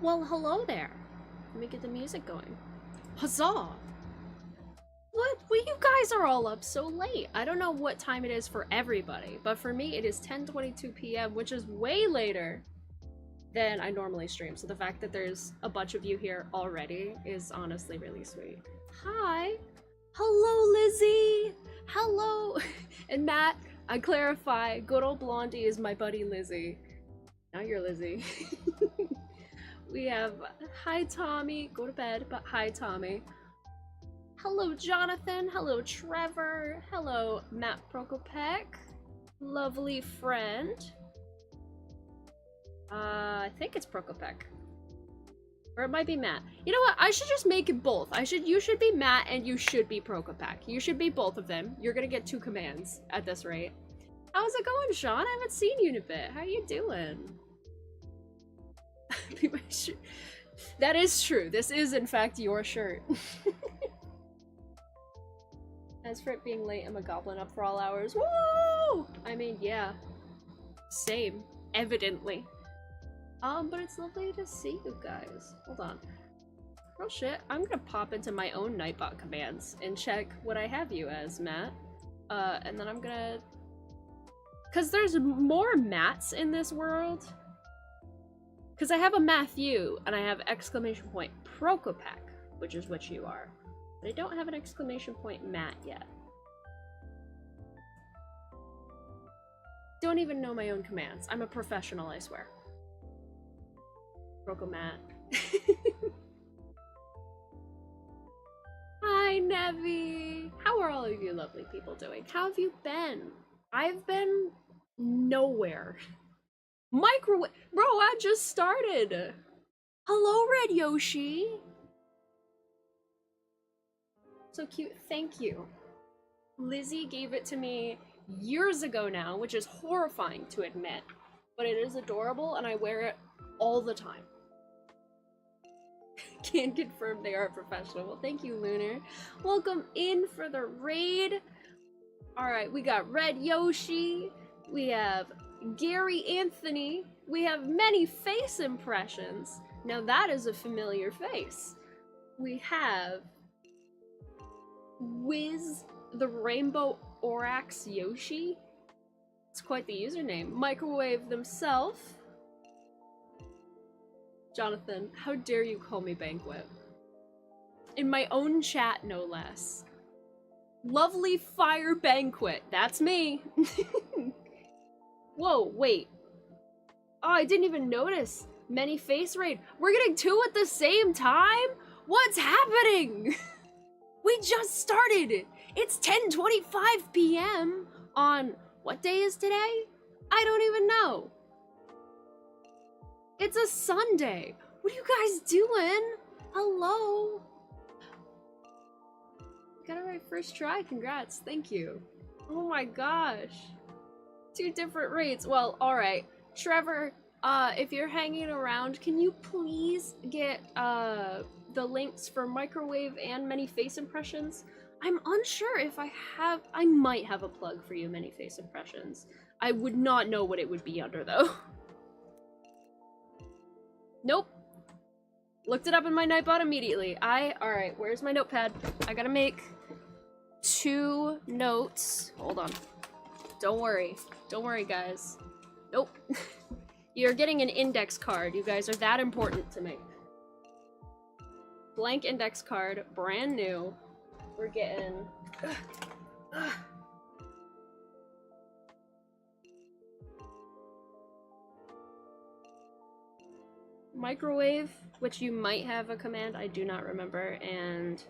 Well, hello there. Let me get the music going. Huzzah! What? Well, you guys are all up so late. I don't know what time it is for everybody, but for me it is 10:22 p.m., which is way later than I normally stream. So the fact that there's a bunch of you here already is honestly really sweet. Hi! Hello, Lizzie! Hello! And Matt, I clarify, good old Blondie is my buddy Lizzie. Now you're Lizzie. We have, hi Tommy, go to bed, but hi Tommy. Hello Jonathan, hello Trevor, hello Matt Prokopek, lovely friend. I think it's Prokopek. Or it might be Matt. You know what, I should just make it both. You should be Matt and you should be Prokopek. You should be both of them. You're gonna get 2 commands at this rate. How's it going, Sean? I haven't seen you in a bit. How you doing? That is true. This is, in fact, your shirt. As for it being late, I'm a goblin up for all hours. Woo! I mean, yeah. Same. Evidently. But it's lovely to see you guys. Hold on. Oh shit, I'm gonna pop into my own Nightbot commands and check what I have you as, Matt. And then I'm gonna... Cause there's more Matts in this world. Because I have a Matthew, and I have exclamation point Prokopek, which is what you are. But I don't have an exclamation point Matt yet. Don't even know my own commands. I'm a professional, I swear. Prokomat. Hi, Nevi! How are all of you lovely people doing? How have you been? I've been nowhere. Microwave, bro, I just started. Hello, Red Yoshi. So cute, thank you. Lizzie gave it to me years ago now, which is horrifying to admit, but it is adorable and I wear it all the time. Can confirm they are professional. Well, thank you, Lunar. Welcome in for the raid. All right, we got Red Yoshi. We have Gary Anthony. We have many face impressions. Now that is a familiar face. We have Wiz the Rainbow Orax Yoshi. It's quite the username. Microwave themselves. Jonathan, how dare you call me Banquet? In my own chat, no less. Lovely Fire Banquet. That's me. Whoa, wait. Oh, I didn't even notice. Many face raid. We're getting 2 at the same time? What's happening? We just started. It's 10:25 p.m. on, what day is today? I don't even know. It's a Sunday. What are you guys doing? Hello. Got it right first try. Congrats. Thank you. Oh my gosh. 2 different rates. Well, alright. Trevor, if you're hanging around, can you please get the links for Microwave and Many Face Impressions? I'm unsure if I might have a plug for you, Many Face Impressions. I would not know what it would be under, though. Nope. Looked it up in my Nightbot immediately. Alright, where's my notepad? I gotta make 2 notes. Hold on. Don't worry. Don't worry, guys. Nope. You're getting an index card. You guys are that important to me. Blank index card, brand new. We're getting... Microwave, which you might have a command, I do not remember, and...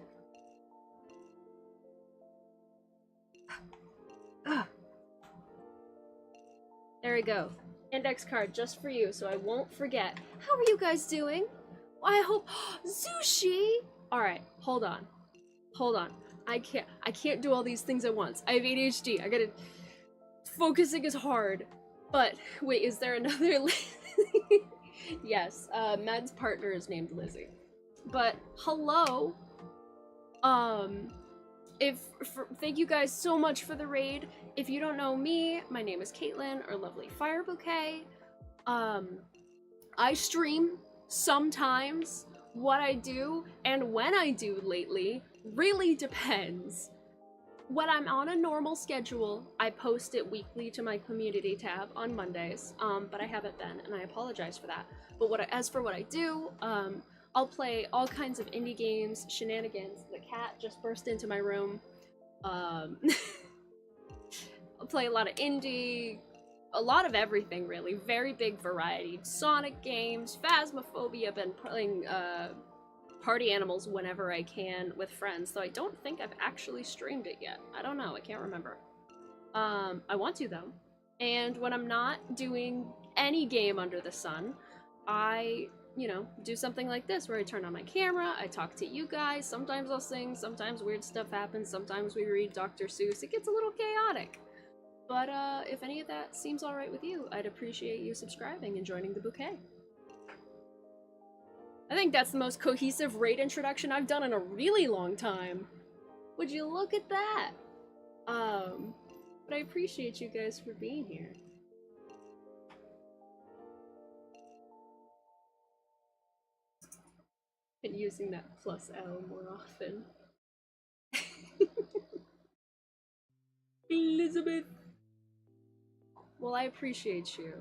There we go. Index card just for you, so I won't forget. How are you guys doing? I hope... Sushi! Alright, hold on. Hold on. I can't do all these things at once. I have ADHD. I gotta... Focusing is hard. But, wait, is there another... Yes, Mad's partner is named Lizzie. But, hello. Thank you guys so much for the raid. If you don't know me, my name is Caitlin, or Lovely Fire Bouquet. I stream sometimes what I do and when I do lately really depends. When I'm on a normal schedule, I post it weekly to my community tab on Mondays, but I haven't been, and I apologize for that. But as for what I do, I'll play all kinds of indie games, shenanigans. The cat just burst into my room. I'll play a lot of indie, a lot of everything really, very big variety. Sonic games, Phasmophobia, been playing Party Animals whenever I can with friends, though I don't think I've actually streamed it yet. I don't know, I can't remember. I want to though. And when I'm not doing any game under the sun, I, you know, do something like this where I turn on my camera, I talk to you guys, sometimes I'll sing, sometimes weird stuff happens, sometimes we read Dr. Seuss. It gets a little chaotic. But if any of that seems alright with you, I'd appreciate you subscribing and joining the Bouquet. I think that's the most cohesive raid introduction I've done in a really long time. Would you look at that? But I appreciate you guys for being here. Been using that plus L more often. Elizabeth! Well, I appreciate you.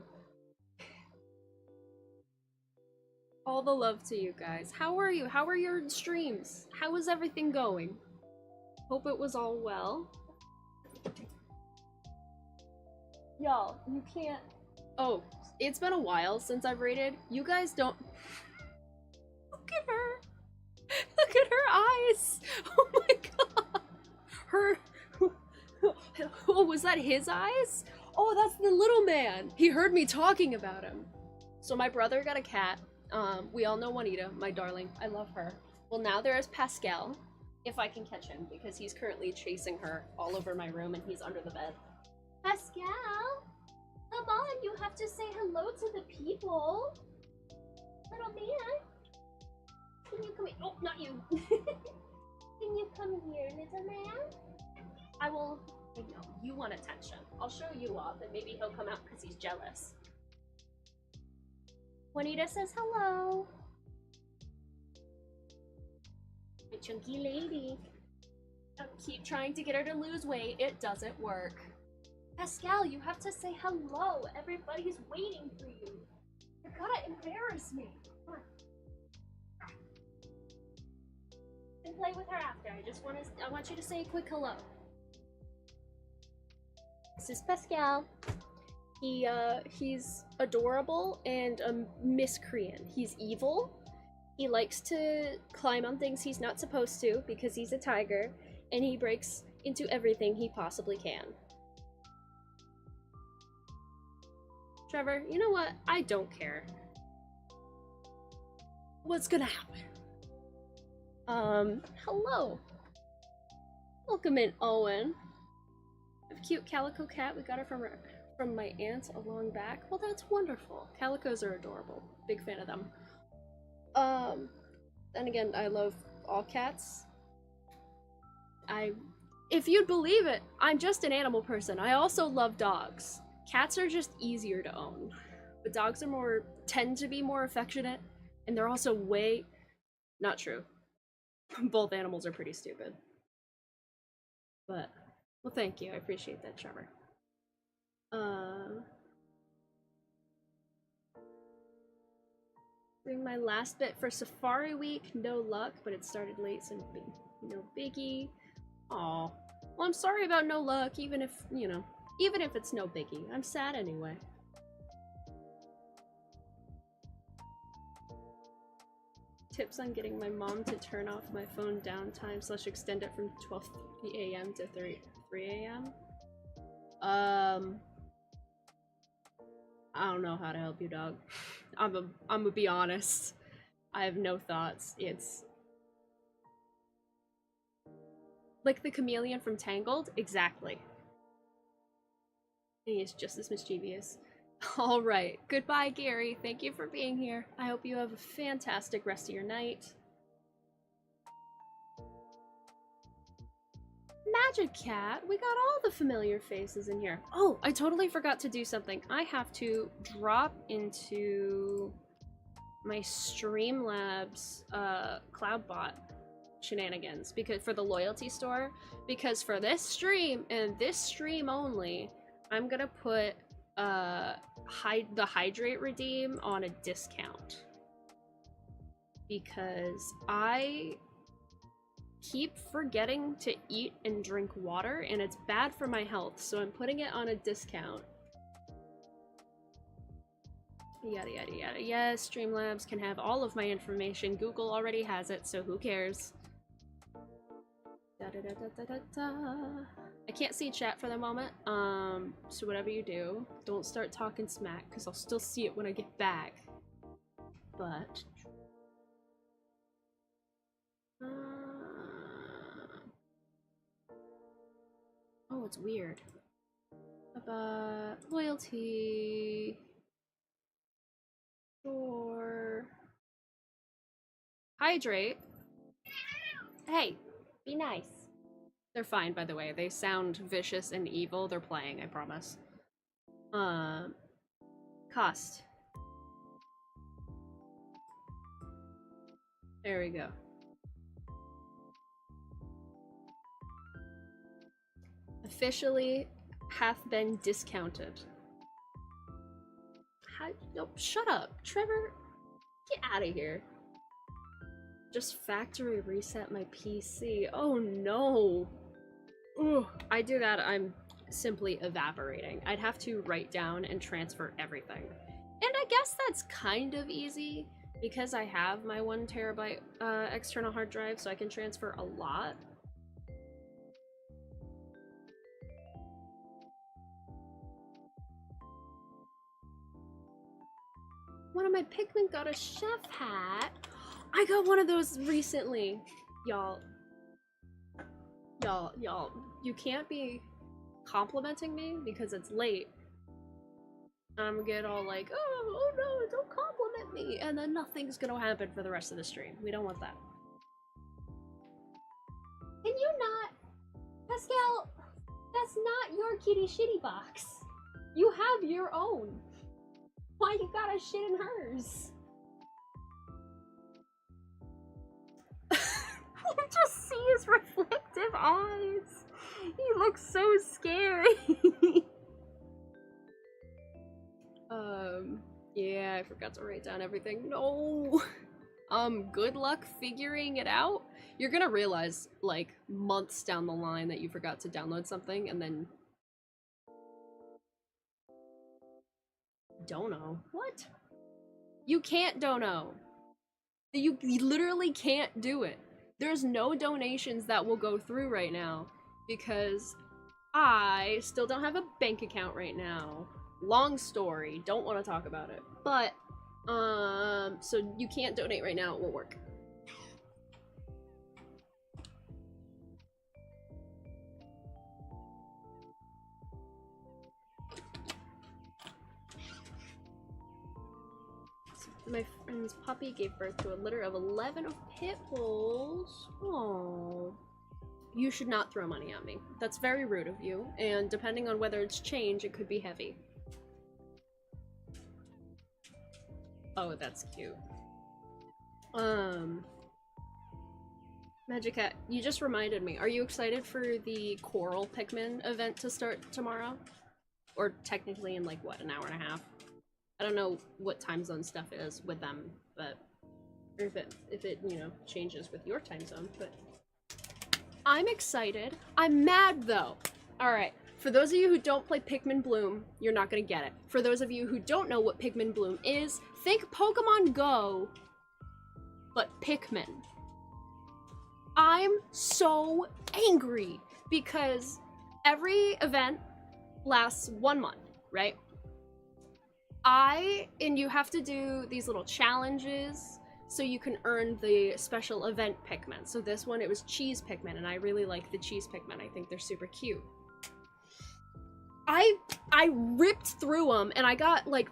All the love to you guys. How are you? How are your streams? How is everything going? Hope it was all well. Y'all, you can't... Oh, it's been a while since I've raided. You guys don't... Look at her! Look at her eyes! Oh my god! Her... Oh, was that his eyes? Oh, that's the little man! He heard me talking about him. So my brother got a cat. We all know Juanita, my darling. I love her. Well, now there is Pascal, if I can catch him, because he's currently chasing her all over my room and he's under the bed. Pascal! Come on, you have to say hello to the people! Little man! Can you come here? Oh, not you! Can you come here, little man? I will... I know, you want attention. I'll show you off and maybe he'll come out because he's jealous. Juanita says hello. My chunky lady. I keep trying to get her to lose weight. It doesn't work. Pascal, you have to say hello. Everybody's waiting for you. You're gonna embarrass me. Come on. You can play with her after. I want you to say a quick hello. This is Pascal. He's adorable and a miscreant. He's evil. He likes to climb on things he's not supposed to because he's a tiger, and he breaks into everything he possibly can. Trevor, you know what? I don't care. What's gonna happen? Hello. Welcome in, Owen. A cute calico cat. We got her from my aunt a long back. Well, that's wonderful. Calicos are adorable. Big fan of them. Then again, I love all cats. If you'd believe it, I'm just an animal person. I also love dogs. Cats are just easier to own. But dogs are tend to be more affectionate, and they're also not true. Both animals are pretty stupid. But, well, thank you. I appreciate that, Trevor. Doing my last bit for Safari Week. No luck, but it started late, so no biggie. Aw. Well, I'm sorry about no luck, even if, you know, even if it's no biggie. I'm sad anyway. Tips on getting my mom to turn off my phone downtime / extend it from 12 a.m. to 3 a.m. I don't know how to help you, dog. I'm gonna be honest. I have no thoughts. It's like the chameleon from Tangled? Exactly. He is just as mischievous. Alright. Goodbye, Gary. Thank you for being here. I hope you have a fantastic rest of your night. Magic Cat, we got all the familiar faces in here. Oh, I totally forgot to do something. I have to drop into my Streamlabs Cloudbot shenanigans because for the loyalty store, because for this stream and this stream only, I'm gonna put the hydrate redeem on a discount because I keep forgetting to eat and drink water and it's bad for my health, so I'm putting it on a discount. Yada yada yada. Yes, Streamlabs can have all of my information. Google already has it, so who cares? Da da da da da da. I can't see chat for the moment. So whatever you do, don't start talking smack because I'll still see it when I get back. But oh, it's weird. Loyalty. Or hydrate. Hey, be nice. They're fine, by the way. They sound vicious and evil. They're playing, I promise. Cost. There we go. Officially hath been discounted. Nope, shut up. Trevor, get out of here. Just factory reset my PC. Oh no. Ugh, I do that, I'm simply evaporating. I'd have to write down and transfer everything. And I guess that's kind of easy because I have my 1 terabyte external hard drive, so I can transfer a lot. One of my Pikmin got a chef hat. I got one of those recently. Y'all, you can't be complimenting me because it's late. I'm gonna get all like, oh no, don't compliment me, and then nothing's gonna happen for the rest of the stream. We don't want that. Can you not, Pascal? That's not your kitty shitty box. You have your own. Why you gotta shit in hers? You just see his reflective eyes. He looks so scary. Yeah, I forgot to write down everything. No. Good luck figuring it out. You're gonna realize, like, months down the line that you forgot to download something, and then Dono? What? You can't dono. You literally can't do it. There's no donations that will go through right now because I still don't have a bank account right now. Long story, don't want to talk about it. But, so you can't donate right now, it won't work. My friend's puppy gave birth to a litter of 11 of pit bulls. Oh, you should not throw money at me. That's very rude of you, and depending on whether it's change, it could be heavy. Oh, that's cute. Magic Cat, you just reminded me. Are you excited for the Coral Pikmin event to start tomorrow? Or technically in like, what, an hour and a half? I don't know what time zone stuff is with them, but or if it you know changes with your time zone, but I'm excited. I'm mad though. All right, for those of you who don't play Pikmin Bloom, you're not gonna get it. For those of you who don't know what Pikmin Bloom is, think Pokemon Go, but Pikmin. I'm so angry because every event lasts 1 month, right? And you have to do these little challenges so you can earn the special event Pikmin. So this one, it was cheese Pikmin, and I really like the cheese Pikmin. I think they're super cute. I ripped through them, and I got like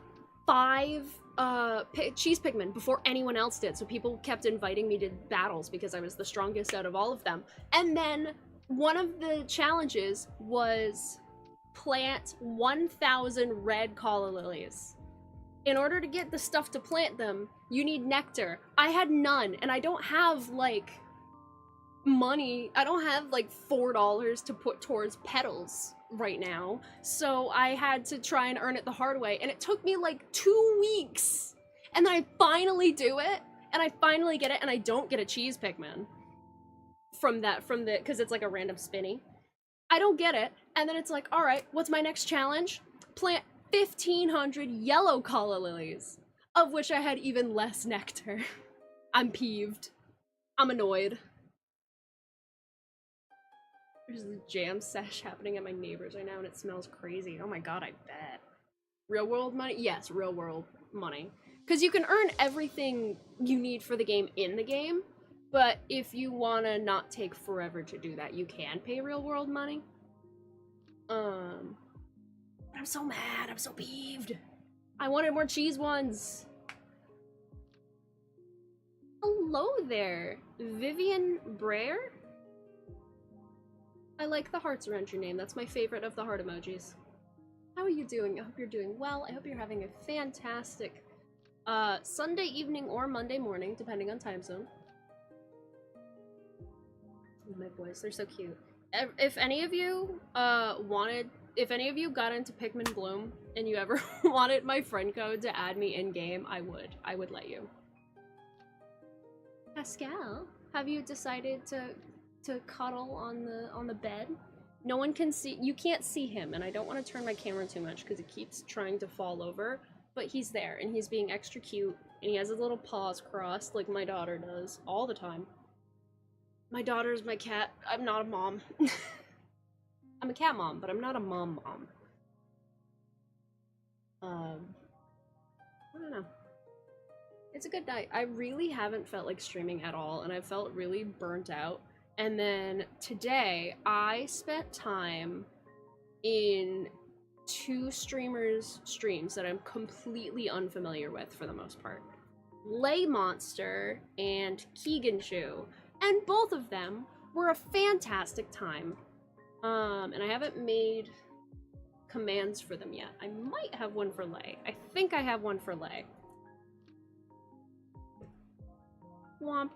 5 cheese Pikmin before anyone else did. So people kept inviting me to battles because I was the strongest out of all of them. And then one of the challenges was plant 1,000 red calla lilies. In order to get the stuff to plant them, you need nectar. I had none, and I don't have, like, money. I don't have, like, $4 to put towards petals right now, so I had to try and earn it the hard way, and it took me, like, 2 weeks! And then I finally do it, and I finally get it, and I don't get a cheese Pikmin. Because it's, like, a random spinny. I don't get it, and then it's like, alright, what's my next challenge? Plant 1,500 yellow calla lilies, of which I had even less nectar. I'm peeved. I'm annoyed. There's a jam sesh happening at my neighbor's right now and it smells crazy. Oh my god, I bet. Real world money? Yes, real world money. Because you can earn everything you need for the game in the game, but if you want to not take forever to do that, you can pay real world money. I'm so mad, I'm so peeved. I wanted more cheese ones. Hello there, Vivian Brer? I like the hearts around your name. That's my favorite of the heart emojis. How are you doing? I hope you're doing well. I hope you're having a fantastic Sunday evening or Monday morning, depending on time zone. Oh, my boys, they're so cute. If any of you if any of you got into Pikmin Bloom and you ever wanted my friend code to add me in game, I would let you. Pascal, have you decided to cuddle on the bed? No one can see, you can't see him, and I don't want to turn my camera too much because it keeps trying to fall over, but he's there and he's being extra cute and he has his little paws crossed like my daughter does all the time. My daughter's my cat. I'm not a mom. I'm a cat mom, but I'm not a mom. I don't know. It's a good night. I really haven't felt like streaming at all, and I felt really burnt out. And then today, I spent time in 2 streamers' streams that I'm completely unfamiliar with for the most part. Lay Monster and Keegan Chu. And both of them were a fantastic time. And I haven't made commands for them yet. I might have one for Lay. I think I have one for Lay. Womp.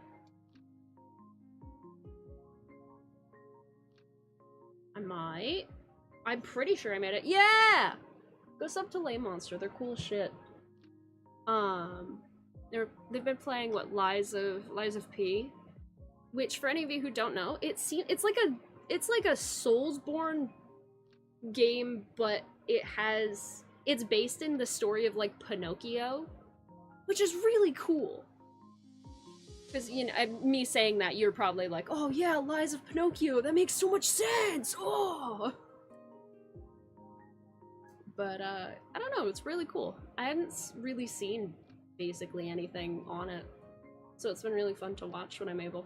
I might. I'm pretty sure I made it. Yeah! Go sub to Lay Monster. They're cool as shit. They've been playing what, Lies of P, which for any of you who don't know, it's like a Soulsborne game, but it's based in the story of like Pinocchio, which is really cool. Because, you know, me saying that, you're probably like, oh yeah, Lies of Pinocchio, that makes so much sense! Oh! But, I don't know, it's really cool. I hadn't really seen basically anything on it, so it's been really fun to watch when I'm able.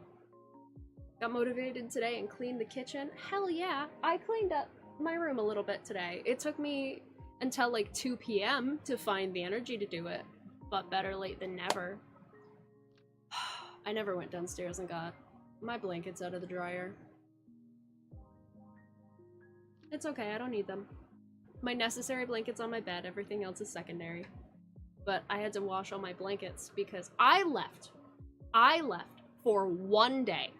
Got motivated today and cleaned the kitchen. Hell yeah! I cleaned up my room a little bit today. It took me until like 2 p.m. to find the energy to do it, but better late than never. I never went downstairs and got my blankets out of the dryer. It's okay, I don't need them. My necessary blankets on my bed, everything else is secondary. But I had to wash all my blankets because I left for 1 day.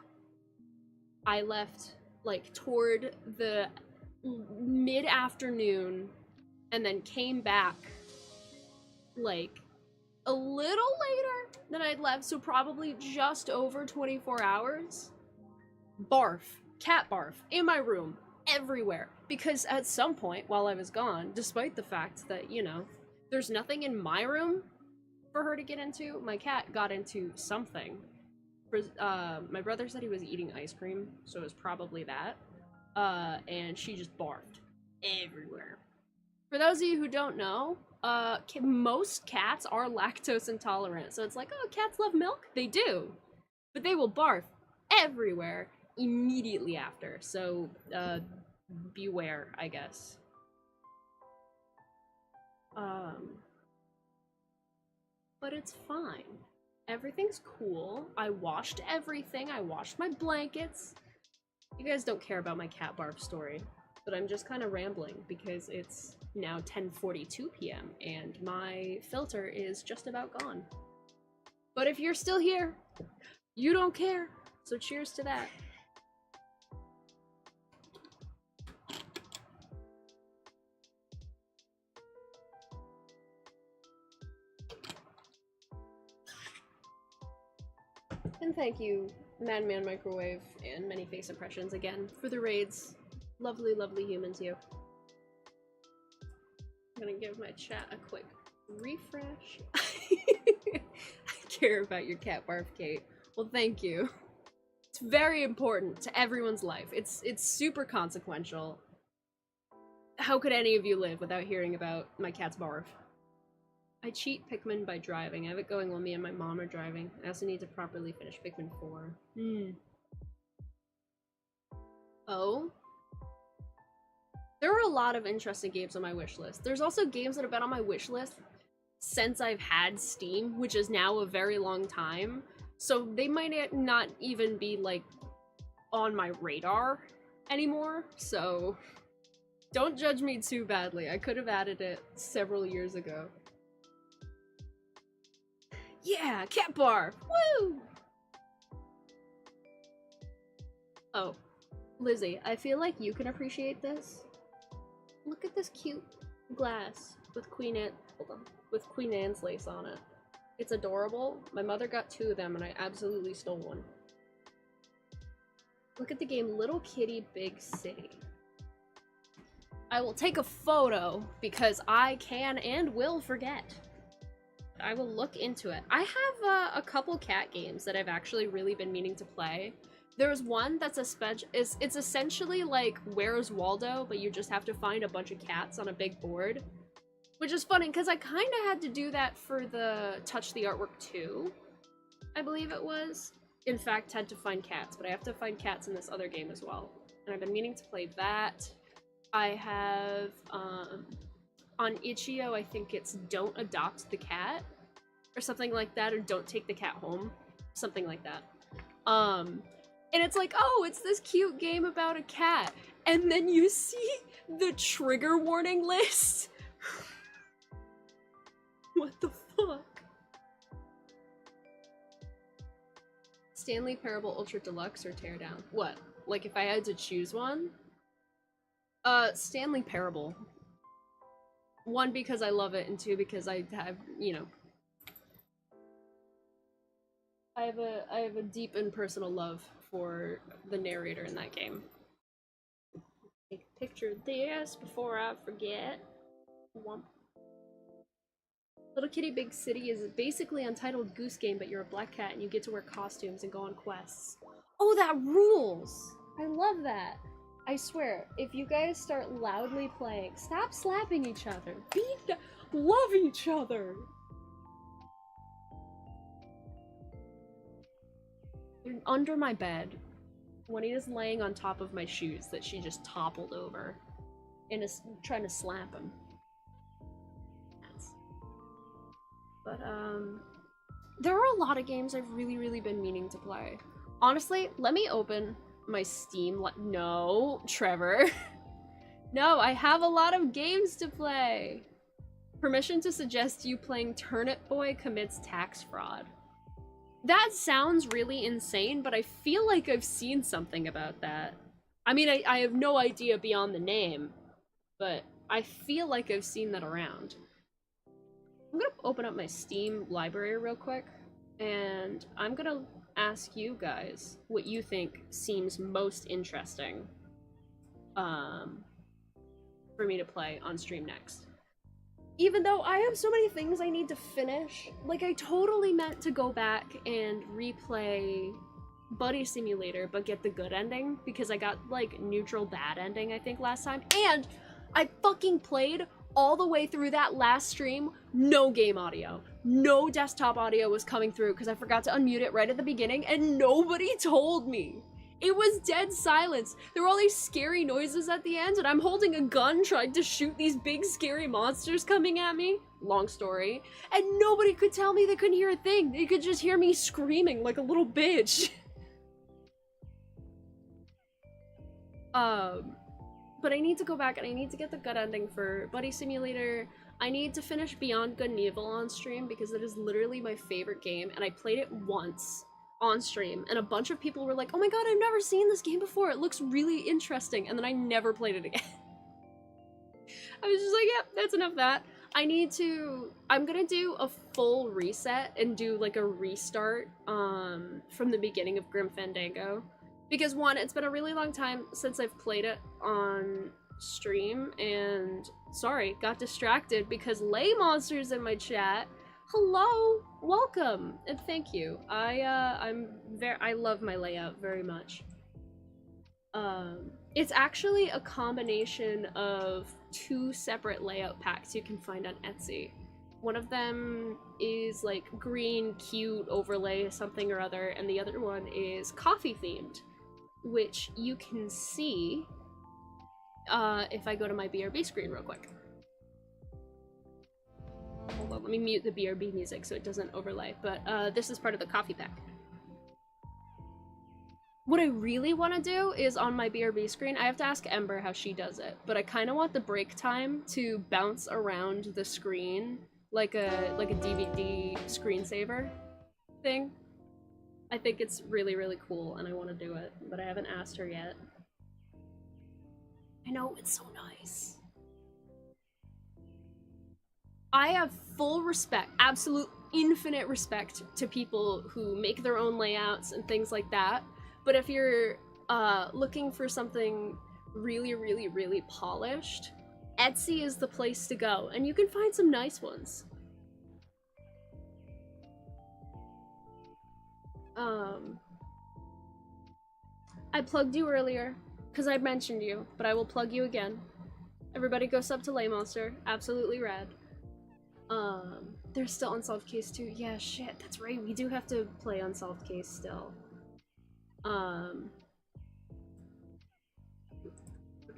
I left like toward the mid-afternoon and then came back like a little later than I'd left, so probably just over 24 hours. Barf, cat barf, in my room, everywhere. Because at some point while I was gone, despite the fact that, you know, there's nothing in my room for her to get into, my cat got into something. My brother said he was eating ice cream, so it was probably that. And she just barfed everywhere. For those of you who don't know, most cats are lactose intolerant, so it's like, oh, cats love milk? They do. But they will barf everywhere immediately after, so, beware, I guess. But it's fine. Everything's cool. I washed everything. I washed my blankets. You guys don't care about my cat barf story. but I'm just kind of rambling because it's now 10:42 p.m. and my filter is just about gone. But if you're still here, you don't care, so cheers to that. And thank you, Madman Microwave and Many Face Impressions again for the raids. Lovely, lovely humans, you. I'm gonna give my chat a quick refresh. I care about your cat barf, Kate. Well, thank you. It's very important to everyone's life. It's super consequential. How could any of you live without hearing about my cat's barf? I cheat Pikmin by driving. I have it going while me and my mom are driving. I also need to properly finish Pikmin 4. Oh? There are a lot of interesting games on my wish list. There's also games that have been on my wish list since I've had Steam, which is now a very long time. So they might not even be, like, on my radar anymore. So don't judge me too badly. I could have added it several years ago. Yeah, cat bar! Woo! Oh, Lizzie, I feel like you can appreciate this. Look at this cute glass with Queen Anne's lace on it. It's adorable. My mother got 2 of them and I absolutely stole one. Look at the game Little Kitty Big City. I will take a photo because I can and will forget. I will look into it. I have a couple cat games that I've actually really been meaning to play. There's one that's it's essentially like Where's Waldo, but you just have to find a bunch of cats on a big board. Which is funny, because I kind of had to do that for the Touch the Artwork 2, I believe it was. In fact, had to find cats, but I have to find cats in this other game as well. And I've been meaning to play that. I have, on Itch.io, I think it's Don't Adopt the Cat, or something like that, or Don't Take the Cat Home, something like that. And it's like, oh, it's this cute game about a cat, and then you see the trigger warning list. What the fuck? Stanley Parable Ultra Deluxe or Teardown? What? Like if I had to choose one? Stanley Parable. 1, because I love it, and 2, because I have, you know, I have a deep and personal love for the narrator in that game. Take a picture of this before I forget. Womp. Little Kitty Big City is basically Untitled Goose Game, but you're a black cat and you get to wear costumes and go on quests. Oh, that rules! I love that. I swear, if you guys start loudly playing, stop slapping each other. Love each other! You're under my bed. Juanita's laying on top of my shoes that she just toppled over and is trying to slap him. But, there are a lot of games I've really been meaning to play. Honestly, let me open my Steam. No, Trevor. No, I have a lot of games to play. Permission to suggest you playing Turnip Boy Commits Tax Fraud. That sounds really insane, but I feel like I've seen something about that. I mean, I have no idea beyond the name, but I feel like I've seen that around. I'm gonna open up my Steam library real quick, and I'm gonna ask you guys what you think seems most interesting for me to play on stream next. Even though I have so many things I need to finish, like I totally meant to go back and replay Buddy Simulator, but get the good ending, because I got like neutral bad ending I think last time, and I fucking played all the way through that last stream, no game audio. No desktop audio was coming through because I forgot to unmute it right at the beginning and nobody told me. It was dead silence. There were all these scary noises at the end and I'm holding a gun trying to shoot these big scary monsters coming at me. Long story. And nobody could tell me they couldn't hear a thing. They could just hear me screaming like a little bitch. but I need to go back and I need to get the good ending for Buddy Simulator. I need to finish Beyond Good and Evil on stream because it is literally my favorite game, and I played it once on stream, and a bunch of people were like, oh my god, I've never seen this game before, it looks really interesting, and then I never played it again. I was just like, yep, that's enough of that. I'm gonna do a full reset and do like a restart from the beginning of Grim Fandango. Because one, it's been a really long time since I've played it on stream, and sorry, got distracted because Lay Monster's in my chat. Hello, welcome, and thank you. I love my layout very much. It's actually a combination of 2 separate layout packs you can find on Etsy. One of them is like green, cute overlay something or other, and the other one is coffee themed, which you can see if I go to my BRB screen real quick. Hold on, let me mute the BRB music so it doesn't overlay, but this is part of the coffee pack. What I really want to do is on my BRB screen, I have to ask Ember how she does it, but I kind of want the break time to bounce around the screen like a DVD screensaver thing. I think it's really, really cool, and I want to do it, but I haven't asked her yet. I know, it's so nice. I have full respect, absolute infinite respect to people who make their own layouts and things like that. But if you're looking for something really, really, really polished, Etsy is the place to go, and you can find some nice ones. I plugged you earlier, because I mentioned you, but I will plug you again. Everybody go sub to Lay Monster, absolutely rad. There's still Unsolved Case 2. Yeah, shit, that's right, we do have to play Unsolved Case still. Put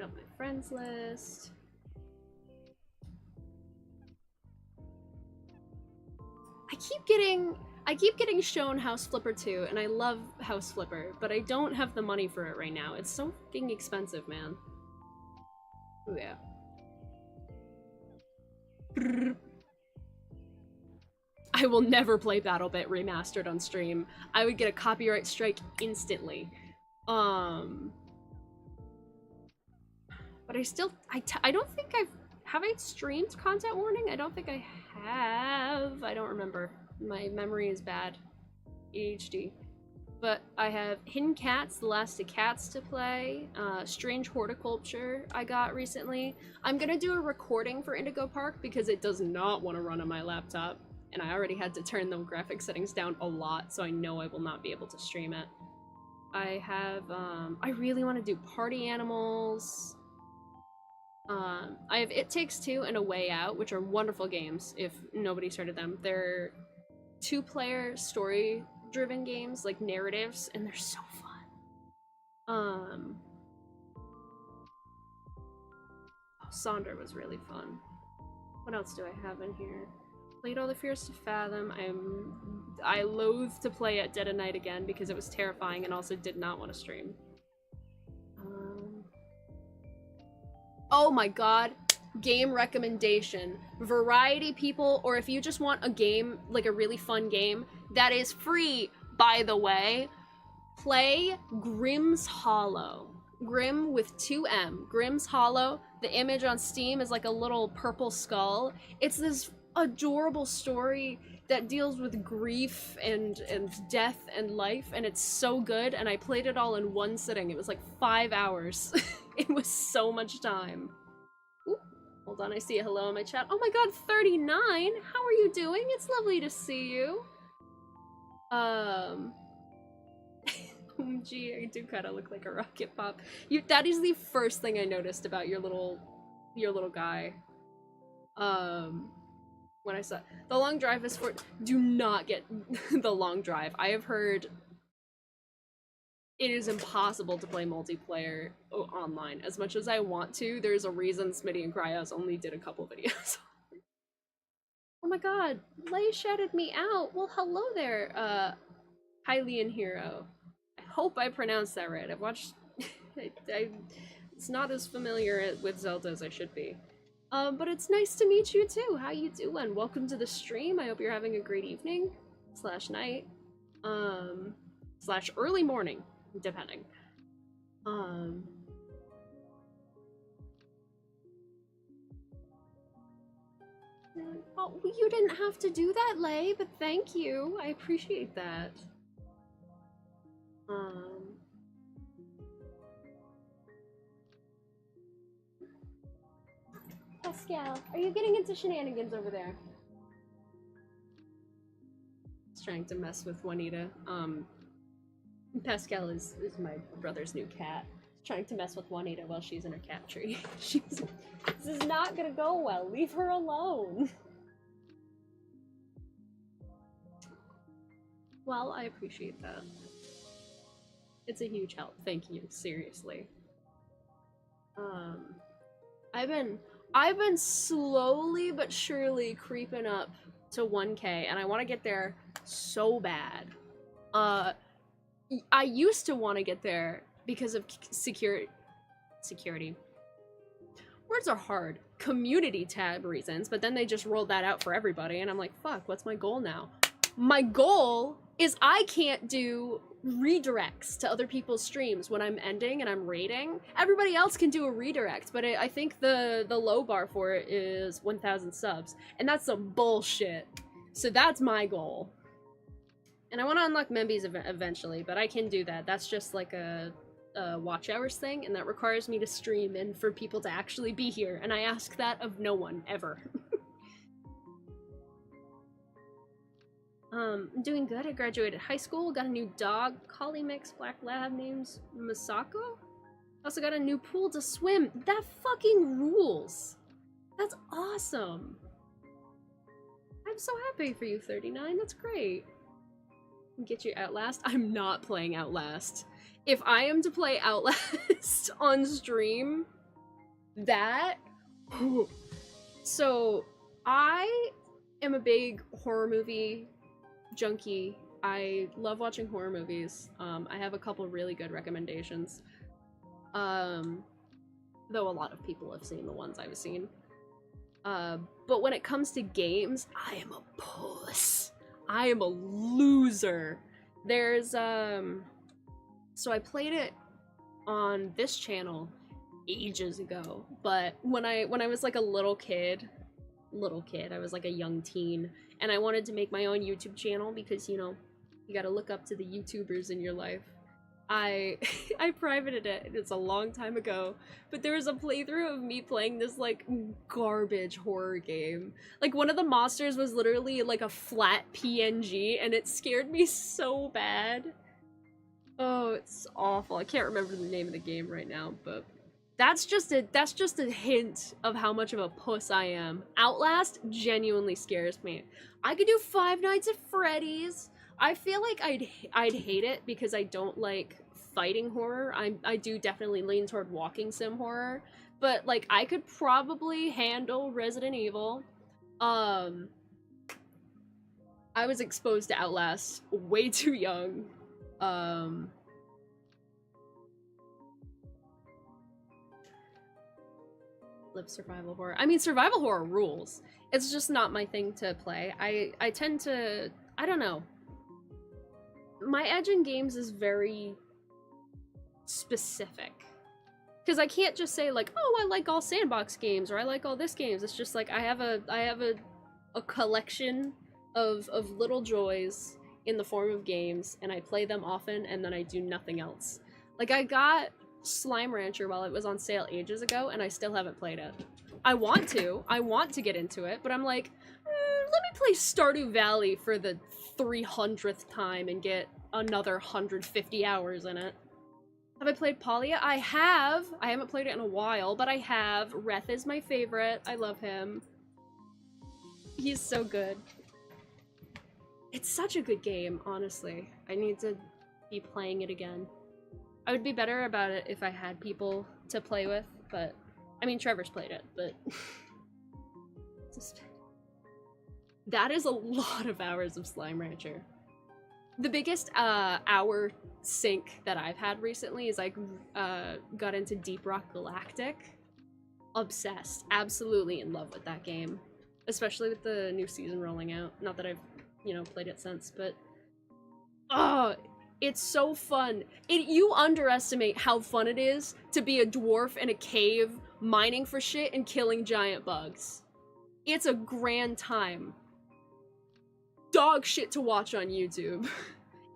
up my friends list. I keep getting shown House Flipper 2, and I love House Flipper, but I don't have the money for it right now. It's so fucking expensive, man. Oh yeah. I will never play BattleBit remastered on stream. I would get a copyright strike instantly. But I don't think have I streamed Content Warning? I don't think I have. I don't remember. My memory is bad. ADHD. But I have Hidden Cats, The Last of Cats to play, Strange Horticulture I got recently. I'm gonna do a recording for Indigo Park because it does not want to run on my laptop. And I already had to turn the graphic settings down a lot, so I know I will not be able to stream it. I have, I really want to do Party Animals. I have It Takes Two and A Way Out, which are wonderful games, if nobody started them. They're 2-player, story-driven games, like narratives, and they're so fun. Oh, Sonder was really fun. What else do I have in here? Played all the Fears to Fathom. I loathe to play at Dead of Night again because it was terrifying and also did not want to stream. Oh my god, game recommendation. Variety people, or if you just want a game, like a really fun game, that is free, by the way, play Grimm's Hollow. Grimm with 2M. Grimm's Hollow. The image on Steam is like a little purple skull. It's this adorable story that deals with grief and death and life, and it's so good, and I played it all in one sitting. It was like 5 hours. It was so much time. Ooh, hold on, I see a hello in my chat. Oh my god, 39! How are you doing? It's lovely to see you. Gee, I do kind of look like a rocket pop. That is the first thing I noticed about your little guy. When I saw The Long Drive is for— do not get The Long Drive. I have heard it is impossible to play multiplayer online. As much as I want to, there's a reason Smitty and Cryos only did a couple videos. Oh my god, Lay shouted me out. Well, hello there, Hylian Hero. I hope I pronounced that right. I've watched It's not as familiar with Zelda as I should be. But it's nice to meet you too. How you doing? Welcome to the stream. I hope you're having a great evening / night. / early morning, depending. Oh, you didn't have to do that, Lay, but thank you. I appreciate that. Pascal, are you getting into shenanigans over there? He's trying to mess with Juanita. Pascal is my brother's new cat. He's trying to mess with Juanita while she's in her cat tree. This is not gonna go well. Leave her alone. Well, I appreciate that. It's a huge help. Thank you. Seriously. I've been slowly but surely creeping up to 1K, and I want to get there so bad. I used to want to get there because of security. Words are hard. Community tab reasons, but then they just rolled that out for everybody, and I'm like, fuck, what's my goal now? My goal is I can't do redirects to other people's streams when I'm ending and I'm raiding. Everybody else can do a redirect, but I think the low bar for it is 1,000 subs, and that's some bullshit. So that's my goal. And I want to unlock Membies eventually, but I can do that. That's just like a watch hours thing, and that requires me to stream and for people to actually be here, and I ask that of no one, ever. I'm doing good. I graduated high school, got a new dog, collie mix, black lab, names Masako. Also got a new pool to swim. That fucking rules. That's awesome. I'm so happy for you, 39. That's great. Get you Outlast. I'm not playing Outlast. If I am to play Outlast on stream, that... So, I am a big horror movie junkie. I love watching horror movies. I have a couple really good recommendations. Though a lot of people have seen the ones I've seen. But when it comes to games, I am a puss. I am a loser. There's, so I played it on this channel ages ago, but when I was like a little kid, I was like a young teen, and I wanted to make my own YouTube channel because, you know, you gotta look up to the YouTubers in your life. I privated it, and it's a long time ago, but there was a playthrough of me playing this, like, garbage horror game. Like, one of the monsters was literally, like, a flat PNG, and it scared me so bad. Oh, it's awful. I can't remember the name of the game right now, but that's just a hint of how much of a puss I am. Outlast genuinely scares me. I could do Five Nights at Freddy's. I feel like I'd hate it because I don't like fighting horror. I do definitely lean toward walking sim horror, but like I could probably handle Resident Evil. I was exposed to Outlast way too young. Live survival horror. I mean, survival horror rules. It's just not my thing to play. I tend to, I don't know. My edge in games is very specific. Because I can't just say like, oh, I like all sandbox games, or I like all this games. It's just like, I have a collection of little joys in the form of games, and I play them often, and then I do nothing else. Like, I got Slime Rancher while it was on sale ages ago, and I still haven't played it. I want to get into it, but I'm like, let me play Stardew Valley for the 300th time and get another 150 hours in it. Have I played Polya? I have! I haven't played it in a while, but I have. Reth is my favorite. I love him. He's so good. It's such a good game, honestly. I need to be playing it again. I would be better about it if I had people to play with, but... I mean, Trevor's played it, but... Just... That is a lot of hours of Slime Rancher. The biggest hour sink that I've had recently is I got into Deep Rock Galactic. Obsessed. Absolutely in love with that game. Especially with the new season rolling out. Not that I've, you know, played it since, but... Oh, it's so fun. You underestimate how fun it is to be a dwarf in a cave, mining for shit and killing giant bugs. It's a grand time. Dog shit to watch on YouTube.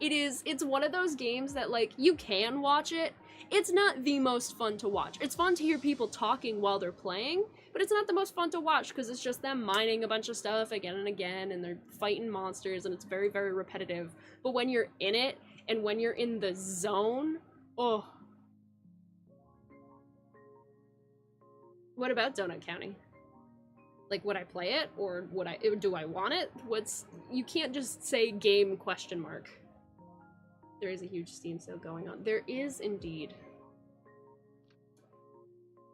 It's one of those games that, like, you can watch it. It's not the most fun to watch. It's fun to hear people talking while they're playing, but it's not the most fun to watch because it's just them mining a bunch of stuff again and again, and they're fighting monsters, and it's very, very repetitive. But when you're in it, and when you're in the zone, oh. What about Donut County? Like, would I play it, or do I want it? You can't just say game question mark. There is a huge Steam sale going on. There is indeed.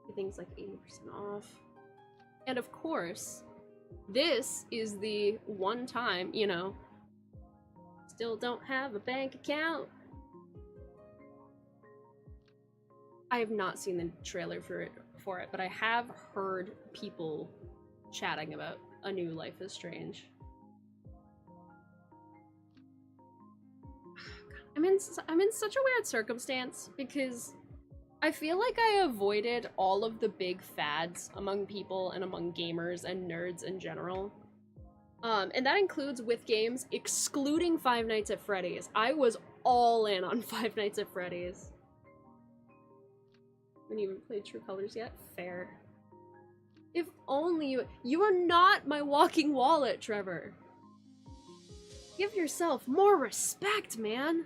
Everything's like 80% off. And of course, this is the one time, you know, still don't have a bank account. I have not seen the trailer for it, but I have heard people chatting about a new Life is Strange. I'm in such a weird circumstance because I feel like I avoided all of the big fads among people and among gamers and nerds in general. And that includes with games, excluding Five Nights at Freddy's. I was all in on Five Nights at Freddy's. Haven't even played True Colors yet? Fair. If only you are not my walking wallet, Trevor. Give yourself more respect, man.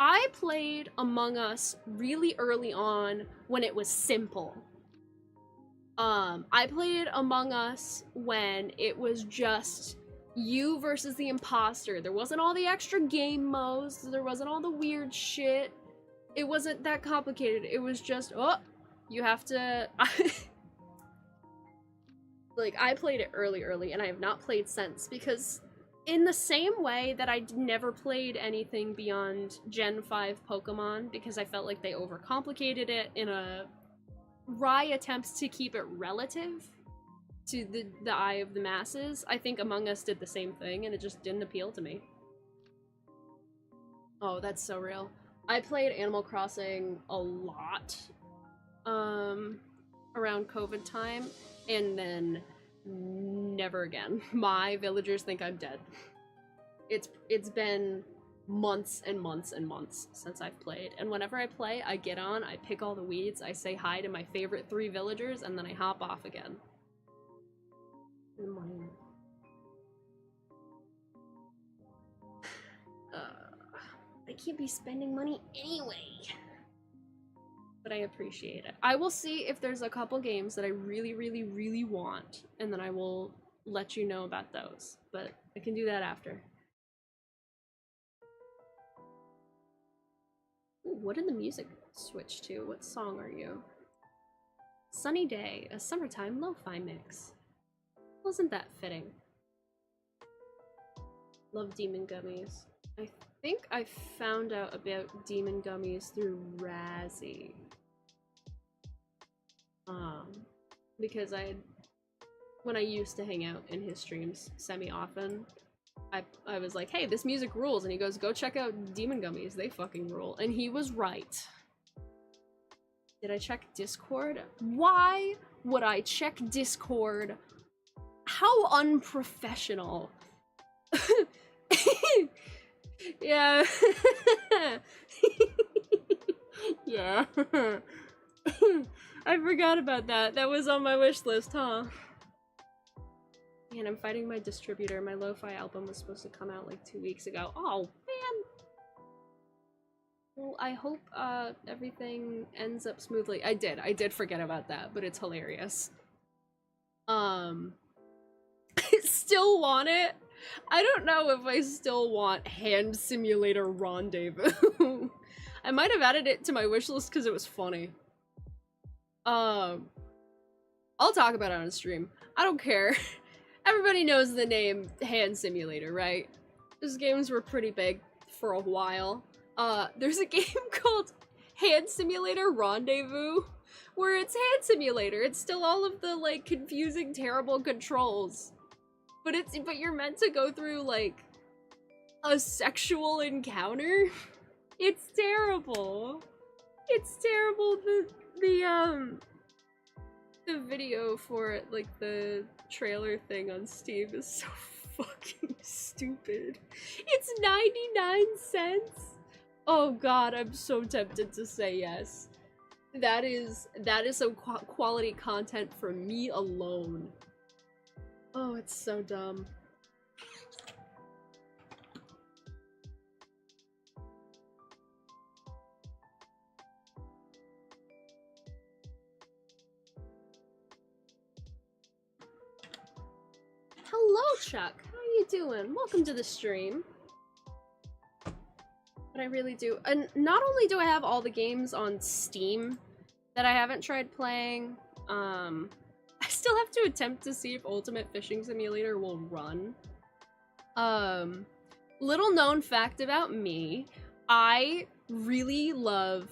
I played Among Us really early on when it was simple. I played Among Us when it was just you versus the imposter. There wasn't all the extra game modes. There wasn't all the weird shit. It wasn't that complicated. It was just, oh, you have to... Like, I played it early, and I have not played since, because in the same way that I never played anything beyond Gen 5 Pokemon, because I felt like they overcomplicated it in a wry attempt to keep it relative to the eye of the masses, I think Among Us did the same thing, and it just didn't appeal to me. Oh, that's so real. I played Animal Crossing a lot, around COVID time, and then never again. My villagers think I'm dead. It's been months and months and months since I've played, and whenever I play, I get on, I pick all the weeds, I say hi to my favorite 3 villagers, and then I hop off again. I can't be spending money anyway. But I appreciate it. I will see if there's a couple games that I really, really, really want, and then I will let you know about those. But I can do that after. Ooh, what did the music switch to? What song are you? Sunny Day, a summertime lo-fi mix. Wasn't that fitting? Love Demon Gummies. I think I found out about Demon Gummies through Razzie. Because when I used to hang out in his streams semi-often, I was like, hey, this music rules, and he goes, go check out Demon Gummies, they fucking rule. And he was right. Did I check Discord? Why would I check Discord? How unprofessional. Yeah. Yeah. I forgot about that. That was on my wish list, huh? Man, I'm fighting my distributor. My lo-fi album was supposed to come out like 2 weeks ago. Oh, man. Well, I hope everything ends up smoothly. I did forget about that, but it's hilarious. I still want it. I don't know if I still want Hand Simulator Rendezvous. I might have added it to my wish list because it was funny. I'll talk about it on stream. I don't care. Everybody knows the name Hand Simulator, right? Those games were pretty big for a while. There's a game called Hand Simulator Rendezvous, where it's Hand Simulator. It's still all of the, like, confusing, terrible controls. But you're meant to go through, like, a sexual encounter. It's terrible. It's terrible. The video for it, like the trailer thing on Steam, is so fucking stupid. It's 99 cents. Oh god, I'm so tempted to say yes. That is some quality content for me alone. Oh, it's so dumb. Hello, Chuck. How you doing? Welcome to the stream. But I really do. And not only do I have all the games on Steam that I haven't tried playing, I still have to attempt to see if Ultimate Fishing Simulator will run. Little known fact about me, I really love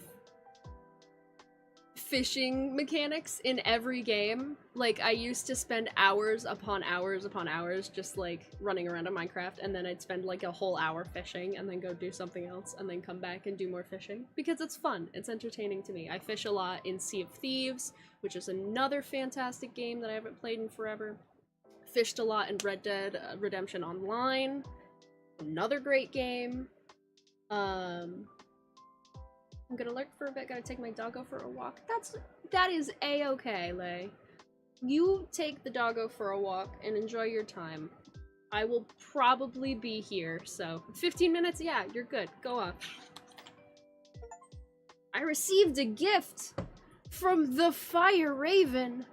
fishing mechanics in every game. Like, I used to spend hours upon hours upon hours just, like, running around in Minecraft, and then I'd spend, like, a whole hour fishing, and then go do something else, and then come back and do more fishing. Because it's fun. It's entertaining to me. I fish a lot in Sea of Thieves, which is another fantastic game that I haven't played in forever. Fished a lot in Red Dead Redemption Online. Another great game. I'm gonna lurk for a bit, gotta take my doggo for a walk. That is a-okay, Lay. You take the doggo for a walk and enjoy your time. I will probably be here, so 15 minutes? Yeah, you're good. Go off. I received a gift from the Fire Raven.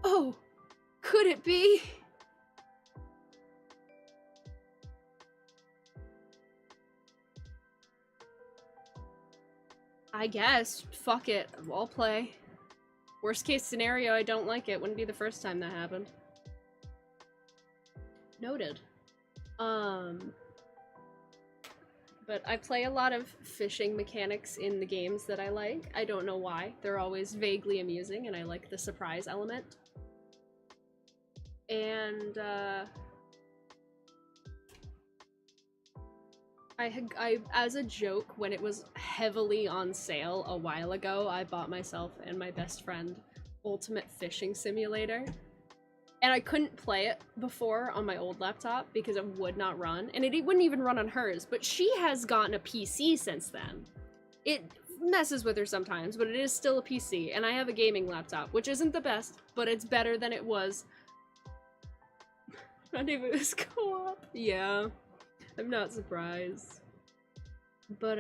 Oh, could it be? I guess. Fuck it. I'll play. Worst case scenario, I don't like it. Wouldn't be the first time that happened. Noted. But I play a lot of fishing mechanics in the games that I like. I don't know why. They're always vaguely amusing, and I like the surprise element. And, I, as a joke, when it was heavily on sale a while ago, I bought myself and my best friend Ultimate Fishing Simulator. And I couldn't play it before on my old laptop because it would not run, and it wouldn't even run on hers, but she has gotten a PC since then. It messes with her sometimes, but it is still a PC, and I have a gaming laptop, which isn't the best, but it's better than it was. Rendezvous co-op? Yeah. I'm not surprised. But,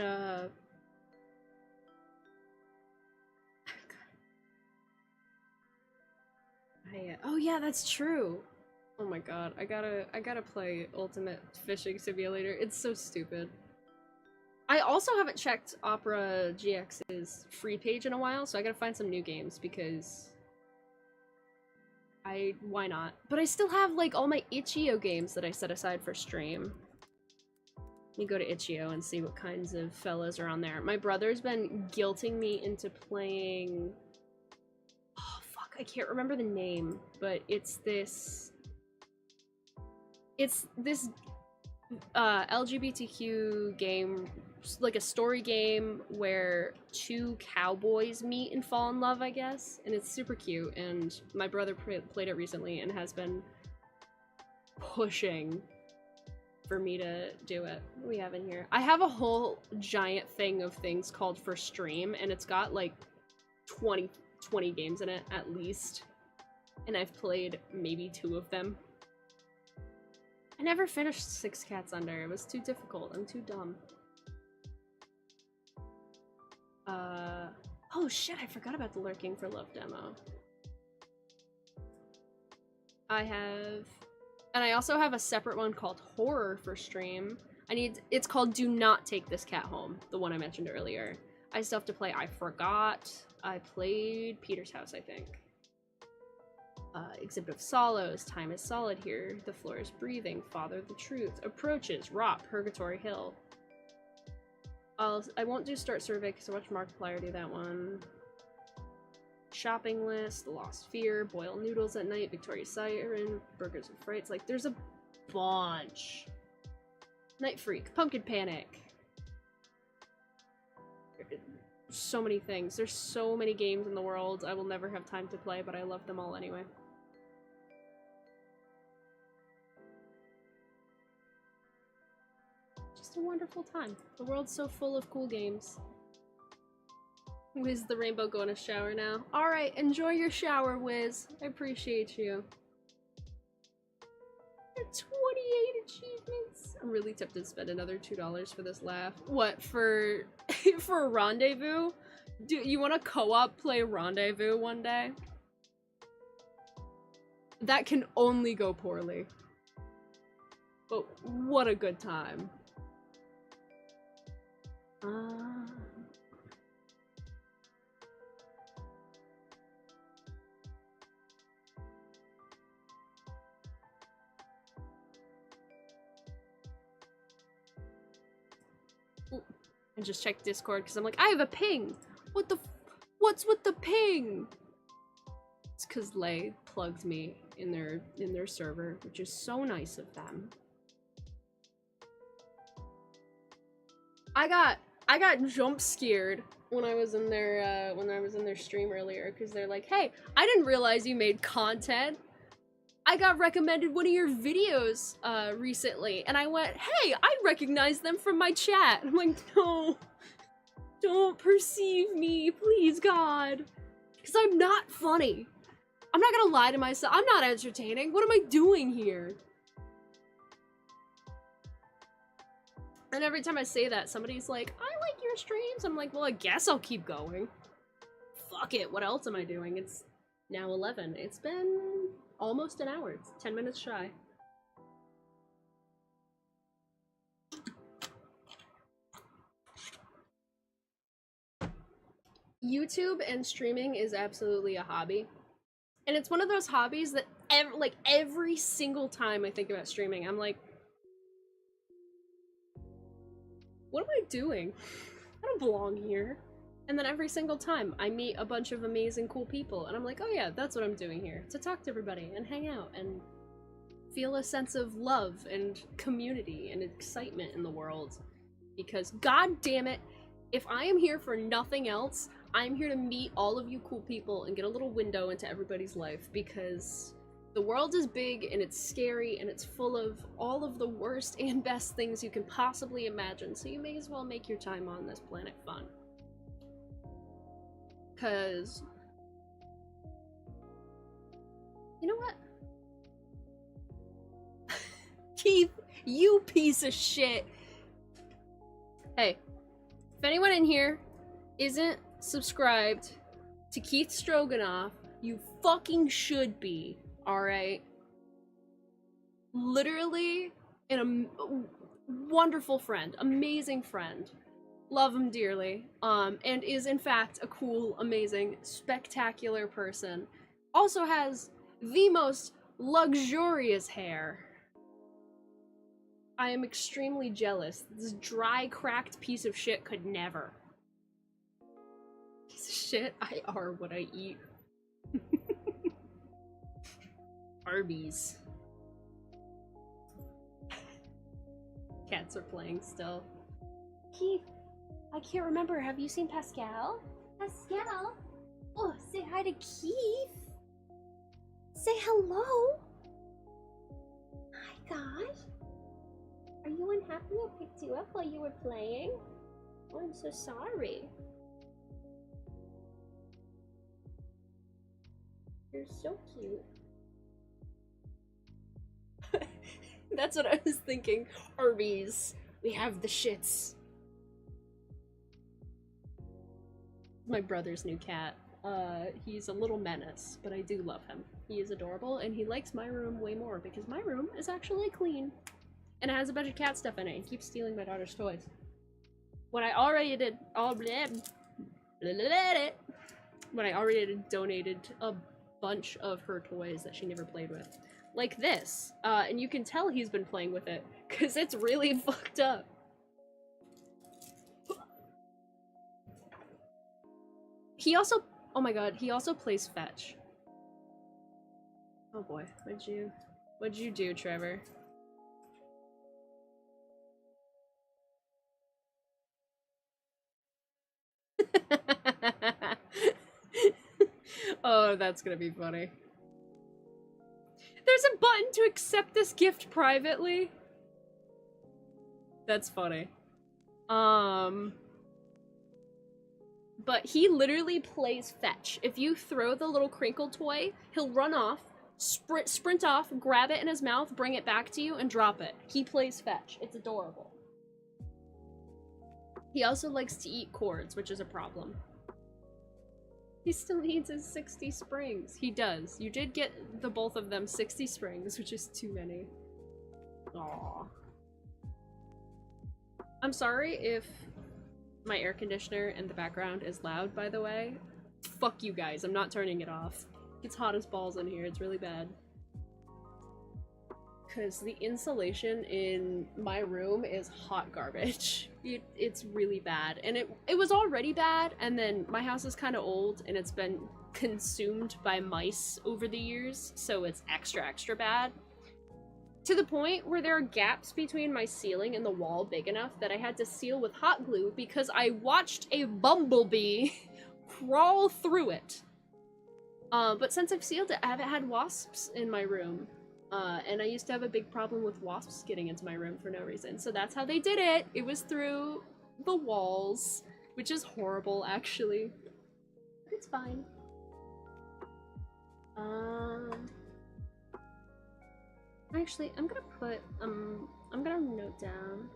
oh yeah, that's true. Oh my god, I gotta play Ultimate Fishing Simulator. It's so stupid. I also haven't checked Opera GX's free page in a while, so I gotta find some new games because why not? But I still have, like, all my itch.io games that I set aside for stream. Let me go to itch.io and see what kinds of fellas are on there. My brother's been guilting me into playing... Oh, fuck, I can't remember the name, but it's this LGBTQ game, like a story game where two cowboys meet and fall in love, I guess, and it's super cute, and my brother played it recently and has been pushing for me to do it. What do we have in here? I have a whole giant thing of things called for stream, and it's got like 20 games in it at least, and I've played maybe 2 of them. I never finished Six Cats Under. It was too difficult. I'm too dumb. Oh shit, I forgot about the Lurking for Love demo. And I also have a separate one called Horror for stream. It's called Do Not Take This Cat Home, the one I mentioned earlier. I still have to play I Forgot. I played Peter's House, I think. Exhibit of Solos, time is solid here, the floor is breathing, Father the Truth, approaches, Rot, Purgatory Hill. I won't do Start Survey because I watched Markiplier do that one. Shopping List, The Lost Fear, Boil Noodles at Night, Victoria's Siren, Burgers and Frights, like there's a bunch. Night Freak, Pumpkin Panic. So many things. There's so many games in the world I will never have time to play, but I love them all anyway. Just a wonderful time. The world's so full of cool games. Wiz the Rainbow going to shower now. Alright, enjoy your shower, Wiz. I appreciate you. 28 achievements. I'm really tempted to spend another $2 for this laugh. What, for for a Rendezvous? Do you want to co-op play Rendezvous one day? That can only go poorly. But what a good time. And just check Discord because I'm like, I have a ping. What's with the ping? It's because Lay plugged me in their server, which is so nice of them. I got jump scared when I was in their stream earlier because they're like, hey, I didn't realize you made content. I got recommended one of your videos recently, and I went, hey, I recognize them from my chat. I'm like, no, don't perceive me, please, God. Because I'm not funny. I'm not gonna lie to myself. I'm not entertaining. What am I doing here? And every time I say that, somebody's like, I like your streams. I'm like, well, I guess I'll keep going. Fuck it, what else am I doing? It's now 11. It's been almost an hour. It's 10 minutes shy. YouTube and streaming is absolutely a hobby. And it's one of those hobbies that every single time I think about streaming, I'm like, what am I doing? I don't belong here. And then every single time I meet a bunch of amazing, cool people, and I'm like, oh yeah, that's what I'm doing here. To talk to everybody and hang out and feel a sense of love and community and excitement in the world. Because god damn it, if I am here for nothing else, I'm here to meet all of you cool people and get a little window into everybody's life, because the world is big and it's scary and it's full of all of the worst and best things you can possibly imagine, so you may as well make your time on this planet fun. Cause you know what? Keith, you piece of shit. Hey, if anyone in here isn't subscribed to Keith Stroganoff, you fucking should be, alright? Literally a wonderful friend, amazing friend. Love him dearly, and is in fact a cool, amazing, spectacular person. Also has the most luxurious hair. I am extremely jealous. This dry, cracked piece of shit could never. Piece of shit, I are what I eat. Arby's. Cats are playing still. Keith, I can't remember. Have you seen Pascal? Pascal? Oh, say hi to Keith. Say hello. Hi, gosh. Are you unhappy I picked you up while you were playing? Oh, I'm so sorry. You're so cute. That's what I was thinking. Arby's. We have the shits. My brother's new cat. He's a little menace, but I do love him. He is adorable, and he likes my room way more because my room is actually clean. And it has a bunch of cat stuff in it and keeps stealing my daughter's toys. When I already donated a bunch of her toys that she never played with. Like this. And you can tell he's been playing with it, because it's really fucked up. He also, oh my god, he also plays fetch. Oh boy, what'd you do, Trevor? Oh, that's gonna be funny. There's a button to accept this gift privately. That's funny. But he literally plays fetch. If you throw the little crinkle toy, he'll run off, sprint off, grab it in his mouth, bring it back to you, and drop it. He plays fetch. It's adorable. He also likes to eat cords, which is a problem. He still needs his 60 springs. He does. You did get the both of them 60 springs, which is too many. Aww. I'm sorry if my air conditioner in the background is loud, by the way. Fuck you guys, I'm not turning it off. It's hot as balls in here, it's really bad. Because the insulation in my room is hot garbage. It's really bad. And it was already bad, and then my house is kind of old, and it's been consumed by mice over the years, so it's extra bad. To the point where there are gaps between my ceiling and the wall big enough that I had to seal with hot glue because I watched a bumblebee crawl through it. But since I've sealed it, I haven't had wasps in my room. And I used to have a big problem with wasps getting into my room for no reason. So that's how they did it. It was through the walls, which is horrible, actually. But it's fine. Actually, I'm gonna put, I'm gonna note down.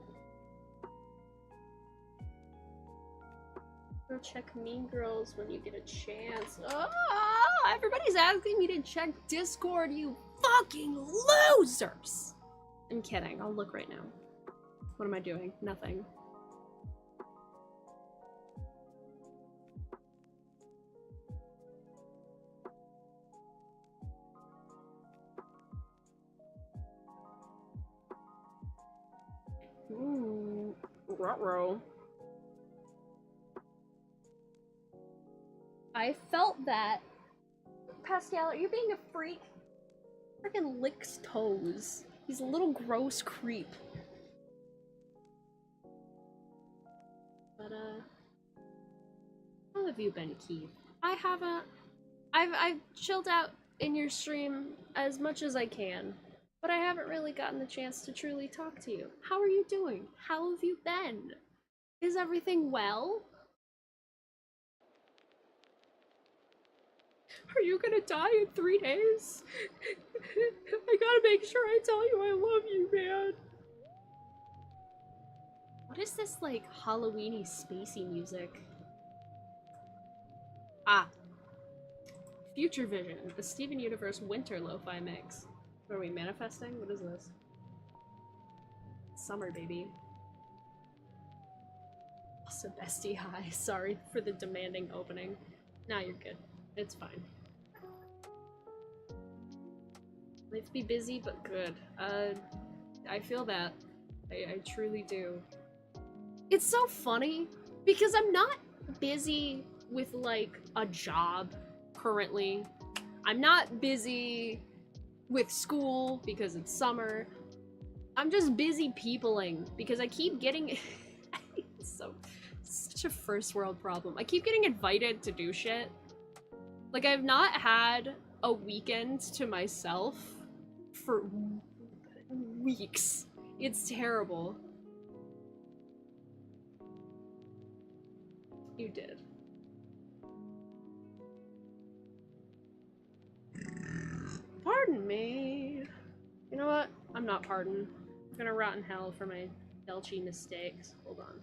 Go check Mean Girls when you get a chance. Oh, everybody's asking me to check Discord, you fucking losers! I'm kidding, I'll look right now. What am I doing? Nothing. Ooh, ruh-roh. I felt that. Pascal, are you being a freak? Freaking licks toes. He's a little gross creep. But, how have you been, Keith? I haven't. I've chilled out in your stream as much as I can. But I haven't really gotten the chance to truly talk to you. How are you doing? How have you been? Is everything well? Are you gonna die in 3 days? I gotta make sure I tell you I love you, man. What is this, like, Halloween-y, spacey music? Ah. Future Vision, the Steven Universe winter lo-fi mix. What are we manifesting? What is this? Summer, baby. Also, bestie, hi. Sorry for the demanding opening. Nah, you're good. It's fine. Life be busy, but good. I feel that. I truly do. It's so funny, because I'm not busy with, like, a job currently. I'm not busy with school because it's summer. I'm just busy peopling because I keep getting it's such a first world problem. I keep getting invited to do shit. Like, I've not had a weekend to myself for weeks. It's terrible. You did. Pardon me. You know what? I'm not pardoned. I'm gonna rot in hell for my Delchi mistakes. Hold on.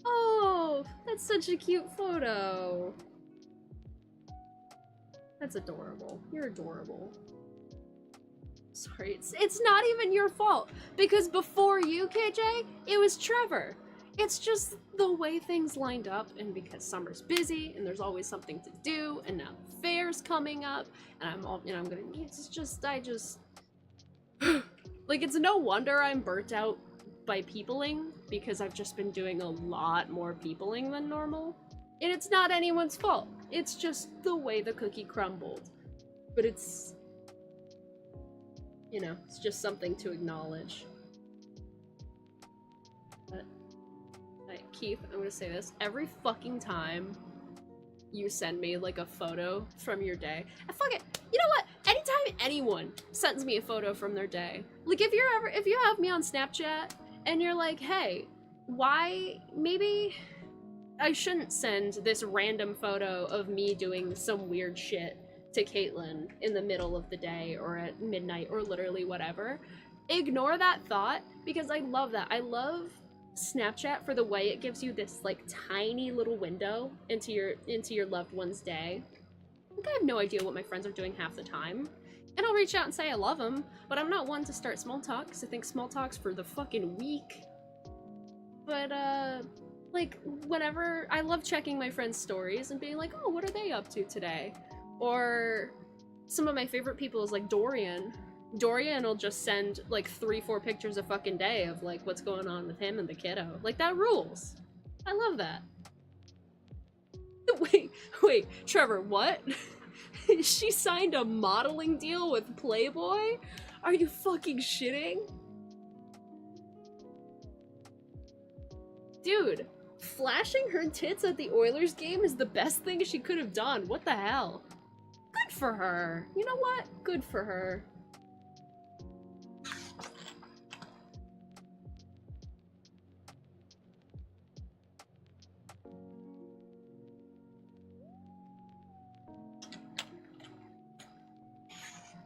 Oh, that's such a cute photo. That's adorable. You're adorable. Sorry, it's not even your fault. Because before you, KJ, it was Trevor. It's just the way things lined up, and because summer's busy and there's always something to do, and now the fair's coming up, and I'm all, I'm gonna, like, it's no wonder I'm burnt out by peopling, because I've just been doing a lot more peopling than normal. And it's not anyone's fault. It's just the way the cookie crumbled. But it's, it's just something to acknowledge. But, Keith, I'm gonna say this. Every fucking time you send me, like, a photo from your day, and fuck it, you know what? Anytime anyone sends me a photo from their day, like, if you have me on Snapchat, and you're like, hey, maybe I shouldn't send this random photo of me doing some weird shit to Caitlin in the middle of the day or at midnight or literally whatever. Ignore that thought, because I love that. I love Snapchat for the way it gives you this, like, tiny little window into your loved one's day. Like, I have no idea what my friends are doing half the time. And I'll reach out and say I love them, but I'm not one to start small talk, because I think small talk's for the fucking weak. But, like, whenever, I love checking my friends' stories and being like, oh, what are they up to today? Or some of my favorite people is, like, Dorian. Dorian will just send, like, 3-4 pictures a fucking day of, like, what's going on with him and the kiddo. Like, that rules. I love that. Wait, Trevor, what? She signed a modeling deal with Playboy? Are you fucking shitting? Dude, flashing her tits at the Oilers game is the best thing she could have done. What the hell? Good for her. You know what? Good for her.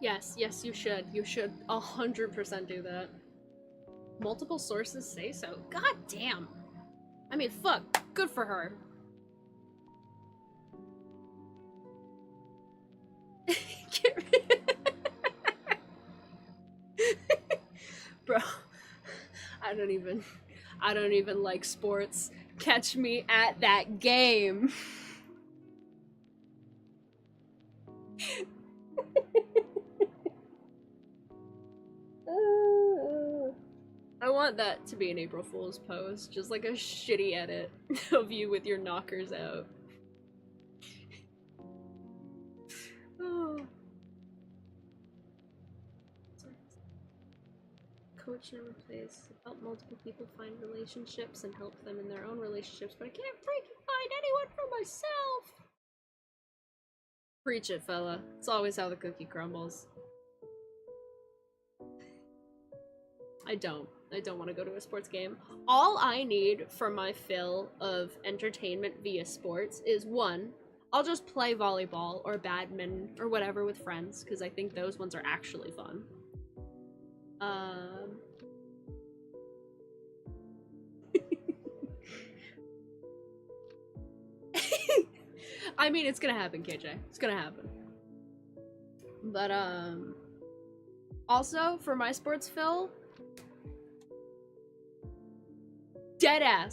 Yes, you should. You should 100% do that. Multiple sources say so. God damn. I mean, fuck. Good for her. Bro, I don't even like sports. Catch me at that game. I want that to be an April Fool's post, just like a shitty edit of you with your knockers out. Oh. Coach never plays. Help multiple people find relationships and help them in their own relationships, but I can't freaking find anyone for myself! Preach it, fella. It's always how the cookie crumbles. I don't want to go to a sports game. All I need for my fill of entertainment via sports is, one, I'll just play volleyball or badminton or whatever with friends, because I think those ones are actually fun. I mean, it's gonna happen, KJ. It's gonna happen. But, also, for my sports fill, dead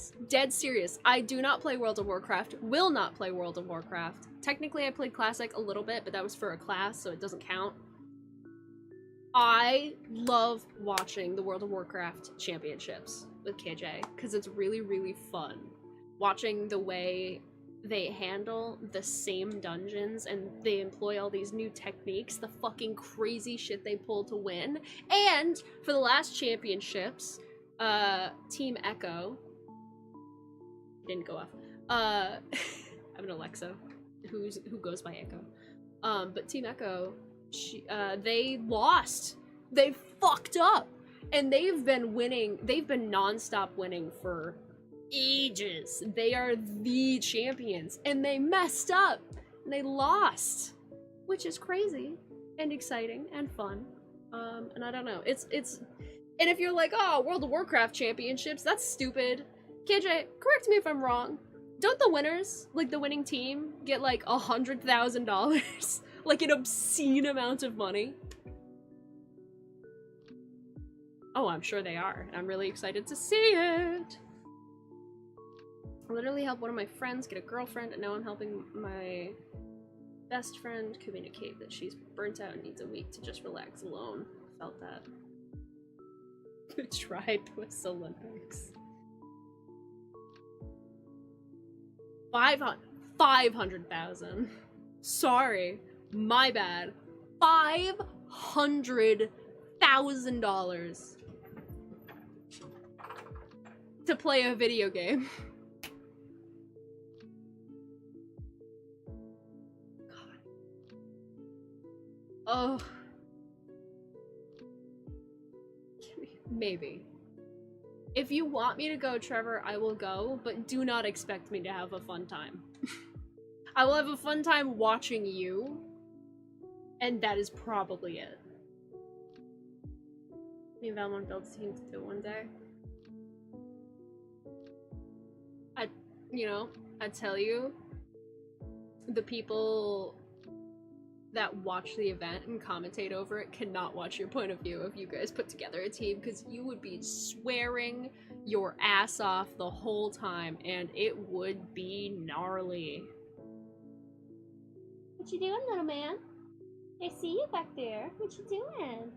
serious. I do not play World of Warcraft, will not play World of Warcraft. Technically, I played Classic a little bit, but that was for a class, so it doesn't count. I love watching the World of Warcraft championships with KJ, because it's really, really fun. Watching the way they handle the same dungeons, and they employ all these new techniques, the fucking crazy shit they pull to win. And for the last championships, Team Echo didn't go off. I have an Alexa who goes by Echo. But Team Echo, they lost. They fucked up. And they've been winning, they've been non-stop winning for ages. They are the champions, and they messed up. And they lost. Which is crazy and exciting and fun. And I don't know. It's and if you're like, oh, World of Warcraft championships, that's stupid. KJ, correct me if I'm wrong. Don't the winners, like the winning team, get like $100,000? Like an obscene amount of money? Oh, I'm sure they are. I'm really excited to see it. I literally helped one of my friends get a girlfriend, and now I'm helping my best friend communicate that she's burnt out and needs a week to just relax alone. Felt that. Tried Twist Olympics. 500,000. Sorry, my bad. $500,000 to play a video game. God. Oh. Maybe. If you want me to go, Trevor, I will go, but do not expect me to have a fun time. I will have a fun time watching you, and that is probably it. Me and Valmont build a team to do it one day. I tell you, the people that watch the event and commentate over it cannot watch your point of view if you guys put together a team, because you would be swearing your ass off the whole time, and it would be gnarly. What you doing, little man? I see you back there. What you doing?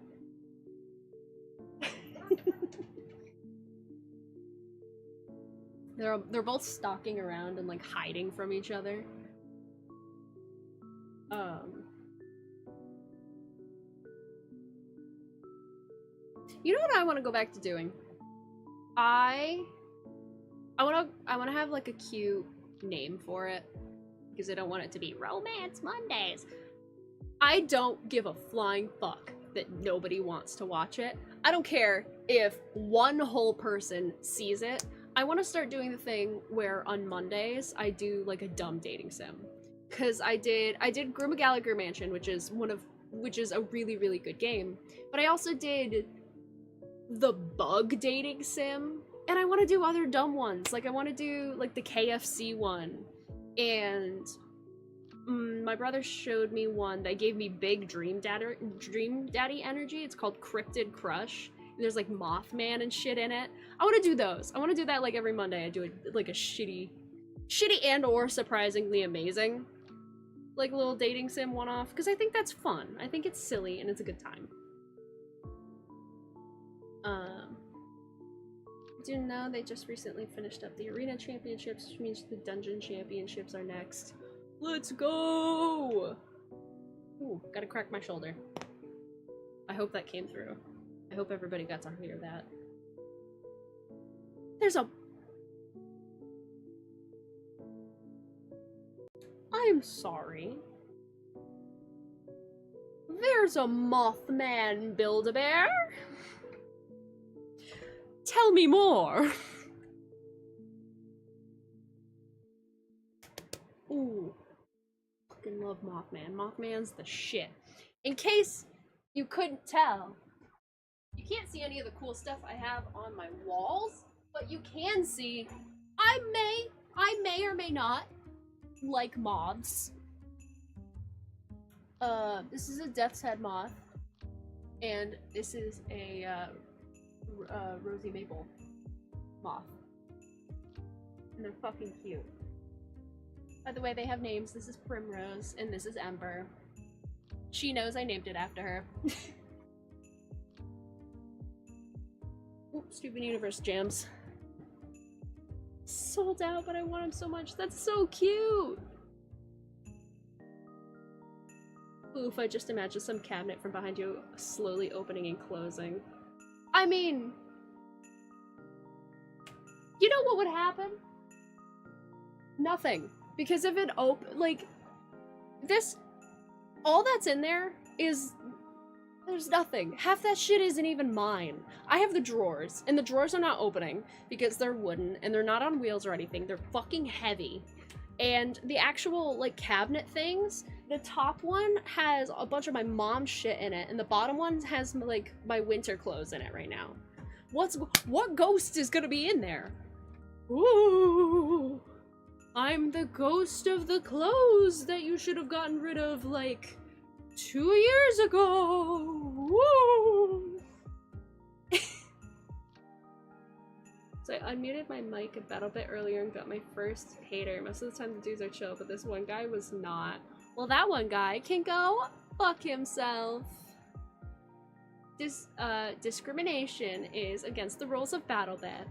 They're both stalking around and like hiding from each other. You know what I want to go back to doing? I want to have like a cute name for it, because I don't want it to be Romance Mondays. I don't give a flying fuck that nobody wants to watch it. I don't care if one whole person sees it. I want to start doing the thing where on Mondays I do like a dumb dating sim. Cause I did Gruma Gallagher Mansion, which is a really, really good game. But I also did the Bug dating sim, and I want to do other dumb ones. Like I want to do like the KFC one, and my brother showed me one that gave me big Dream Daddy energy. It's called Cryptid Crush. And there's like Mothman and shit in it. I want to do those. I want to do that like every Monday. I do like a shitty and or surprisingly amazing like little dating sim one-off, because I think that's fun. I think it's silly and it's a good time. Do you know they just recently finished up the Arena Championships, which means the Dungeon Championships are next. Let's go! Ooh, gotta crack my shoulder. I hope that came through. I hope everybody got to hear that. There's a... I'm sorry. There's a Mothman Build-A-Bear? Tell me more! Ooh. Fucking love Mothman. Mothman's the shit. In case you couldn't tell, you can't see any of the cool stuff I have on my walls, but you can see I may or may not like moths. This is a Death's Head moth, and this is a Rosy Maple moth. And they're fucking cute. By the way, they have names. This is Primrose, and this is Ember. She knows I named it after her. Ooh, Stupid Universe jams. Sold out, but I want him so much. That's so cute! Oof, I just imagine some cabinet from behind you slowly opening and closing. I mean... You know what would happen? Nothing. Because if it like, this, all that's in there is, there's nothing. Half that shit isn't even mine. I have the drawers, and the drawers are not opening because they're wooden, and they're not on wheels or anything. They're fucking heavy. And the actual, like, cabinet things, the top one has a bunch of my mom's shit in it, and the bottom one has, like, my winter clothes in it right now. What ghost is gonna be in there? Ooh! I'm the ghost of the clothes that you should have gotten rid of, like, 2 years ago! Woo! So I unmuted my mic a battle bit earlier and got my first hater. Most of the time the dudes are chill, but this one guy was not. Well, that one guy can go fuck himself. Discrimination is against the rules of BattleBit.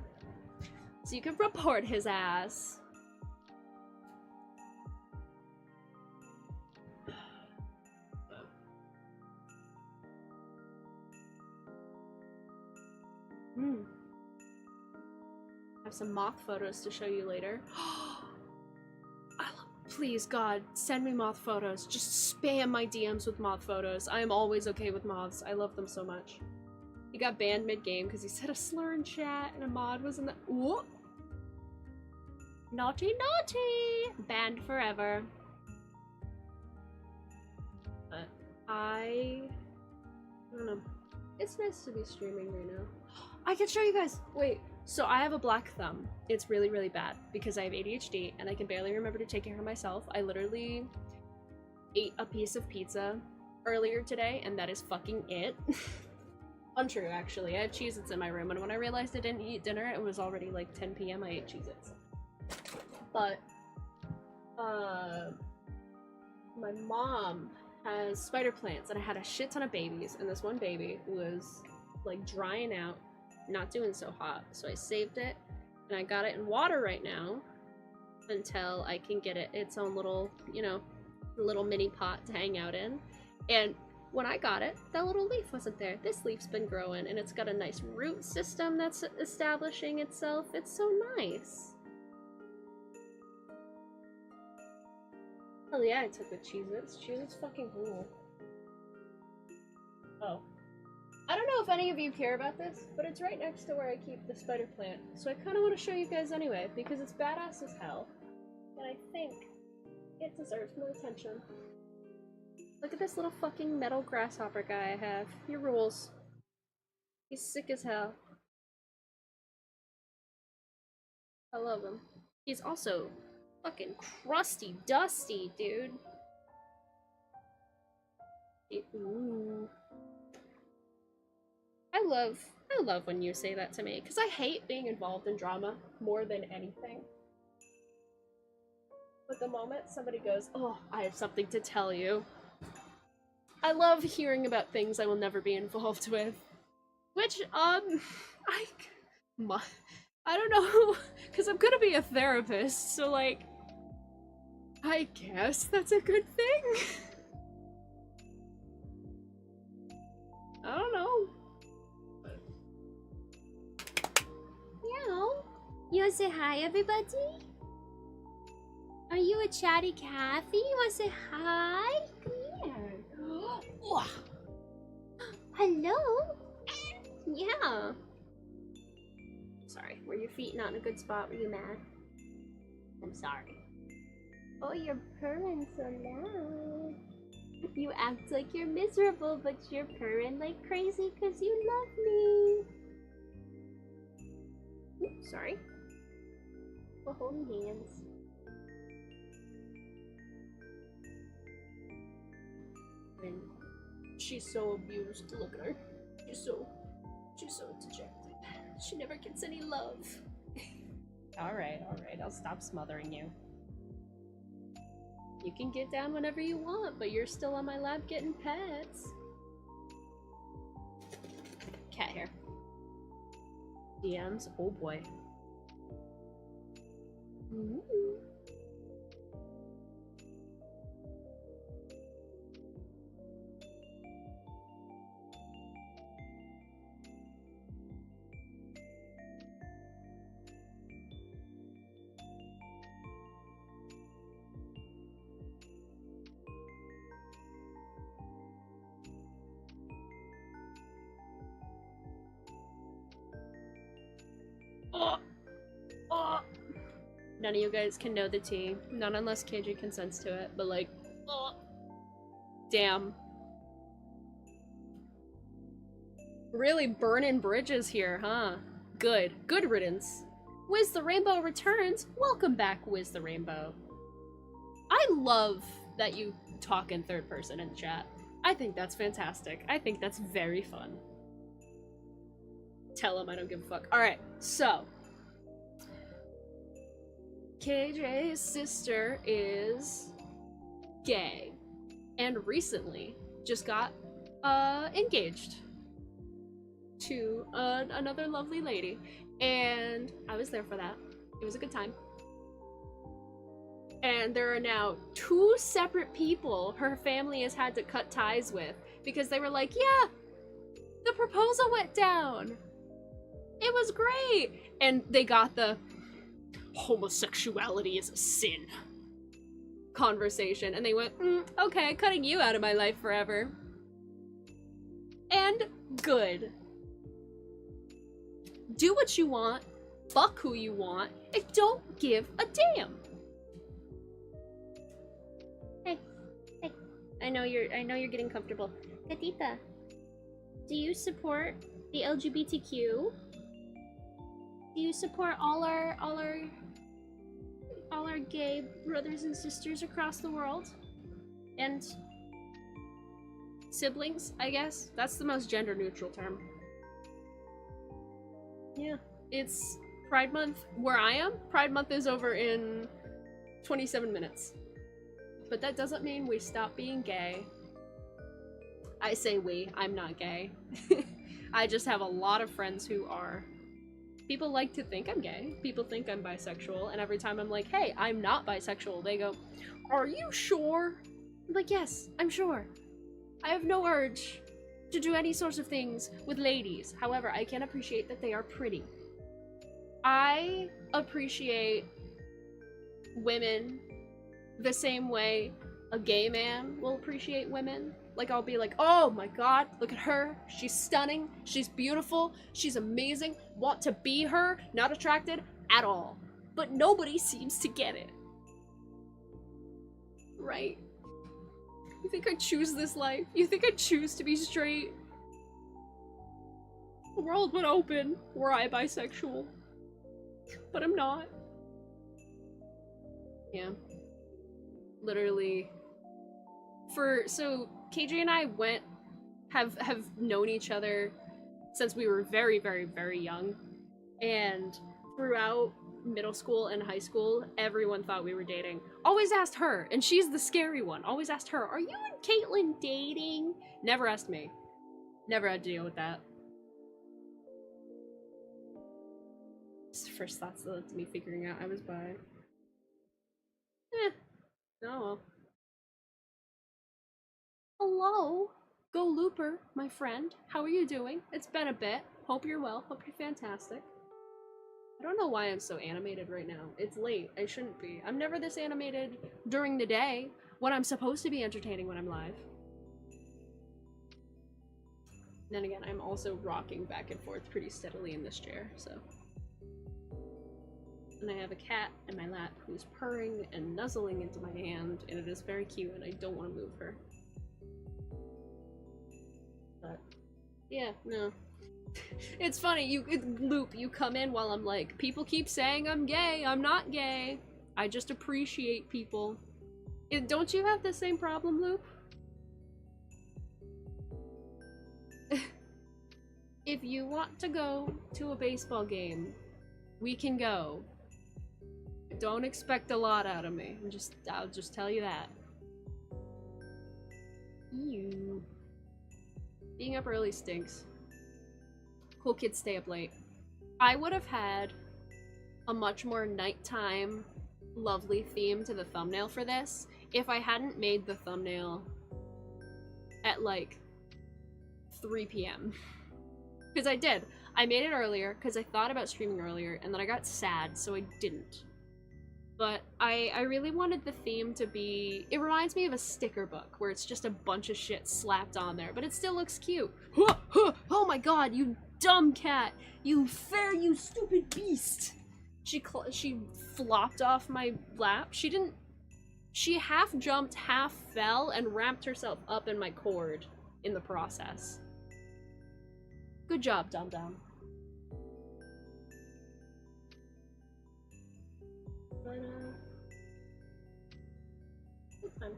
So you can report his ass. I have some moth photos to show you later. Please, God, send me moth photos. Just spam my DMs with moth photos. I am always okay with moths. I love them so much. He got banned mid-game because he said a slur in chat and a mod was in the— Whoop! Naughty, naughty! Banned forever. But I don't know. It's nice to be streaming right now. I can show you guys! Wait. So I have a black thumb. It's really, really bad because I have ADHD and I can barely remember to take care of myself. I literally ate a piece of pizza earlier today and that is fucking it. Untrue, actually. I have Cheez-Its in my room and when I realized I didn't eat dinner, it was already like 10 p.m. I ate Cheez-Its. But, my mom has spider plants and I had a shit ton of babies and this one baby was like drying out, not doing so hot, so I saved it and I got it in water right now until I can get it its own little, you know, little mini pot to hang out in. And when I got it, that little leaf wasn't there. This leaf's been growing and it's got a nice root system that's establishing itself. It's so nice. Hell yeah, I took with Cheez-Its. Cheez-Its fucking cool. Oh. I don't know if any of you care about this, but it's right next to where I keep the spider plant. So I kind of want to show you guys anyway, because it's badass as hell. And I think it deserves more attention. Look at this little fucking metal grasshopper guy I have. He rules. He's sick as hell. I love him. He's also fucking crusty, dusty, dude. Ooh. I love when you say that to me, because I hate being involved in drama more than anything. But the moment somebody goes, oh, I have something to tell you, I love hearing about things I will never be involved with. Which, I don't know, because I'm gonna be a therapist, so like, I guess that's a good thing? I don't know. Meow. You wanna say hi, everybody? Are you a chatty Kathy? You wanna say hi? Come here. Hello? Yeah. Sorry, were your feet not in a good spot? Were you mad? I'm sorry. Oh, you're purring so loud. You act like you're miserable, but you're purring like crazy because you love me. Oops, sorry. We're holding hands. And she's so abused. Look at her. She's so dejected. She never gets any love. Alright, I'll stop smothering you. You can get down whenever you want, but you're still on my lap getting pets. Cat hair. DMs? Oh boy. Ooh. None of you guys can know the tea. Not unless KJ consents to it, but like, damn. Really burning bridges here, huh? Good. Good riddance. Wiz the Rainbow returns. Welcome back, Wiz the Rainbow. I love that you talk in third person in chat. I think that's fantastic. I think that's very fun. Tell him I don't give a fuck. Alright, so KJ's sister is gay and recently just got engaged to another lovely lady, and I was there for that. It was a good time. And there are now 2 separate people her family has had to cut ties with because they were like, yeah, the proposal went down. It was great. And they got the homosexuality is a sin conversation. And they went, okay, cutting you out of my life forever. And good. Do what you want, fuck who you want, and don't give a damn. Hey, I know you're getting comfortable. Katita, do you support the LGBTQ? Do you support all our gay brothers and sisters across the world? And siblings, I guess. That's the most gender neutral term. Yeah, it's Pride Month where I am. Pride Month is over in 27 minutes. But that doesn't mean we stop being gay. I say we, I'm not gay. I just have a lot of friends who are. People like to think I'm gay. People think I'm bisexual, and every time I'm like, hey, I'm not bisexual, they go, are you sure? I'm like, yes, I'm sure. I have no urge to do any sorts of things with ladies. However, I can appreciate that they are pretty. I appreciate women the same way a gay man will appreciate women. Like, I'll be like, oh my god, look at her. She's stunning. She's beautiful. She's amazing. Want to be her. Not attracted at all. But nobody seems to get it. Right? You think I choose this life? You think I choose to be straight? The world would open were I bisexual. But I'm not. Yeah. Literally. So KJ and I have known each other since we were very, very, very young. And throughout middle school and high school, everyone thought we were dating. Always asked her, and she's the scary one. Always asked her, are you and Caitlin dating? Never asked me. Never had to deal with that. First thoughts that led to me figuring out I was bi. Oh well. Hello, Go Looper, my friend. How are you doing? It's been a bit. Hope you're well. Hope you're fantastic. I don't know why I'm so animated right now. It's late. I shouldn't be. I'm never this animated during the day when I'm supposed to be entertaining when I'm live. Then again, I'm also rocking back and forth pretty steadily in this chair, so. And I have a cat in my lap who's purring and nuzzling into my hand, and it is very cute, and I don't want to move her. But, yeah, no. It's funny, Loop, you come in while I'm like, people keep saying I'm gay, I'm not gay. I just appreciate people. Don't you have the same problem, Loop? If you want to go to a baseball game, we can go. Don't expect a lot out of me. I'll just tell you that. Ew. Being up early stinks. Cool kids stay up late. I would have had a much more nighttime, lovely theme to the thumbnail for this if I hadn't made the thumbnail at like 3 p.m. Because I did. I made it earlier because I thought about streaming earlier and then I got sad, so I didn't. But I really wanted the theme to be... It reminds me of a sticker book where it's just a bunch of shit slapped on there, but it still looks cute. Oh my god, you dumb cat! You stupid beast! She flopped off my lap. She half jumped, half fell, and wrapped herself up in my cord in the process. Good job, dum-dum. But, good time.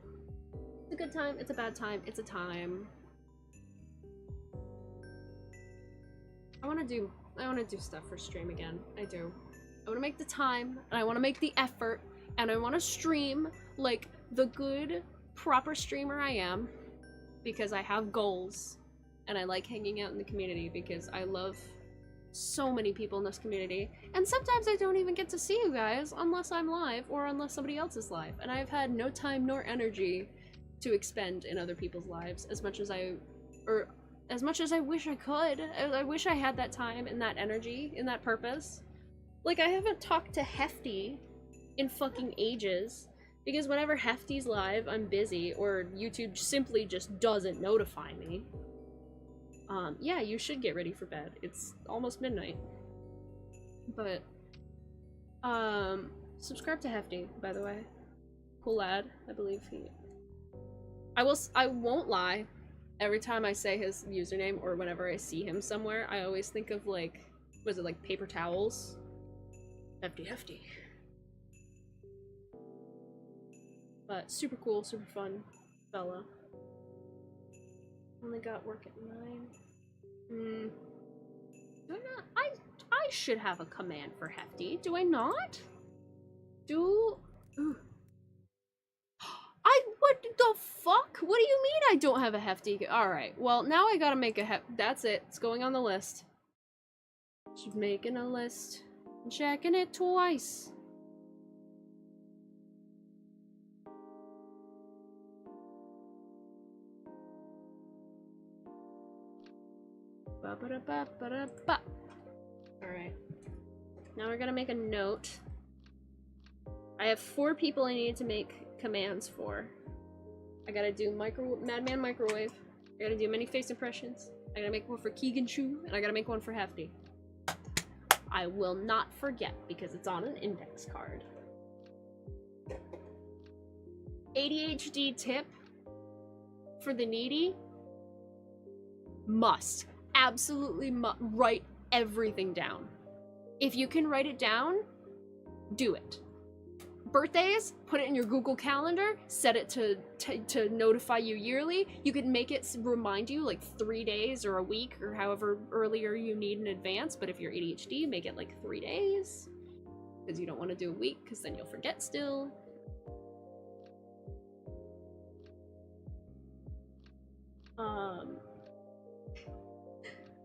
It's a good time, it's a bad time, it's a time. I wanna do stuff for stream again. I do. I want to make the time, and I want to make the effort, and I want to stream like the good, proper streamer I am, because I have goals, and I like hanging out in the community because I love so many people in this community, and sometimes I don't even get to see you guys unless I'm live or unless somebody else is live, and I've had no time nor energy to expend in other people's lives as much as I wish I could. I wish I had that time and that energy and that purpose. Like, I haven't talked to Hefty in fucking ages, because whenever Hefty's live, I'm busy, or YouTube simply just doesn't notify me. Yeah, you should get ready for bed. It's almost midnight. But, subscribe to Hefty, by the way. Cool lad, I believe he... I won't lie. Every time I say his username, or whenever I see him somewhere, I always think of, like, was it like paper towels? Hefty. But super cool, super fun fella. Only got work at 9. Do I not? I should have a command for Hefty. Do I not? Ooh. What the fuck? What do you mean I don't have a Hefty? Alright, well, now I gotta make a that's it. It's going on the list. Just making a list. And checking it twice. Ba-ba-da-ba-ba-da-ba. Alright. Now we're gonna make a note. I have 4 people I need to make commands for. I gotta do Madman Microwave. I gotta do many face impressions. I gotta make one for Keegan Chu, and I gotta make one for Hefty. I will not forget because it's on an index card. ADHD tip for the needy: must. Absolutely write everything down. If you can write it down, do it. Birthdays, put it in your Google Calendar, set it to notify you yearly. You can make it remind you like 3 days or a week or however earlier you need in advance, but if you're ADHD, make it like 3 days, because you don't want to do a week, because then you'll forget still.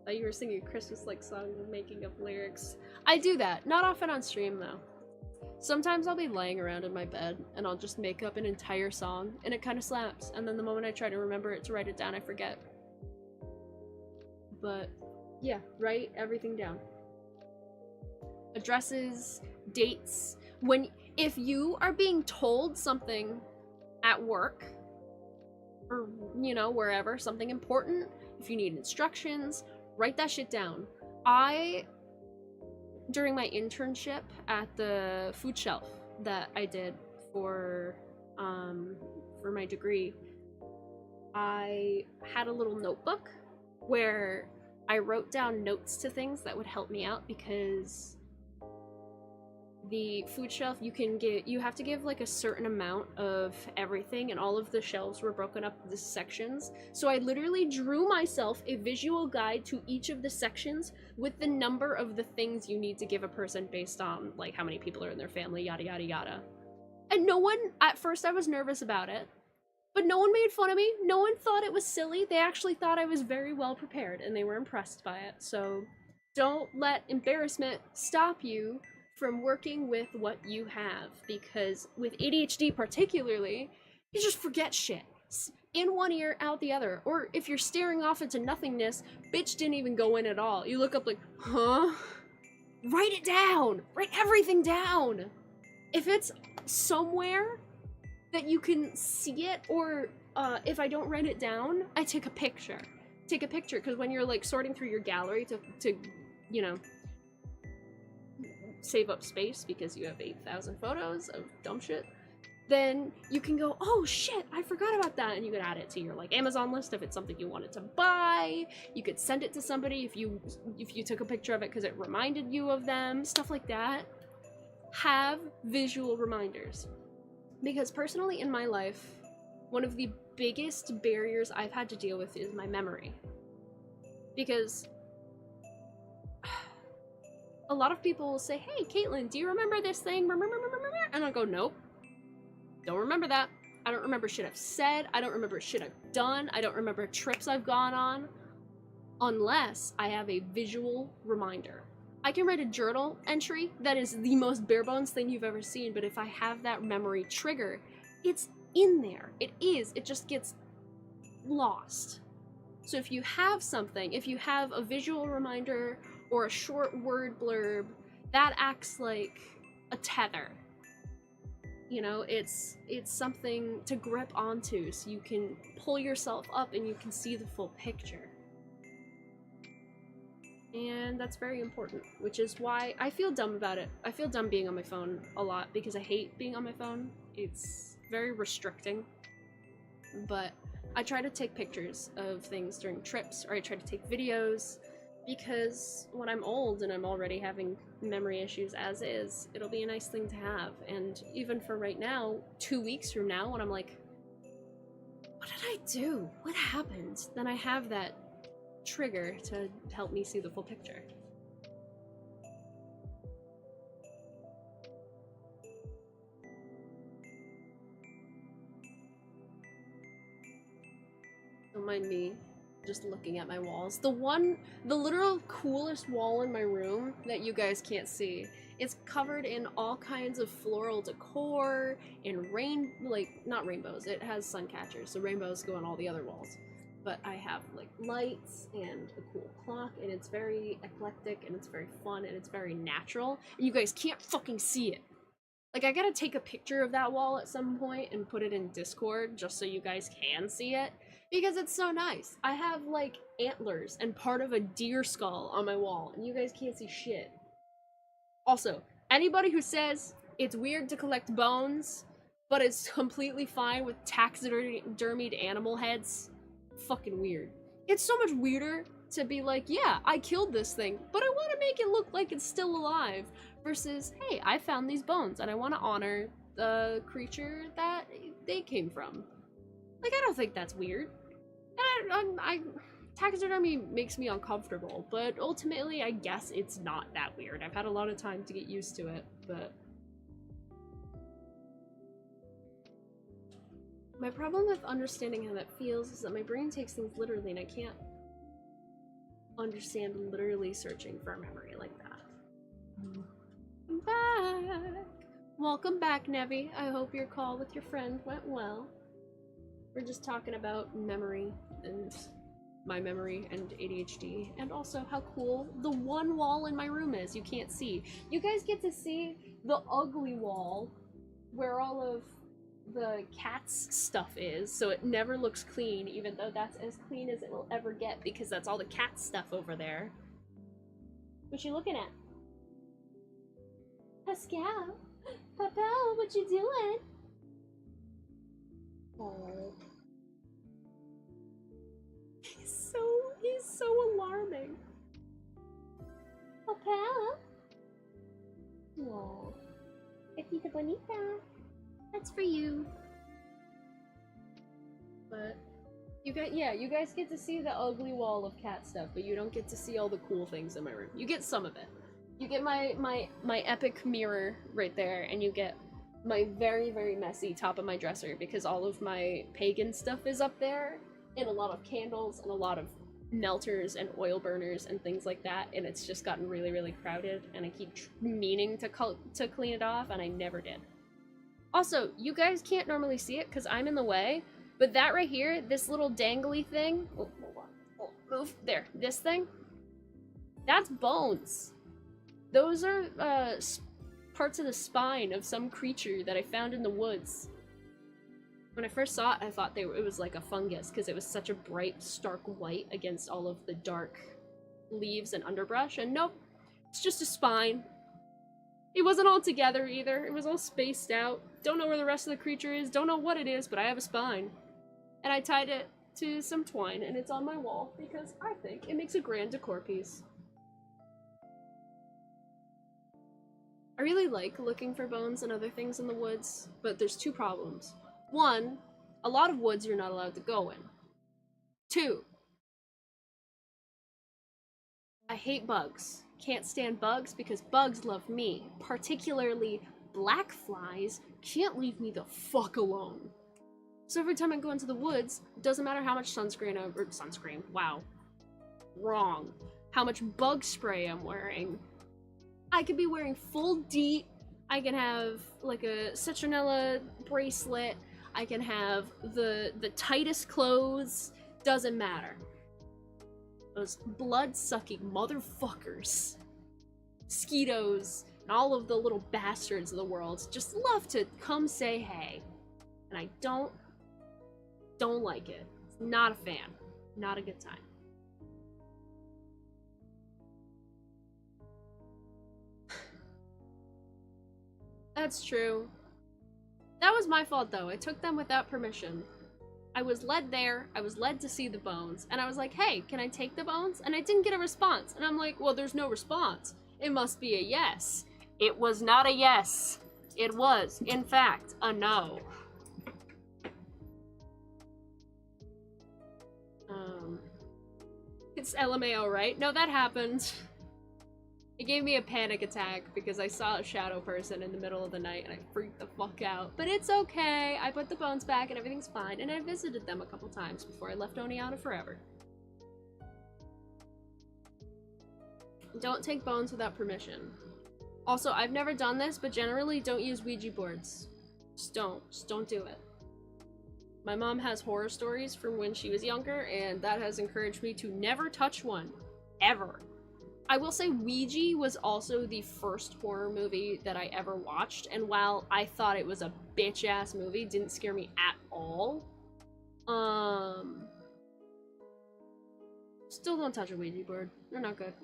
Thought you were singing a Christmas-like song with making up lyrics. I do that, not often on stream though. Sometimes I'll be laying around in my bed and I'll just make up an entire song and it kind of slaps, and then the moment I try to remember it to write it down, I forget. But yeah, write everything down. Addresses, dates. If you are being told something at work or, you know, wherever, something important, if you need instructions, write that shit down. During my internship at the food shelf that I did for my degree, I had a little notebook where I wrote down notes to things that would help me out, because the food shelf, you have to give like a certain amount of everything, and all of the shelves were broken up into sections. So I literally drew myself a visual guide to each of the sections with the number of the things you need to give a person based on like how many people are in their family, yada yada yada. And no one, at first I was nervous about it, but no one made fun of me. No one thought it was silly. They actually thought I was very well prepared and they were impressed by it. So don't let embarrassment stop you from working with what you have, because with ADHD particularly, you just forget shit. In one ear, out the other. Or if you're staring off into nothingness, bitch didn't even go in at all. You look up like, huh? Write it down! Write everything down! If it's somewhere that you can see it, or if I don't write it down, I take a picture. Take a picture, because when you're like sorting through your gallery to you know, save up space because you have 8,000 photos of dumb shit, then you can go, oh shit, I forgot about that, and you could add it to your like Amazon list if it's something you wanted to buy. You could send it to somebody if you took a picture of it because it reminded you of them, stuff like that. Have visual reminders, because personally in my life, one of the biggest barriers I've had to deal with is my memory, because a lot of people will say, hey, Caitlin, do you remember this thing? And I'll go, nope. Don't remember that. I don't remember shit I've said. I don't remember shit I've done. I don't remember trips I've gone on. Unless I have a visual reminder. I can write a journal entry that is the most bare bones thing you've ever seen, but if I have that memory trigger, it's in there. It is. It just gets lost. So if you have something, if you have a visual reminder or a short word blurb, that acts like a tether. You know, it's something to grip onto so you can pull yourself up and you can see the full picture. And that's very important, which is why I feel dumb about it. I feel dumb being on my phone a lot because I hate being on my phone. It's very restricting. But I try to take pictures of things during trips, or I try to take videos, because when I'm old and I'm already having memory issues as is, it'll be a nice thing to have. And even for right now, 2 weeks from now, when I'm like, what did I do? What happened? Then I have that trigger to help me see the full picture. Don't mind me just looking at my walls. The literal coolest wall in my room that you guys can't see, it's covered in all kinds of floral decor and not rainbows, it has sun catchers, so rainbows go on all the other walls. But I have like lights and a cool clock, and it's very eclectic and it's very fun and it's very natural, and you guys can't fucking see it. Like, I gotta take a picture of that wall at some point and put it in Discord just so you guys can see it, because it's so nice. I have like antlers and part of a deer skull on my wall, and you guys can't see shit. Also, anybody who says it's weird to collect bones, but it's completely fine with taxidermied animal heads, fucking weird. It's so much weirder to be like, yeah, I killed this thing, but I want to make it look like it's still alive, versus, hey, I found these bones and I want to honor the creature that they came from. Like, I don't think that's weird. And taxidermy makes me uncomfortable, but ultimately, I guess it's not that weird. I've had a lot of time to get used to it, but my problem with understanding how that feels is that my brain takes things literally, and I can't understand literally searching for a memory like that. I'm back! Welcome back, Nevi. I hope your call with your friend went well. We're just talking about memory and my memory and ADHD, and also how cool the one wall in my room is you can't see. You guys get to see the ugly wall where all of the cat's stuff is, so it never looks clean, even though that's as clean as it will ever get, because that's all the cat stuff over there. What you looking at? Pascal? Papa, what you doing? Oh. He's so alarming. Papa? Whoa. Gatita bonita. That's for you. But you guys get to see the ugly wall of cat stuff, but you don't get to see all the cool things in my room. You get some of it. You get my epic mirror right there, and you get my very, very messy top of my dresser, because all of my pagan stuff is up there, and a lot of candles and a lot of melters and oil burners and things like that, and it's just gotten really, really crowded, and I keep meaning to clean it off, and I never did. Also, you guys can't normally see it because I'm in the way, but that right here, this little dangly thing, move, there, this thing, that's bones. Those are parts of the spine of some creature that I found in the woods. When I first saw it, I thought it was like a fungus, because it was such a bright, stark white against all of the dark leaves and underbrush, and nope, it's just a spine. It wasn't all together either, it was all spaced out. Don't know where the rest of the creature is, don't know what it is, but I have a spine. And I tied it to some twine, and it's on my wall, because I think it makes a grand decor piece. I really like looking for bones and other things in the woods, but there's two problems. One, a lot of woods you're not allowed to go in. Two, I hate bugs. can't stand bugs because bugs love me. Particularly black flies can't leave me the fuck alone. So every time I go into the woods, it doesn't matter how much sunscreen, wow. Wrong. How much bug spray I'm wearing. I could be wearing full DEET. I can have like a citronella bracelet. I can have the tightest clothes. Doesn't matter. Those blood-sucking motherfuckers, mosquitoes, and all of the little bastards of the world just love to come say hey. And I don't like it. Not a fan. Not a good time. That's true. That was my fault though. I took them without permission. I was led there, I was led to see the bones, and I was like, hey, can I take the bones? And I didn't get a response. And I'm like, well, there's no response. It must be a yes. It was not a yes. It was, in fact, a no. It's LMAO, right? No, that happened. It gave me a panic attack because I saw a shadow person in the middle of the night and I freaked the fuck out. But it's okay. I put the bones back and everything's fine, and I visited them a couple times before I left Oniana forever. Don't take bones without permission. Also, I've never done this, but generally don't use Ouija boards. Just don't do it. My mom has horror stories from when she was younger, and that has encouraged me to never touch one. Ever. I will say Ouija was also the first horror movie that I ever watched, and while I thought it was a bitch-ass movie, it didn't scare me at all. Still don't touch a Ouija board. They're not good.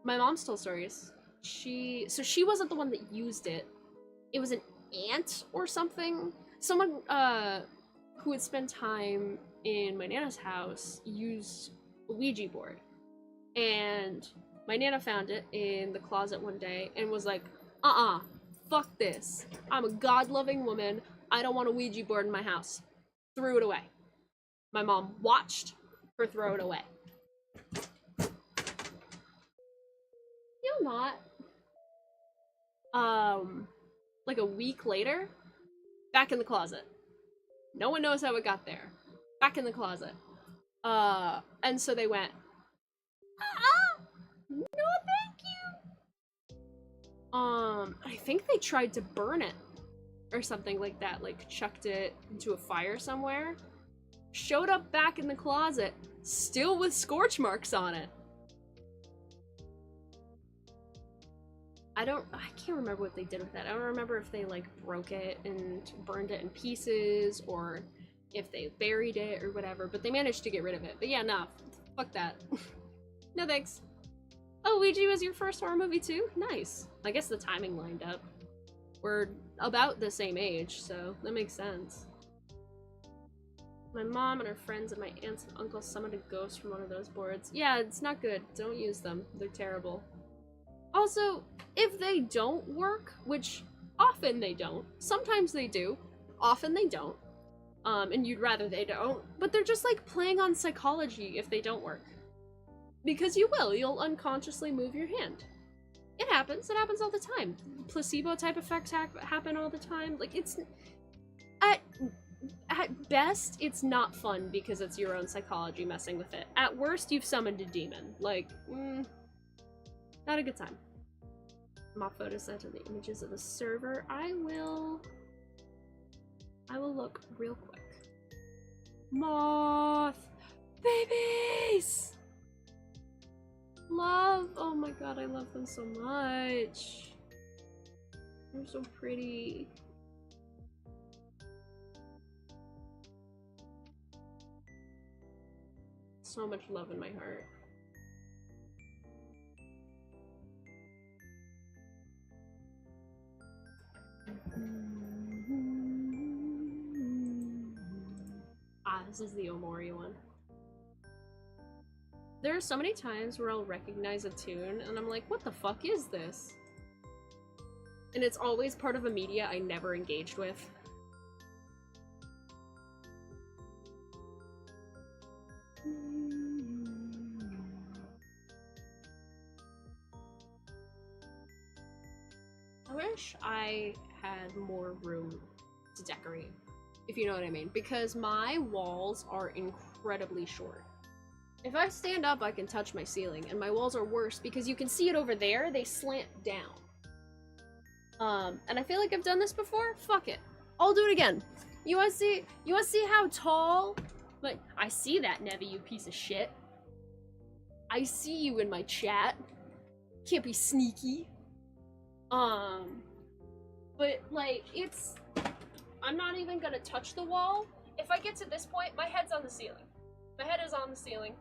My mom's told stories. She wasn't the one that used it. It was an aunt or something. Someone, who would spend time in my Nana's house used a Ouija board. And my Nana found it in the closet one day and was like, fuck this. I'm a God-loving woman. I don't want a Ouija board in my house. Threw it away. My mom watched her throw it away. You'll not. Like a week later, back in the closet. No one knows how it got there. Back in the closet. And so they went, no thank you. I think they tried to burn it or something like that, like chucked it into a fire somewhere. Showed up back in the closet, still with scorch marks on it. I can't remember what they did with that. I don't remember if they like broke it and burned it in pieces or if they buried it or whatever, but they managed to get rid of it. But yeah, nah, fuck that. No thanks. Oh, Ouija was your first horror movie too? Nice. I guess the timing lined up. We're about the same age, so that makes sense. My mom and her friends and my aunts and uncles summoned a ghost from one of those boards. Yeah, it's not good. Don't use them. They're terrible. Also, if they don't work, which often they don't, sometimes they do, often they don't, and you'd rather they don't, but they're just like playing on psychology if they don't work. Because you'll unconsciously move your hand. It happens all the time. Placebo type effects happen all the time. Like, it's, at best, it's not fun because it's your own psychology messing with it. At worst, you've summoned a demon. Like, not a good time. Mock photos sent in the images of the server. I will look real quick. Moth! Babies! Love! Oh my god, I love them so much. They're so pretty. So much love in my heart. This is the Omori one. There are so many times where I'll recognize a tune and I'm like, what the fuck is this? And it's always part of a media I never engaged with. wish I had more room to decorate, if you know what I mean, because my walls are incredibly short. If I stand up, I can touch my ceiling, and my walls are worse because you can see it over there, they slant down. And I feel like I've done this before? Fuck it. I'll do it again. You wanna see how tall? Like, I see that, Nevi, you piece of shit. I see you in my chat. Can't be sneaky. But like, I'm not even gonna touch the wall. If I get to this point, my head's on the ceiling. My head is on the ceiling.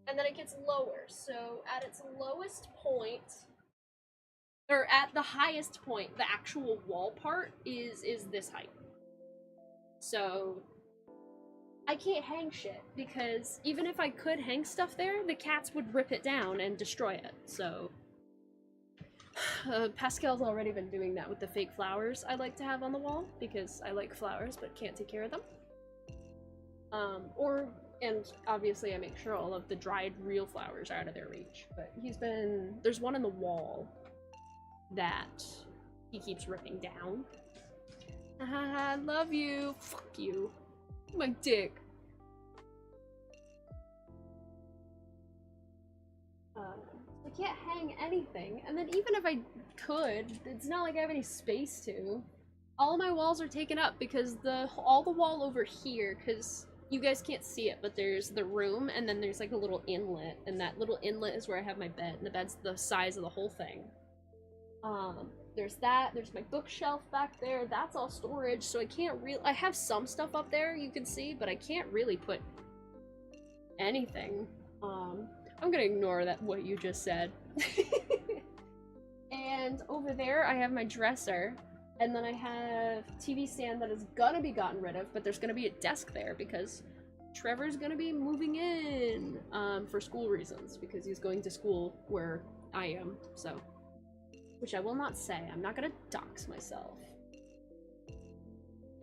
And then it gets lower. So at its lowest point, or at the highest point, the actual wall part is this height. So I can't hang shit, because even if I could hang stuff there, the cats would rip it down and destroy it, so... Pascal's already been doing that with the fake flowers I like to have on the wall, because I like flowers but can't take care of them. And obviously I make sure all of the dried real flowers are out of their reach, but there's one in the wall that he keeps ripping down. Haha, love you! Fuck you. My dick. I can't hang anything, and then even if I could, it's not like I have any space to. All my walls are taken up because all the wall over here, because you guys can't see it, but there's the room, and then there's like a little inlet, and that little inlet is where I have my bed, and the bed's the size of the whole thing. There's that, there's my bookshelf back there, that's all storage, so I have some stuff up there you can see, but I can't really put anything. I'm gonna ignore what you just said. And over there I have my dresser, and then I have TV stand that is gonna be gotten rid of, but there's gonna be a desk there because Trevor's gonna be moving in, for school reasons, because he's going to school where I am, so. Which I will not say. I'm not gonna dox myself.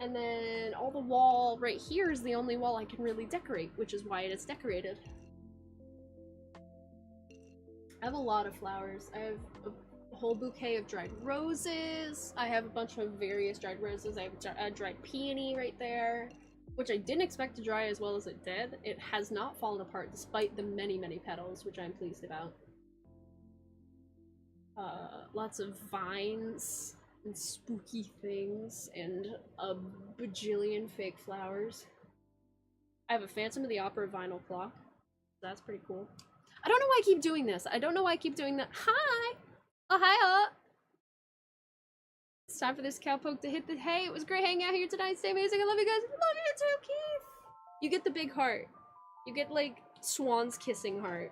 And then all the wall right here is the only wall I can really decorate, which is why it is decorated. I have a lot of flowers. I have a whole bouquet of dried roses. I have a bunch of various dried roses. I have a dried peony right there, which I didn't expect to dry as well as it did. It has not fallen apart despite the many, many petals, which I'm pleased about. Lots of vines and spooky things and a bajillion fake flowers. I have a Phantom of the Opera vinyl clock. That's pretty cool. I don't know why I keep doing this. I don't know why I keep doing that. Hi! Oh, hi, It's time for this cowpoke to hit the hay. It was great hanging out here tonight. Stay amazing. I love you guys. I love you too, Keith! You get the big heart. You get, like, Swan's kissing heart.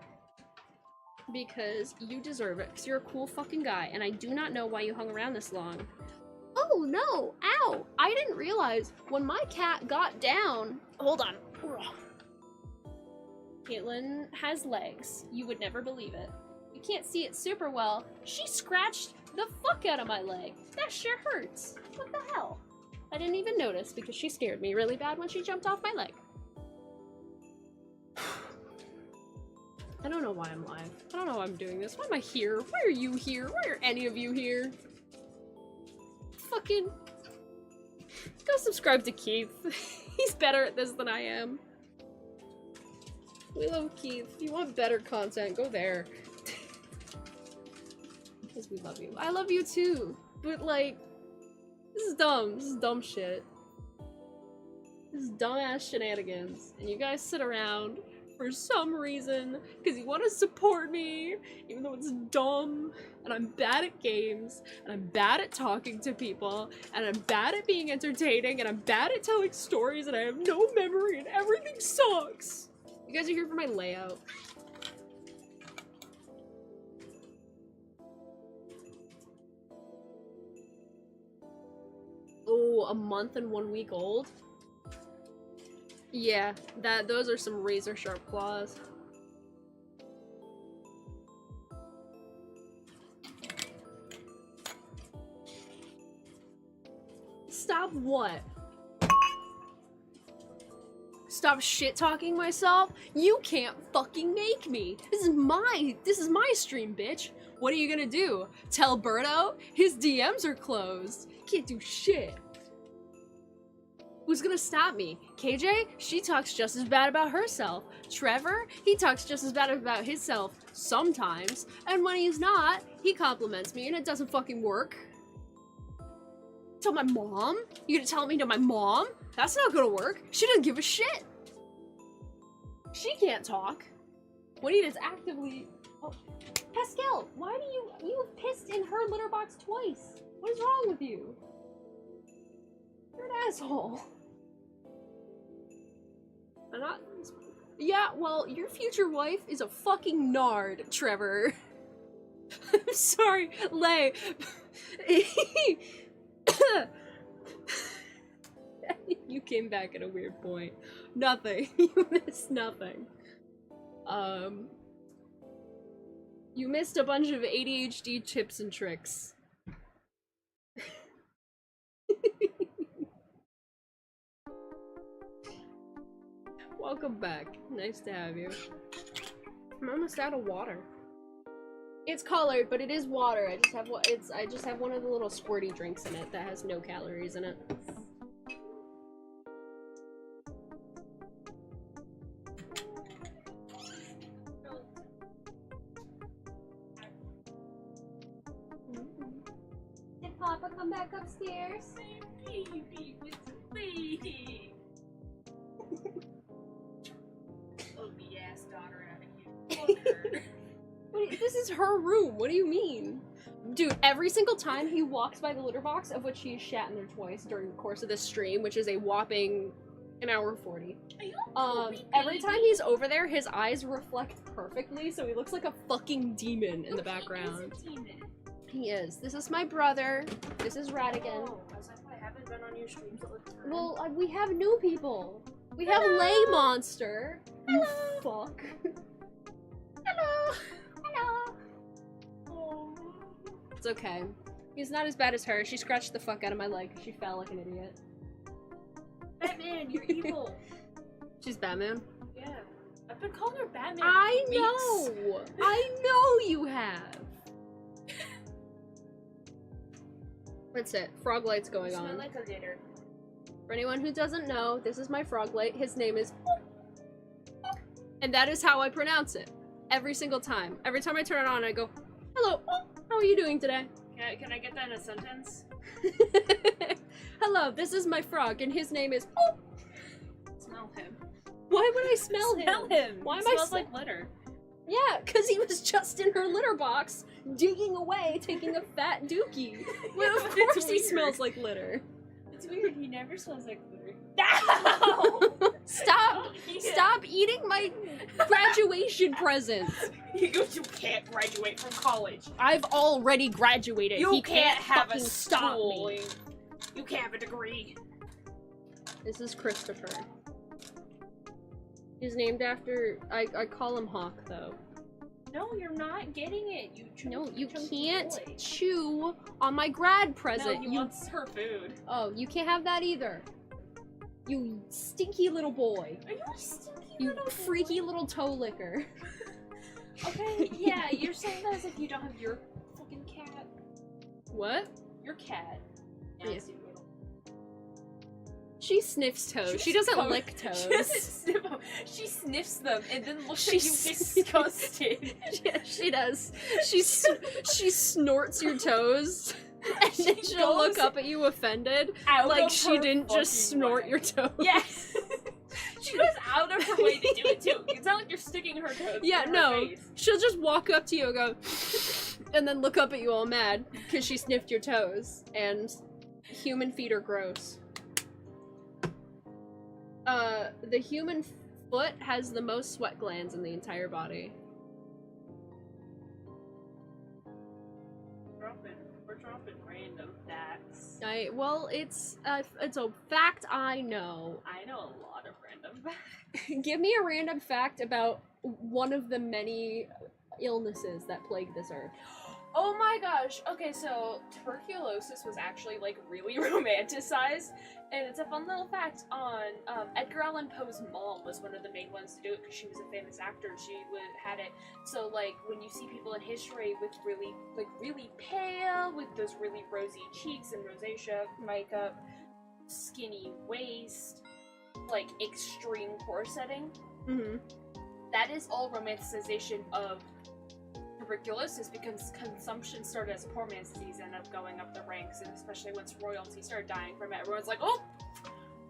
Because you deserve it, because you're a cool fucking guy, and I do not know why you hung around this long. Oh no! Ow! I didn't realize when my cat got down. Hold on. Caitlin has legs. You would never believe it. You can't see it super well. She scratched the fuck out of my leg. That sure hurts. What the hell? I didn't even notice because she scared me really bad when she jumped off my leg. I don't know why I'm live. I don't know why I'm doing this. Why am I here? Why are you here? Why are any of you here? Fucking... Go subscribe to Keith. He's better at this than I am. We love Keith. If you want better content, go there. Because we love you. I love you too. But like, this is dumb. This is dumb shit. This is dumbass shenanigans. And you guys sit around for some reason, because you want to support me, even though it's dumb, and I'm bad at games, and I'm bad at talking to people, and I'm bad at being entertaining, and I'm bad at telling stories, and I have no memory, and everything sucks! You guys are here for my layout. Oh, a month and 1 week old? Yeah, those are some razor sharp claws. Stop what? Stop shit-talking myself? You can't fucking make me! This is my stream, bitch! What are you gonna do? Tell Birdo? His DMs are closed! Can't do shit! Who's gonna stop me? KJ? She talks just as bad about herself. Trevor? He talks just as bad about himself sometimes. And when he's not, he compliments me and it doesn't fucking work. Tell my mom? You gonna tell me to my mom? That's not gonna work. She doesn't give a shit. She can't talk. Juanita's actively... Oh. Pascal, why do you pissed in her litter box twice? What is wrong with you? You're an asshole. I'm not... Yeah, well, your future wife is a fucking nard, Trevor. I'm sorry, Lay. You came back at a weird point. Nothing. You missed nothing. You missed a bunch of ADHD tips and tricks. Welcome back. Nice to have you. I'm almost out of water. It's colored, but it is water. I just have one of the little squirty drinks in it that has no calories in it. Did Papa come back upstairs? Baby, with the baby. Ugly ass daughter out of here. Fuck her. This is her room. What do you mean? Dude, every single time he walks by the litter box, of which he has shat in there twice during the course of this stream, which is a whopping an hour 40. Every time he's over there, his eyes reflect perfectly, so he looks like a fucking demon in the background. He is. This is my brother. This is Radigan. Oh, I was like, I haven't been on your streams all the time. Well, we have new people. We have Lay Monster. Hello. You fuck. Hello. Hello. Oh. It's okay. He's not as bad as her. She scratched the fuck out of my leg. She fell like an idiot. Batman, you're evil. She's Batman. Yeah. I've been calling her Batman I for know! weeks. I know you have! That's it. Frog light's going You smell on. like a litter. For anyone who doesn't know, this is my frog light. His name is... And that is how I pronounce it. Every single time. Every time I turn it on, I go, hello, how are you doing today? Can I get that in a sentence? Hello, this is my frog, and his name is... Smell him. Why would I smell him? Smell him! Why am He I smells like litter. Yeah, because he was just in her litter box, digging away, taking a fat dookie. Well, of But course it's he weird. smells like litter. It's weird, he never smells like litter. No! Stop! Yeah. Stop eating my graduation presents! You can't graduate from college. I've already graduated. You He can't have a fucking stop me. schooling. You can't have a degree. This is Christopher. He's named after... I call him Hawk, though. No, you're not getting it. No, you chunky can't boy. chew on my grad present. No, he wants her food. Oh, you can't have that either. You stinky little boy. Are you a stinky You little freaky boy? little toe licker. Okay, yeah, you're saying that as if you don't have your fucking cat. What? Your cat. Yeah. Nasty little. She sniffs toes. She doesn't lick toes. She doesn't sniff them. She sniffs them and then looks She at you s- disgusted. Yeah, she does. She snorts your toes, and then She she'll look goes up at you offended, Out like of she her didn't just fucking snort way. your toes. Yes. She goes out of her way to do it too. It's not like you're sticking her toes Yeah, in her no. face. She'll just walk up to you and go, and then look up at you all mad because she sniffed your toes. And human feet are gross. The human foot has the most sweat glands in the entire body. We're dropping random facts. Well, it's a fact I know. I know a lot of random facts. Give me a random fact about one of the many illnesses that plague this earth. Oh my gosh. Okay, so tuberculosis was actually like really romanticized, and it's a fun little fact on Edgar Allan Poe's mom was one of the main ones to do it because she was a famous actor. She had it. So like when you see people in history with really pale, with those really rosy cheeks and rosacea makeup, skinny waist, like extreme corseting, that is all romanticization of tuberculosis because consumption started as a poor man's disease and ended up going up the ranks, and especially once royalty started dying from it, everyone's like, oh,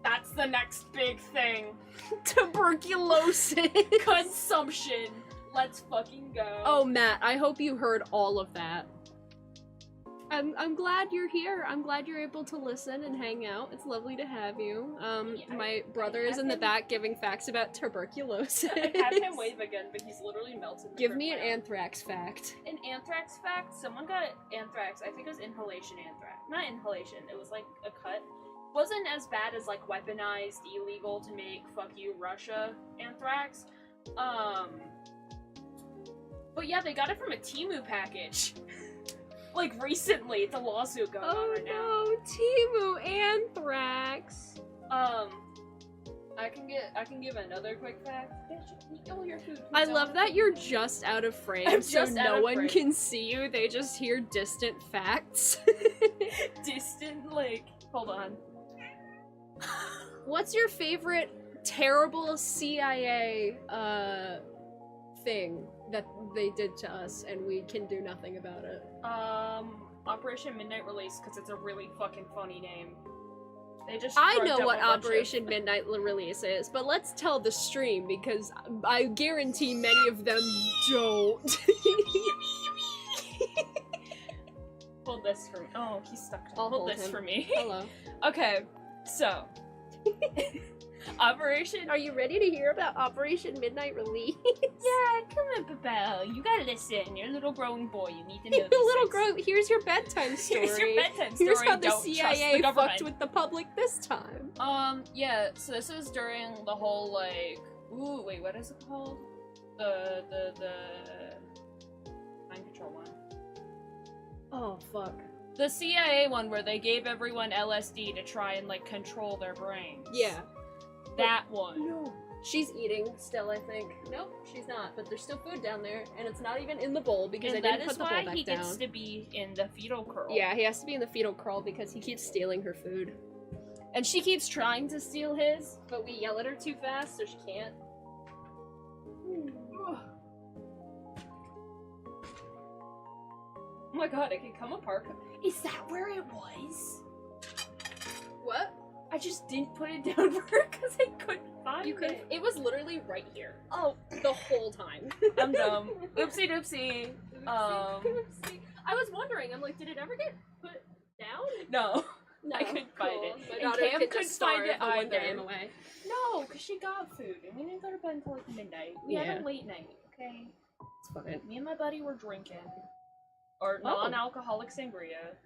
that's the next big thing. Tuberculosis! Consumption! Let's fucking go. Oh, Matt, I hope you heard all of that. I'm glad you're here. I'm glad you're able to listen and hang out. It's lovely to have you. My brother is in the back giving facts about tuberculosis. I have him wave again, but he's literally melted. Give me an anthrax fact. An anthrax fact? Someone got anthrax. I think it was inhalation anthrax. Not inhalation. It was like a cut. Wasn't as bad as like weaponized, illegal to make fuck you Russia anthrax. But yeah, they got it from a Temu package. Like recently, it's a lawsuit going on right now. Oh no, Temu anthrax. I can give another quick fact. Eat all your food. I love that you're just out of frame, so no one frame. can see you. They just hear distant facts. Distant, like, hold on. What's your favorite terrible CIA thing that they did to us and we can do nothing about it? Operation Midnight Release, because it's a really fucking funny name. They just I drugged know up what a bunch Operation Midnight Release is, but let's tell the stream because I guarantee many of them don't. Hold this for me. Oh, he's stuck. I'll Hold hold this him. for me. Hello. Okay, so Operation. Are you ready to hear about Operation Midnight Release? Yeah, come on, Papa. You gotta listen. You're a little growing boy. You need to know. Little girl, here's your bedtime story. Here's your bedtime story. Here's how the Don't trust CIA the government. fucked with the public this time. Yeah. So this is during the whole like. Ooh, wait. What is it called? The mind control one. Oh fuck. The CIA one where they gave everyone LSD to try and like control their brains. Yeah. That one. No. She's eating still, I think. Nope, she's not. But there's still food down there, and it's not even in the bowl because I And didn't that put is the bowl why back he down. gets to be in the fetal curl. Yeah, he has to be in the fetal curl because he keeps stealing her food. And she keeps trying to steal his, but we yell at her too fast, so she can't. Oh my god, it can come apart. Is that where it was? What? I just didn't put it down for her because I couldn't find You could. it. It was literally right here. Oh, The whole time. I'm dumb. Oopsie doopsie. Oopsie. I was wondering, I'm like, did it ever get put down? No. No, I couldn't find it. My And daughter Cam could couldn't just find it starve the one day either. I'm away. No, because she got food and we didn't go to bed until like midnight. We Yeah. had a late night, okay? It's fine. Me and my buddy were drinking. Or Oh. non-alcoholic sangria.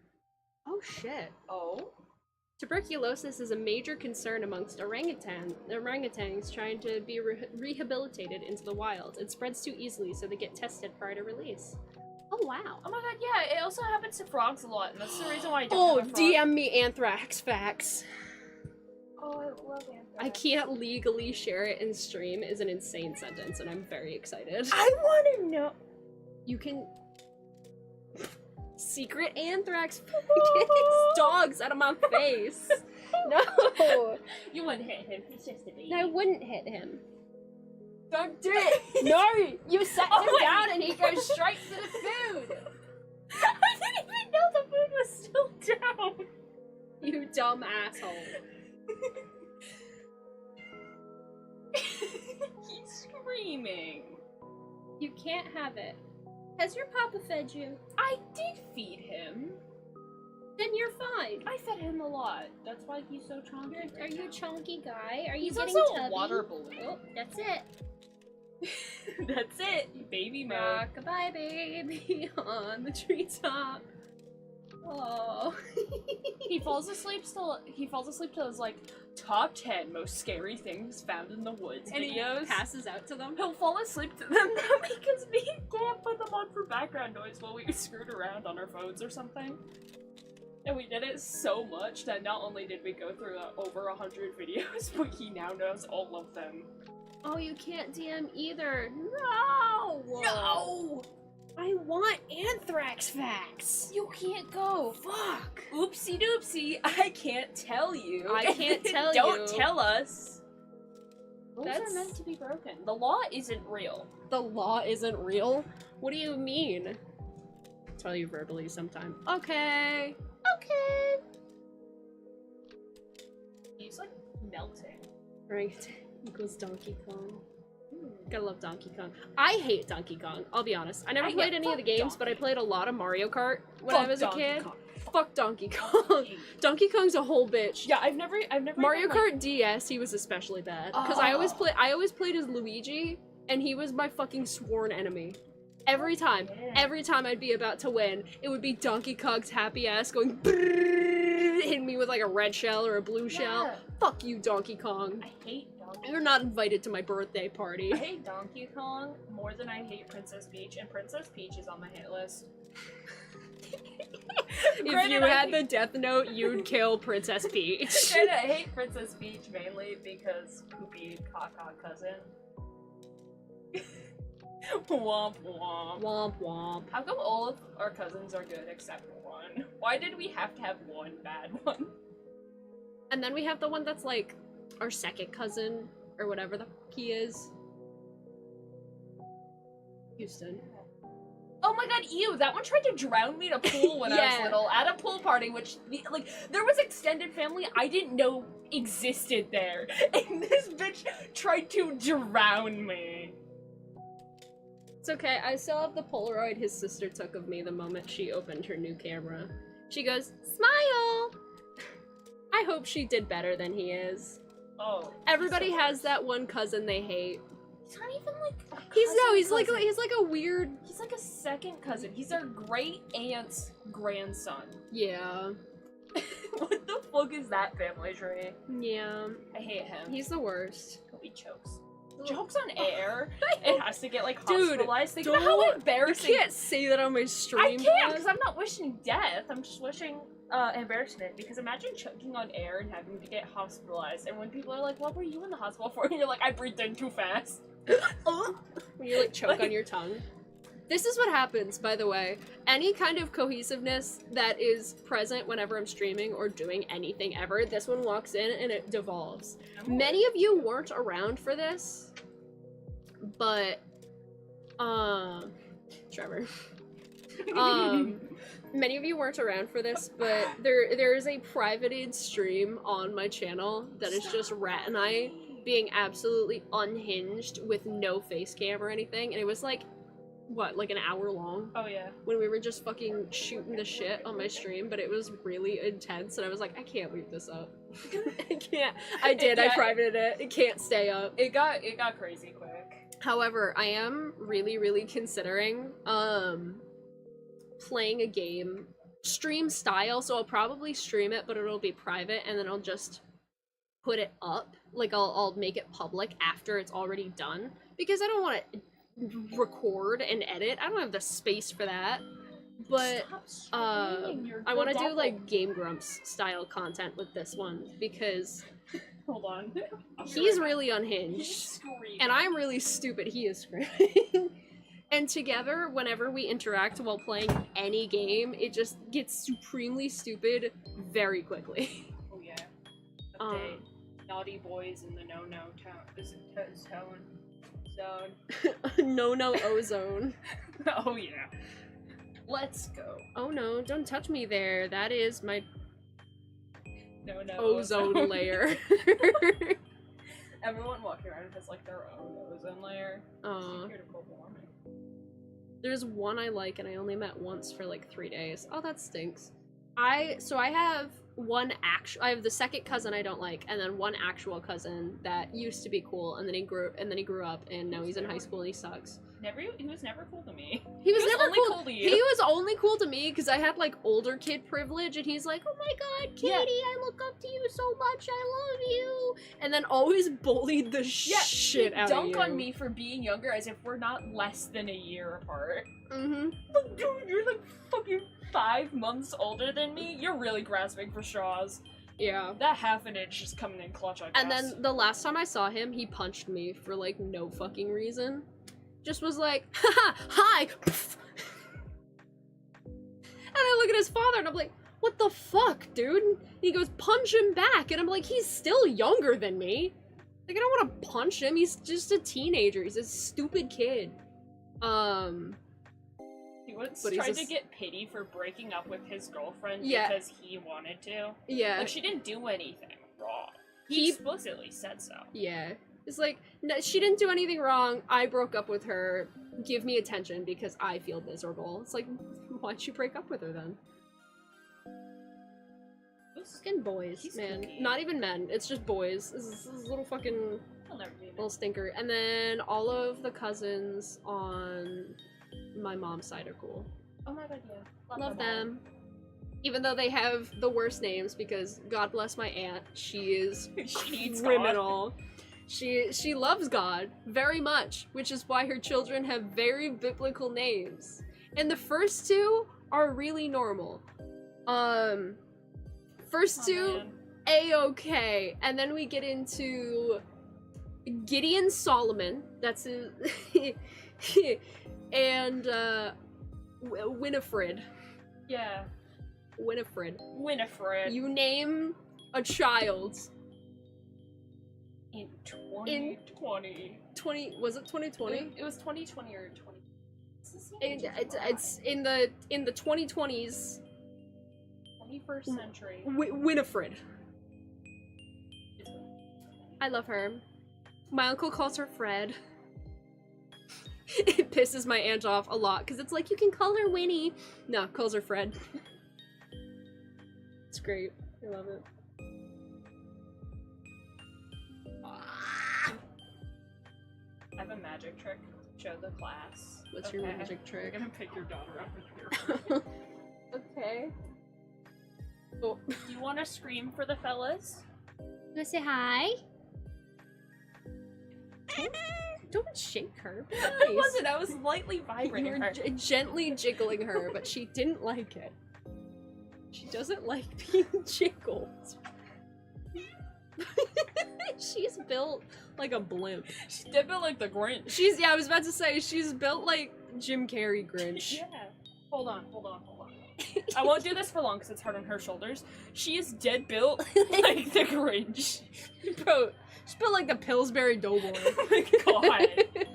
Oh shit. Oh? Tuberculosis is a major concern amongst orangutans trying to be rehabilitated into the wild. It spreads too easily, so they get tested prior to release. Oh wow. Oh my god, yeah, it also happens to frogs a lot, and that's the reason why I don't Oh, have a frog. DM me anthrax facts. Oh, I love anthrax. I can't legally share it in stream is an insane sentence, and I'm very excited. I want to know. You can... Secret anthrax dogs out of my face. No. You wouldn't hit him. He's just a baby. I wouldn't hit him. Don't do it. No! You set Oh him my- down and he goes straight to the food! I didn't even know the food was still down. You dumb asshole. He's screaming. You can't have it. Has your papa fed you? I did feed him. Then you're fine. I fed him a lot. That's why he's so chunky. Are you a chunky guy? Are you He's getting also tubby? a water balloon. Oh, that's it. That's it. Baby mode. Rock-a-bye baby on the treetop. Oh. He falls asleep till his like top 10 most scary things found in the woods And he videos. passes out to them. He'll fall asleep to them because we can't put them on for background noise while we screwed around on our phones or something. And we did it so much that not only did we go through over 100 videos, but he now knows all of them. Oh, you can't DM either. No! No! I want anthrax facts. You can't go. Fuck. Oopsie doopsie, I can't tell you. I can't tell Don't you. tell us. Rules That's- are meant to be broken. The law isn't real. The law isn't real? What do you mean? I'll tell you verbally sometime. Okay. Okay. He's like melting. Right. Equals Donkey Kong. Gotta love Donkey Kong. I hate Donkey Kong, I'll be honest. I never played any of the games, but I played a lot of Mario Kart when I was a kid. Fuck Donkey Kong. Donkey Kong's a whole bitch. Yeah, I've never Mario done, like- Kart DS, he was especially bad. Because I always played as Luigi, and he was my fucking sworn enemy. Every time I'd be about to win, it would be Donkey Kong's happy ass going brrrr, hitting me with like a red shell or a blue shell. Yeah. Fuck you, Donkey Kong. I hate Donkey You're not invited to my birthday party. I hate Donkey Kong more than I hate Princess Peach, and Princess Peach is on my hit list. If you had the Death Note, you'd kill Princess Peach. Granted, I hate Princess Peach mainly because Poopy Caca cousin. Womp womp. Womp womp. How come all of our cousins are good except one? Why did we have to have one bad one? And then we have the one that's like our second cousin, or whatever the fuck he is. Houston. Oh my god, ew, that one tried to drown me in a pool when I was Yeah. little, at a pool party, which, like, there was extended family I didn't know existed there, and this bitch tried to drown me. It's okay, I still have the Polaroid his sister took of me the moment she opened her new camera. She goes, "Smile!" I hope she did better than he is. Oh. Everybody so has worse. that one cousin they hate. He's not even like a He's cousin. like a weird. He's like a second cousin. He's our great aunt's grandson. Yeah. What the fuck is that family tree? Yeah. I hate him. He's the worst. Hope he chokes. Chokes on air. Dude, It has to get like hospitalized. Think about don't- how You embarrassing. can't say that on my stream. I can't Dad. because I'm not wishing death. I'm just wishing embarrassment. Because imagine choking on air and having to get hospitalized. And when people are like, "What were you in the hospital for?" and you're like, "I breathed in too fast." When you like choke on your tongue. This is what happens, by the way. Any kind of cohesiveness that is present whenever I'm streaming or doing anything ever, this one walks in and it devolves. Many of you weren't around for this, but Trevor. Many of you weren't around for this, but there is a privated stream on my channel that is just Rat and I being absolutely unhinged with no face cam or anything, and it was like, what, like an hour long? Oh yeah. When we were just fucking shooting the shit on my stream, but it was really intense, and I was like, I can't leave this up. I can't. I did, I privated it. It can't stay up. It got crazy quick. However, I am really considering playing a game stream style, so I'll probably stream it, but it'll be private, and then I'll just put it up. Like I'll make it public after it's already done, because I don't want to record and edit. I don't have the space for that. But I want to do like Game Grumps style content with this one, because Hold on. he's really unhinged. He's screaming. And I'm really stupid. He is screaming. And together, whenever we interact while playing any game, it just gets supremely stupid very quickly. Oh yeah. Update. Naughty boys in the no-no zone. No ozone. Oh yeah. Let's go. Oh no, don't touch me there. That is my No ozone layer. Everyone walking around has like their own ozone layer. Aw. Here to global warming. There's one I like and I only met once for like 3 days. Oh, that stinks. So I have I have the second cousin I don't like, and then one actual cousin that used to be cool, and then he grew up, and now he's in high school and he sucks. He was never cool to me. He was never only cool to you. He was only cool to me because I had like older kid privilege, and he's like, "Oh my god, Katie, I look up to you so much. I love you," and then always bullied the shit out of you. Dunk on me for being younger, as if we're not less than a year apart. Mm-hmm. Like, dude, you're like fucking 5 months older than me. You're really grasping for straws. Yeah. That half an inch is coming in clutch, I guess. And then the last time I saw him, he punched me for like no fucking reason. Just was like, haha, hi! And I look at his father and I'm like, what the fuck, dude? And he goes, punch him back. And I'm like, he's still younger than me. Like, I don't want to punch him. He's just a teenager. He's a stupid kid. He once But he's tried a to get pity for breaking up with his girlfriend Yeah. because he wanted to. Yeah. Like, she didn't do anything wrong. He explicitly said so. Yeah. It's like, no, she didn't do anything wrong. I broke up with her. Give me attention because I feel miserable. It's like, why'd you break up with her then? Fucking boys, He's man. cookie. Not even men. It's just boys. This is little fucking He'll never be little stinker. And then all of the cousins on my mom's side are cool. Oh my god, yeah. Love them. Even though they have the worst names because God bless my aunt, she is She needs criminal. She loves God very much, which is why her children have very biblical names. And the first two are really normal. First two, A-okay. And then we get into Gideon Solomon, that's his, and Winifred. Yeah. Winifred. Winifred. You name a child. In 2020. Was it 2020? It was 2020 or 20. It's in the 2020s. 21st century. Winifred. I love her. My uncle calls her Fred. It pisses my aunt off a lot because it's like, you can call her Winnie. No, calls her Fred. It's great. I love it. I have a magic trick to show the class. What's your magic trick? I'm gonna pick your daughter up in here. Okay. Oh. Do you want to scream for the fellas? You wanna say hi? Don't shake her. I wasn't. I was lightly You vibrating were her. gently jiggling her, but she didn't like it. She doesn't like being jiggled. She's built like a blimp. She's definitely like the Grinch. I was about to say, she's built like Jim Carrey Grinch. Yeah. Hold on. I won't do this for long because it's hard on her shoulders. She is dead built like the Grinch. Bro, she's built like the Pillsbury Doughboy. Oh my god.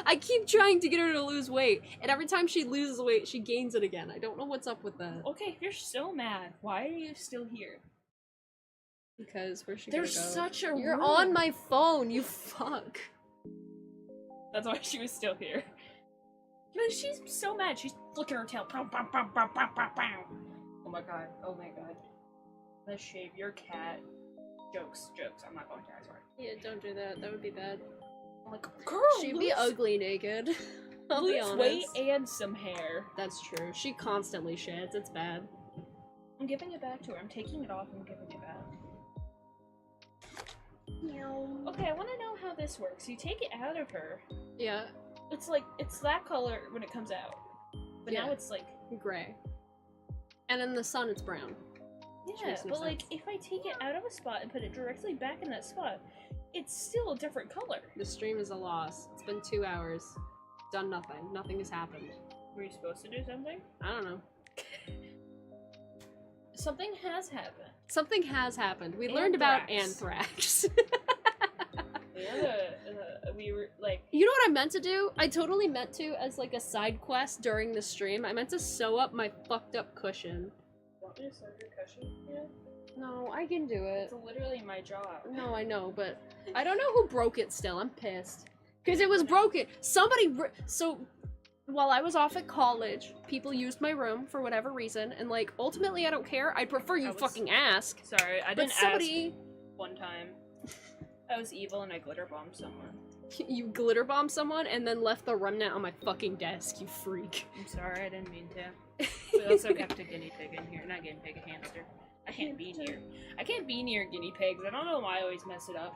I keep trying to get her to lose weight, and every time she loses weight, she gains it again. I don't know what's up with that. Okay, if you're so mad, why are you still here? Because where's she There's gonna go? such a You're room. on my phone, you fuck. That's why she was still here. No, she's so mad. She's flicking her tail. Pow, pow, pow, pow, pow, pow, pow. Oh my god. Oh my god. Let's shave your cat. Jokes. I'm not going to. I'm sorry. Yeah, don't do that. That would be bad. I'm like, girl, She'd be ugly naked. I'll be lose honest. weight and some hair. That's true. She constantly sheds. It's bad. I'm giving it back to her. I'm taking it off and giving it back. Okay, I want to know how this works. You take it out of her. Yeah, It's like, it's that color when it comes out. But now Yeah. it's like, gray. And in the sun, it's brown. yeah, makes some but like, sense. if I take it out of a spot and put it directly back in that spot, it's still a different color. The stream is a loss. It's been 2 hours. Done nothing. Nothing has happened. Were you supposed to do something? I don't know. Something has happened. Something has happened. We learned about Anthrax. anthrax. We were like, You know what I meant to do? I totally meant to, as like a side quest during the stream, I meant to sew up my fucked up cushion. want me to sew your cushion? Yeah. No, I can do it. It's literally my job. No, I know, but I don't know who broke it still. I'm pissed. Because it was broken. Somebody... So, while I was off at college, people used my room for whatever reason, and like ultimately I don't care. I'd prefer you fucking ask. Sorry, I But didn't somebody ask one time. I was evil and I glitter bombed someone. you glitter bombed someone and then left the remnant on my fucking desk, you freak. I'm sorry, I didn't mean to. We also kept a guinea pig in here. Not guinea pig, a hamster. I can't be near. I can't be near guinea pigs. I don't know why I always mess it up.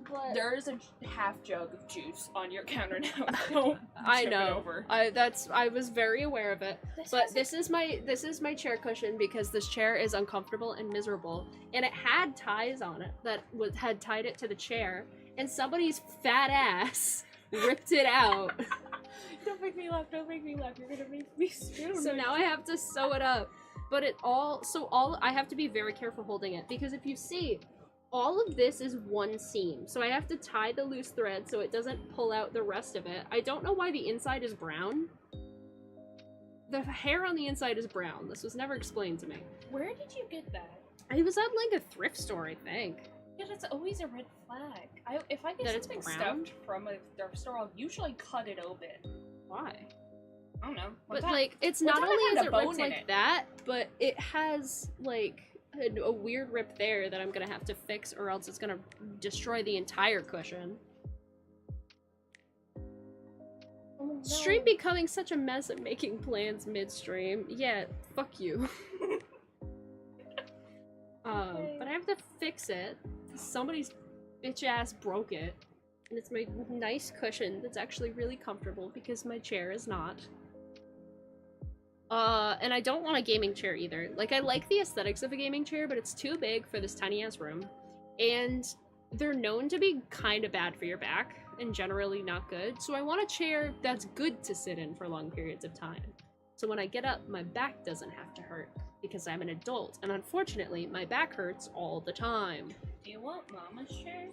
But There is a half jug of juice on your counter now. Don't I tip it know. over. I was very aware of it. But this is my chair cushion because this chair is uncomfortable and miserable, and it had ties on it that had tied it to the chair, and somebody's fat ass ripped it out. Don't make me laugh. Don't make me laugh. You're gonna make me spoon. So now I have to sew it up. But I have to be very careful holding it because if you see, all of this is one seam. So I have to tie the loose thread so it doesn't pull out the rest of it. I don't know why the inside is brown. The hair on the inside is brown. This was never explained to me. Where did you get that? It was at like a thrift store, I think. Yeah, that's always a red flag. If I get That it's something brown? stuffed from a thrift store, I'll usually cut it open. Why? I don't know. But like, it's not time I only had is a it bone ripped in like it. that, but it has like a weird rip there that I'm gonna have to fix, or else it's gonna destroy the entire cushion. Oh, no. Stream becoming such a mess at making plans midstream. Yeah, fuck you. But I have to fix it. Somebody's bitch ass broke it. And it's my nice cushion that's actually really comfortable because my chair is not. And I don't want a gaming chair either. Like, I like the aesthetics of a gaming chair, but it's too big for this tiny ass room. And they're known to be kind of bad for your back and generally not good. So I want a chair that's good to sit in for long periods of time. So when I get up, my back doesn't have to hurt because I'm an adult. And unfortunately, my back hurts all the time. Do you want Mama's chair?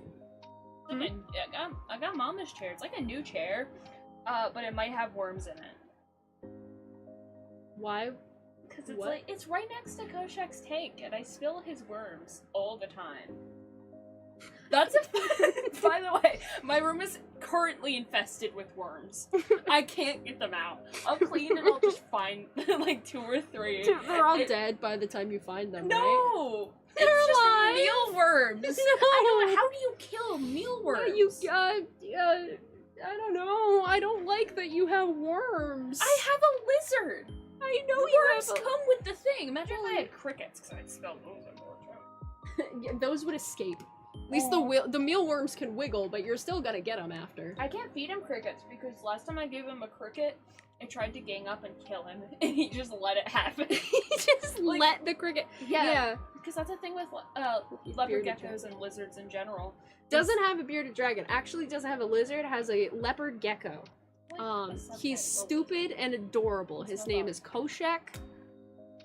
I got Mama's chair. It's like a new chair, but it might have worms in it. Why? Because it's What? like it's right next to Koshek's tank, and I spill his worms all the time. That's a by the way, my room is currently infested with worms. I can't get them out. I'll clean and I'll just find like 2 or 3. They're all dead by the time you find them, right? No! They're It's alive! just mealworms! No! I don't, how do you kill mealworms? I don't know. I don't like that you have worms. I have a lizard! I know The you worms have a... come with the thing. Imagine if I had crickets, because I'd spell those in more. Yeah, those would escape. At least Oh. the mealworms can wiggle, but you're still gonna get them after. I can't feed him crickets because last time I gave him a cricket, I tried to gang up and kill him, and he just let it happen. He just Like- let the cricket... Yeah. Because that's the thing with leopard Bearded geckos and lizards in general. Doesn't have a bearded dragon. Actually doesn't have a lizard, has a leopard gecko. What? He's stupid and adorable. His name is Koshek.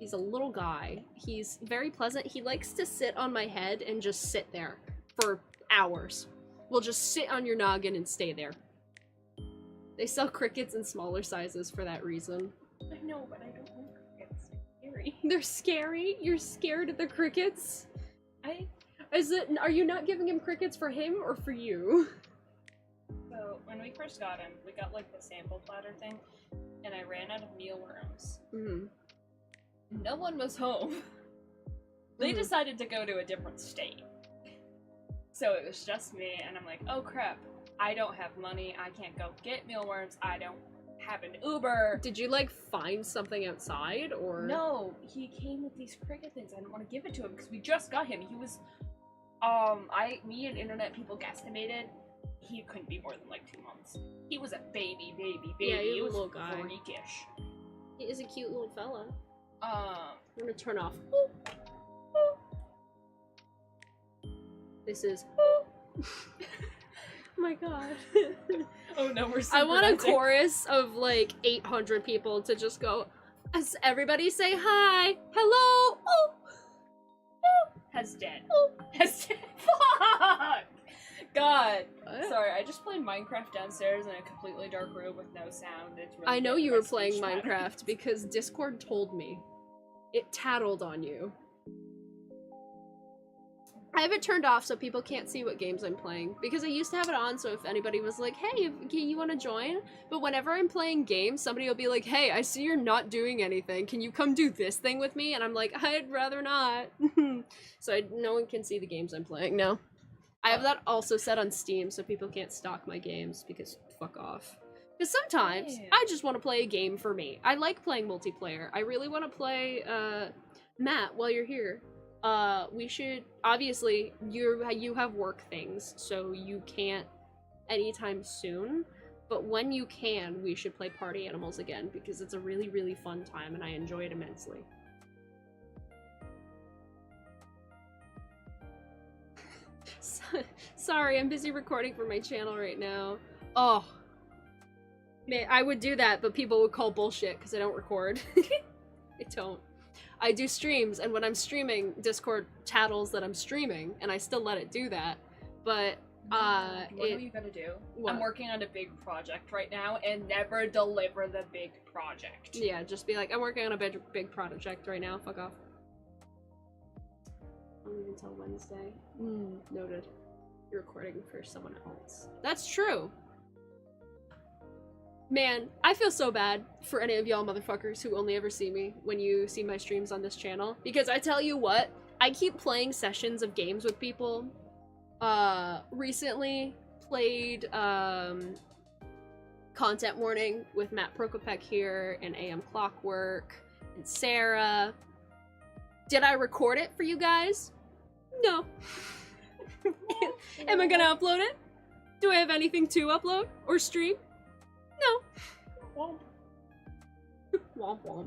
He's a little guy. He's very pleasant. He likes to sit on my head and just sit there for hours. We'll just sit on your noggin and stay there. They sell crickets in smaller sizes for that reason. I know, but I don't want crickets. They're scary. They're scary? You're scared of the crickets? I Are you not giving him crickets for him or for you? So when we first got him, we got like the sample platter thing, and I ran out of mealworms. Mm-hmm. No one was home. They Mhm. decided to go to a different state. So it was just me, and I'm like, oh crap, I don't have money, I can't go get mealworms, I don't have an Uber. Did you like find something outside or? No, he came with these cricket things. I didn't want to give it to him because we just got him. He was, me and internet people guesstimated he couldn't be more than like 2 months. He was a baby. Yeah, he he was was a little guy. freakish. He is a cute little fella. I'm gonna turn off. This is. Oh my god. Oh no, we're I want a synchronizing. chorus of like 800 people to just go. Everybody say hi, hello. Oh. Has dead. Oh. Has dead. Fuck! God. What? Sorry, I just played Minecraft downstairs in a completely dark room with no sound. It's really I know getting you my were playing speech Minecraft patterns. because Discord told me. It tattled on you. I have it turned off so people can't see what games I'm playing, because I used to have it on so if anybody was like, hey, you want to join? But whenever I'm playing games, somebody will be like, hey, I see you're not doing anything. Can you come do this thing with me? And I'm like, I'd rather not. So no one can see the games I'm playing now. I have that also set on Steam so people can't stalk my games, because fuck off. Because sometimes I just want to play a game for me. I like playing multiplayer. I really want to play, Matt, while you're here. We should, obviously, you have work things, so you can't anytime soon, but when you can, we should play Party Animals again, because it's a really, really fun time, and I enjoy it immensely. Sorry, I'm busy recording for my channel right now. Oh. Man, I would do that, but people would call bullshit, because I don't record. I don't. I do streams, and when I'm streaming, Discord tattles that I'm streaming, and I still let it do that, but, what you gotta do? What? I'm working on a big project right now, and never deliver the big project. Yeah, just be like, I'm working on a big project right now, fuck off. I don't even until Wednesday. Noted. You're recording for someone else. That's true! Man, I feel so bad for any of y'all motherfuckers who only ever see me when you see my streams on this channel. Because I tell you what, I keep playing sessions of games with people. Recently played, Content Warning with Matt Prokopek here, and AM Clockwork, and Sarah. Did I record it for you guys? No. Am I gonna upload it? Do I have anything to upload or stream? No. Womp. Womp womp.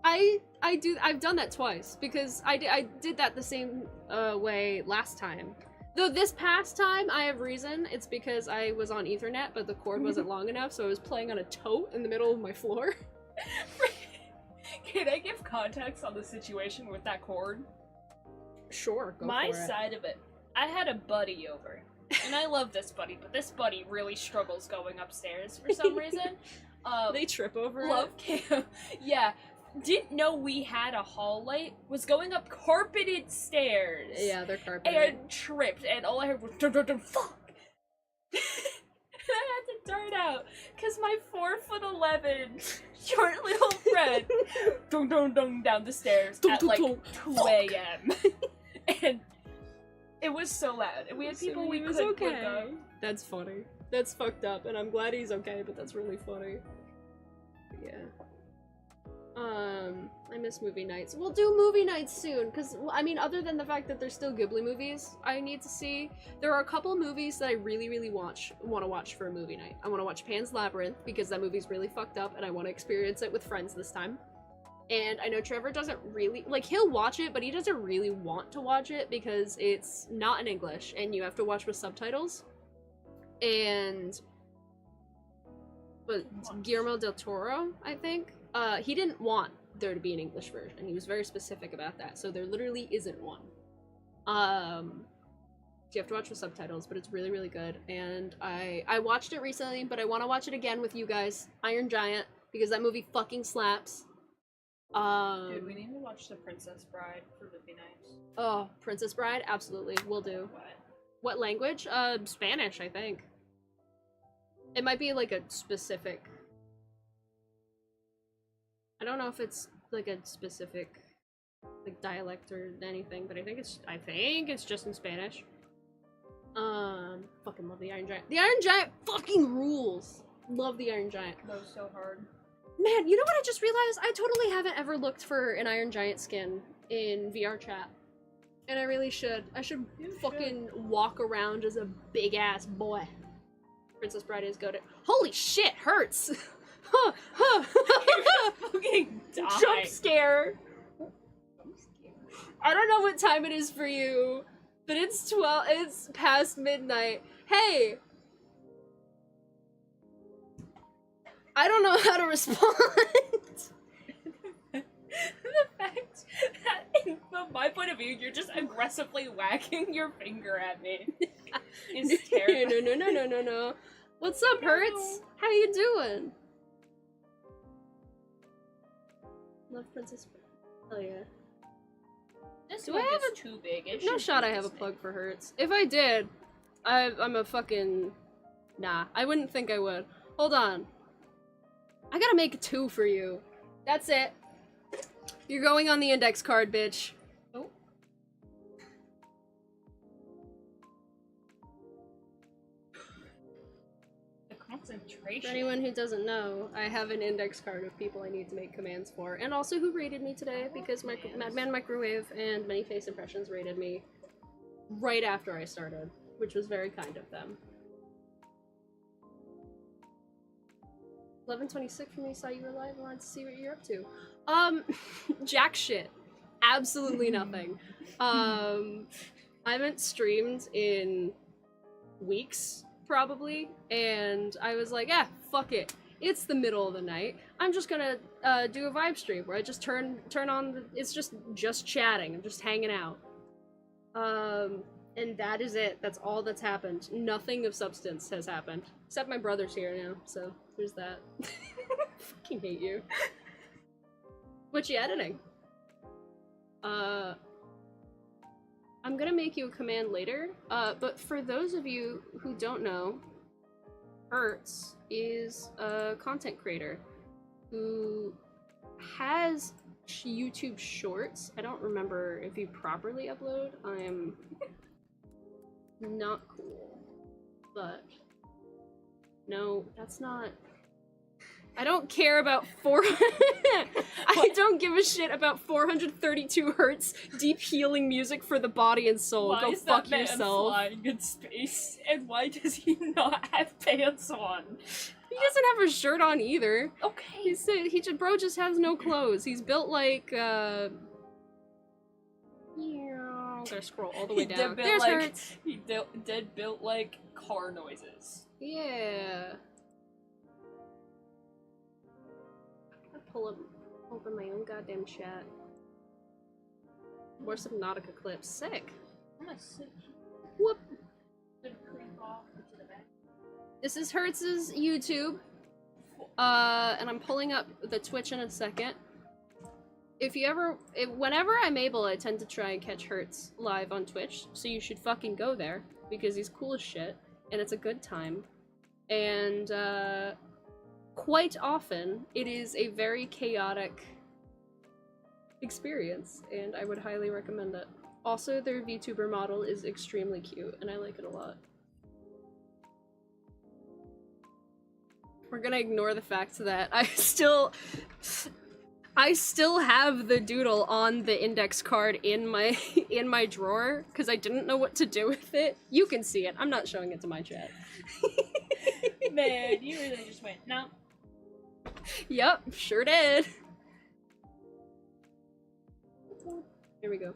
I've done that twice, because I did that the same way last time. Though this past time, I have reason. It's because I was on Ethernet, but the cord wasn't long enough, so I was playing on a tote in the middle of my floor. Can I give context on the situation with that cord? Sure, go My for it. side of it, I had a buddy over. And I love this buddy, but this buddy really struggles going upstairs for some reason. They trip over Love it. cam. Yeah. Didn't know we had a hall light. Was going up carpeted stairs. Yeah, they're carpeted. And tripped, and all I heard was dun dun dun fuck. And I had to dart out, cause my 4'11" short little friend dun dun dun down the stairs at like 2 a.m. And it was so loud, and we had people we couldn't look up. That's funny. That's fucked up, and I'm glad he's okay, but that's really funny. Yeah. I miss movie nights. We'll do movie nights soon, because, I mean, other than the fact that there's still Ghibli movies I need to see, there are a couple movies that I really, really want to watch for a movie night. I want to watch Pan's Labyrinth, because that movie's really fucked up, and I want to experience it with friends this time. And I know Trevor doesn't really, like, he'll watch it, but he doesn't really want to watch it because it's not in English, and you have to watch with subtitles. But Guillermo del Toro, I think, he didn't want there to be an English version. He was very specific about that, so there literally isn't one. So you have to watch with subtitles, but it's really, really good. And I watched it recently, but I want to watch it again with you guys. Iron Giant, because that movie fucking slaps. Dude, we need to watch The Princess Bride for movie nights. Oh, Princess Bride? Absolutely, will do. What language? Spanish, I think. It might be like a specific... I don't know if it's like a specific like dialect or anything, but I think it's just in Spanish. Fucking love the Iron Giant. The Iron Giant fucking rules! Love the Iron Giant. That was so hard. Man, you know what I just realized? I totally haven't ever looked for an Iron Giant skin in VR chat. And I really should. I should fucking walk around as a big ass boy. Princess Bride is goated. Holy shit, hurts! Fucking die. Jump scare! I don't know what time it is for you, but it's past midnight. Hey! I don't know how to respond. The fact that, from my point of view, you're just aggressively wagging your finger at me is terrible. No. What's up, Hertz? How you doing? Love Princess Bride. Hell yeah. This Do one I have is too big. It No should shot be I have a this plug big. for Hertz. If I did, I'm a fucking... Nah, I wouldn't think I would. Hold on. I gotta make 2 for you. That's it. You're going on the index card, bitch. Oh. The concentration. For anyone who doesn't know, I have an index card of people I need to make commands for, and also who rated me today, because Madman Microwave and Many Face Impressions rated me right after I started, which was very kind of them. 11:26 for me, saw you were live, wanted to see what you're up to. Jack shit. Absolutely nothing. I haven't streamed in weeks, probably, and I was like, fuck it. It's the middle of the night. I'm just gonna do a vibe stream where I just turn on the, it's just chatting. I'm just hanging out. And that is it. That's all that's happened. Nothing of substance has happened. Except my brother's here now, so there's that. Fucking hate you. What you editing? I'm gonna make you a command later, but for those of you who don't know, Hertz is a content creator who has YouTube Shorts. I don't remember if you properly upload. I am not cool, but no, that's not. I don't care about I don't give a shit about 432 hertz deep healing music for the body and soul. Why Go is fuck that man yourself. flying in space? And why does he not have pants on? He doesn't have a shirt on either. Okay. Bro just has no clothes. He's built like I'm gonna scroll all the way down. There's like, Hertz. He did built like car noises. Yeah. Open my own goddamn chat. More Subnautica clips. Sick. I'm gonna sit. Whoop. Creep off into the back. This is Hertz's YouTube. And I'm pulling up the Twitch in a second. Whenever I'm able, I tend to try and catch Hertz live on Twitch, so you should fucking go there, because he's cool as shit, and it's a good time. And, quite often, it is a very chaotic experience, and I would highly recommend it. Also, their VTuber model is extremely cute, and I like it a lot. We're gonna ignore the fact that I still have the doodle on the index card in my drawer, because I didn't know what to do with it. You can see it. I'm not showing it to my chat. Man, you really just went, no. Yep, sure did. Here we go.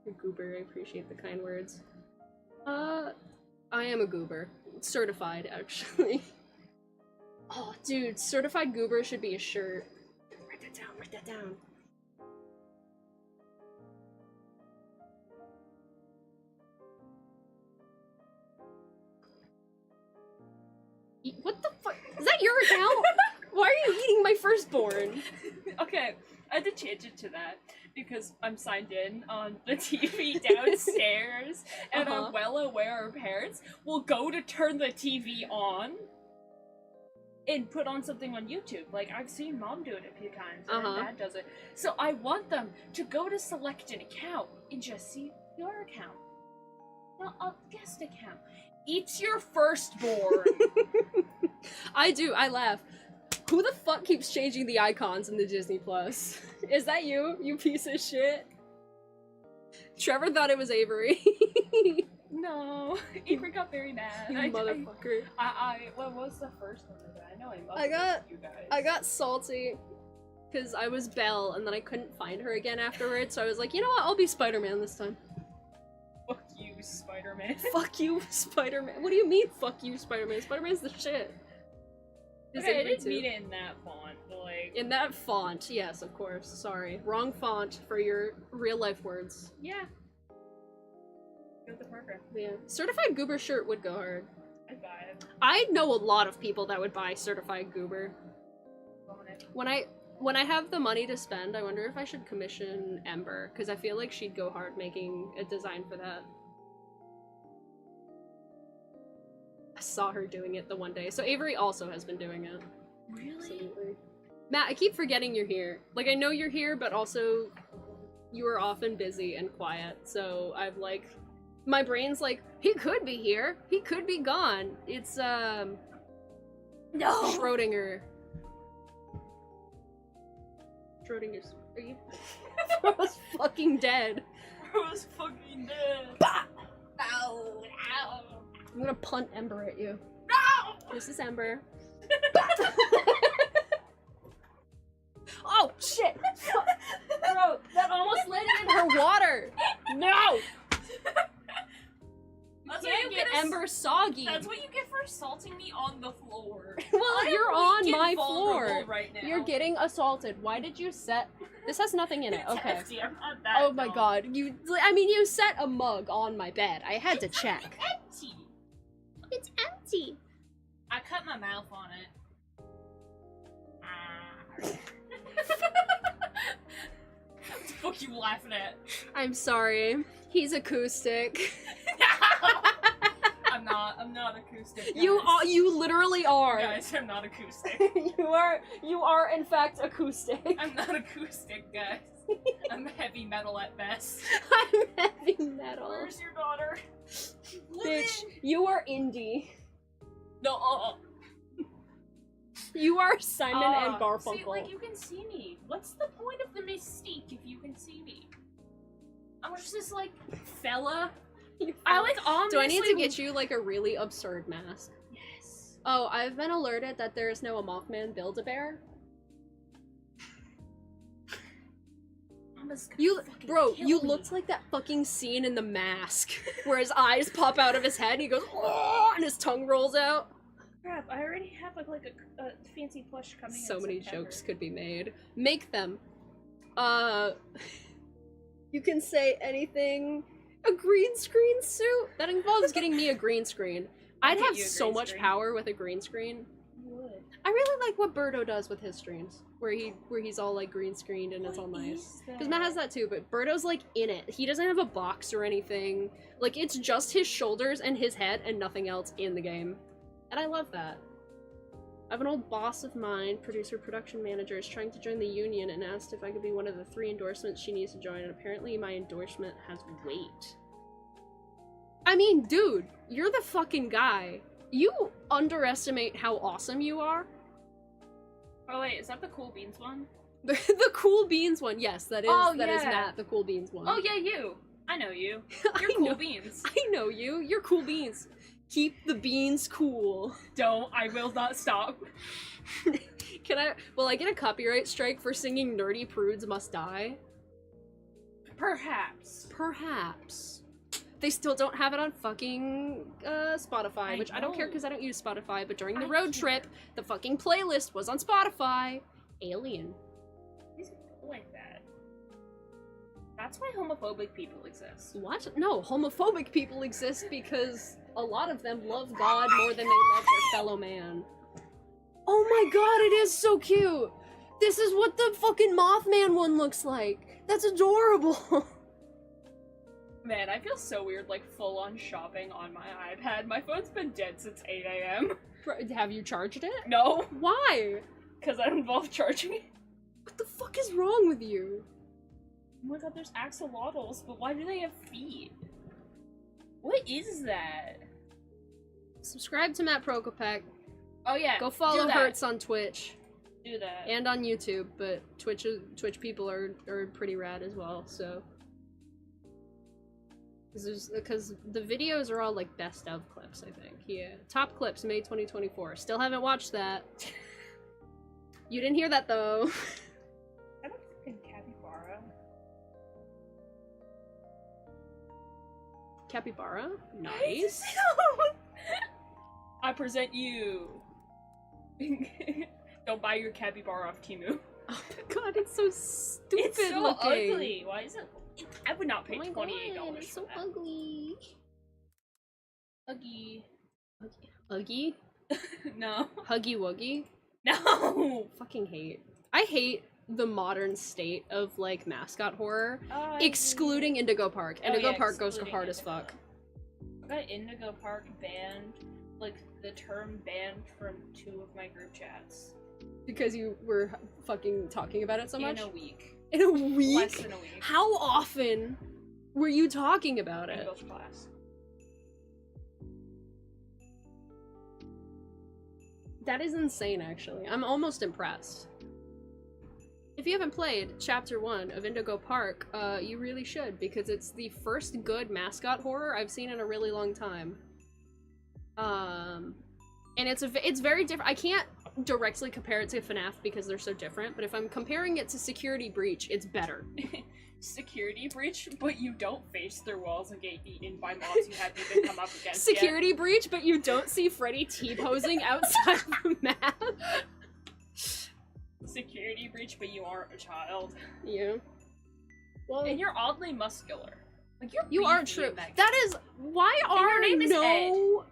A goober, I appreciate the kind words. I am a goober. Certified, actually. Oh, dude, certified goober should be a shirt. Write that down, write that down. What the fuck? Is that your account? Why are you eating my firstborn? Okay, I had to change it to that because I'm signed in on the TV downstairs, and I'm well aware our parents will go to turn the TV on and put on something on YouTube. Like, I've seen mom do it a few times, and dad does it. So I want them to go to select an account and just see your account. Not a guest account. It's your firstborn. I do, I laugh. Who the fuck keeps changing the icons in the Disney Plus? Is that you, you piece of shit? Trevor thought it was Avery. No, Avery got very mad. You motherfucker. What was the first one of that? I know I love you guys. I got salty because I was Belle and then I couldn't find her again afterwards, so I was like, you know what, I'll be Spider-Man this time. Fuck you, Spider-Man. Fuck you, Spider-Man. What do you mean, fuck you, Spider-Man? Spider-Man's the shit. Okay, I didn't mean it in that font, but like... In that font, yes, of course. Sorry. Wrong font for your real-life words. Yeah. Go with the marker. Yeah. Certified Goober shirt would go hard. I'd buy it. I know a lot of people that would buy Certified Goober. Want it. When I... when I have the money to spend, I wonder if I should commission Ember, because I feel like she'd go hard making a design for that. I saw her doing it the one day. So Avery also has been doing it. Really? Absolutely. Matt, I keep forgetting you're here. Like, I know you're here, but also you are often busy and quiet, so I've like... My brain's like, he could be here. He could be gone. It's, No! Schrodinger. Schrodinger's... Are you... Fro's fucking dead. Fro's fucking dead. Bah! Ow, ow. I'm gonna punt Ember at you. No! This is Ember. Oh, shit! Bro, that almost landed in her water! No! That's You what can't you get get Ember soggy. That's what you get for assaulting me on the floor. Well, I you're am on weak and my vulnerable floor. right now. You're getting assaulted. Why did you set... This has nothing in it, It's okay. empty, I'm not that Oh my dumb. god, I mean, you set a mug on my bed. I had to check. Empty. It's empty. I cut my mouth on it. What the fuck you laughing at? I'm sorry. He's acoustic. I'm not acoustic. Guys. You literally are. Guys, I'm not acoustic. you are in fact acoustic. I'm not acoustic, guys. I'm heavy metal at best. I'm heavy metal. Where's your daughter? Bitch, you are indie. No. You are Simon and Garfunkel. See, like, you can see me. What's the point of the mystique if you can see me? I'm just this, like, fella. I, like, ominously... Do I need to get you, like, a really absurd mask? Yes. Oh, I've been alerted that there is no a Mothman Build-A-Bear. You, bro, you looked like that fucking scene in The Mask, where his eyes pop out of his head and he goes, oh, and his tongue rolls out. Crap, I already have, like a fancy plush coming So in many September. jokes could be made. Make them. You can say anything. A green screen suit? That involves getting me a green screen. I'll I'd get have you a so green much screen. power with a green screen. You would. I really like what Birdo does with his streams, where he's all like green screened and it's all nice. Because Matt has that too, but Birdo's like in it. He doesn't have a box or anything. Like, it's just his shoulders and his head and nothing else in the game. And I love that. I have an old boss of mine, producer production manager, is trying to join the union and asked if I could be one of the 3 endorsements she needs to join, and apparently my endorsement has weight. I mean, dude, you're the fucking guy. You underestimate how awesome you are. Oh wait, is that the Cool Beans one? The Cool Beans one, yes, that is Oh, that is yeah. Matt, the Cool Beans one. Oh yeah, you. I know you. I You're Cool know- Beans. I know you. You're Cool Beans. Keep the beans cool. Don't. I will not stop. Will I get a copyright strike for singing Nerdy Prudes Must Die? Perhaps. Perhaps. They still don't have it on fucking Spotify, I which I don't care know. because I don't use Spotify, but during the I road care. trip, the fucking playlist was on Spotify. Alien. These people like that. That's why homophobic people exist. What? No, homophobic people exist because a lot of them love God more than they love their fellow man. Oh my god, it is so cute! This is what the fucking Mothman one looks like! That's adorable! Man, I feel so weird, like, full-on shopping on my iPad. My phone's been dead since 8 a.m. Have you charged it? No, Why? because that involved charging it. What the fuck is wrong with you? Oh my god, there's axolotls, but why do they have feet? What is that? Subscribe to Matt Prokopek. Oh yeah, Go follow do that. Hertz on Twitch Do that. and on YouTube, but Twitch people are pretty rad as well, so. Because the videos are all like best of clips, I think. Yeah. Top clips, May 2024. Still haven't watched that. You didn't hear that though. I don't fucking capybara. Capybara? Nice. I present you. Don't buy your capybara off Temu. Oh my god, it's so stupid It's so looking. ugly. Why is it? I would not pay Oh my $28 god, for it's so that. ugly. Huggy. Huggy? No. Huggy Wuggy? No. Fucking hate. I hate the modern state of like mascot horror, Oh, excluding Indigo Park. Oh, Indigo yeah, Park goes excluding hard as Indigo. fuck. I got Indigo Park banned, like the term banned from 2 of my group chats. Because you were fucking talking about it so much? In a week. In a week? Less than a week. How often were you talking about it? English class. That is insane, actually. I'm almost impressed. If you haven't played Chapter 1 of Indigo Park, you really should, because it's the first good mascot horror I've seen in a really long time. And it's very different. I can't directly compare it to FNAF because they're so different, but if I'm comparing it to Security Breach, it's better. Security Breach, but you don't face through walls and get eaten by mobs you haven't even come up against Security Breach, but you don't see Freddy T-posing outside the map. Security Breach, but you aren't a child. Yeah. Well, And you're oddly muscular. Like, you are beefy true. in that That is why And your are name is no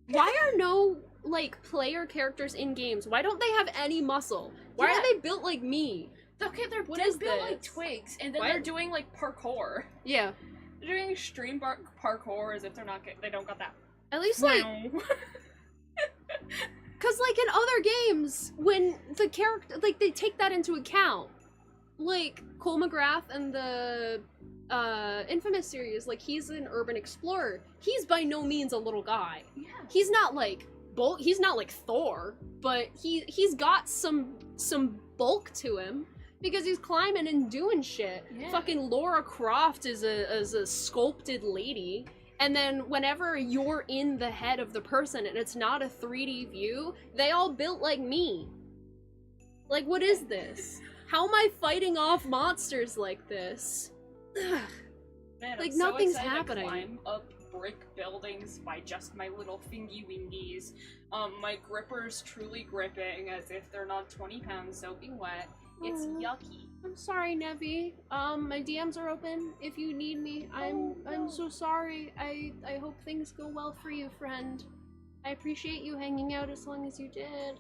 why are no like player characters in games? Why don't they have any muscle? Why Yeah. are they built like me? Okay, they're What they're is built like this? twigs, and then What? they're doing like parkour. Yeah. They're doing extreme parkour as if they're not they don't got that. At least like cuz like in other games when the character like they take that into account. Like Cole McGrath and the Infamous series, like he's an urban explorer. He's by no means a little guy. Yeah. He's not like he's not like Thor, but he's got some bulk to him because he's climbing and doing shit. Yeah. Fucking Laura Croft is a sculpted lady, and then whenever you're in the head of the person and it's not a 3D view, they all built like me. Like, what is this? How am I fighting off monsters like this? Ugh. Man, Like, I'm so nothing's excited happening. To climb up brick buildings by just my little fingy wingies. My gripper's truly gripping as if they're not 20 pounds soaking wet. It's Aw. yucky. I'm sorry, Nevi. My DMs are open if you need me. I'm no. so sorry. I hope things go well for you, friend. I appreciate you hanging out as long as you did.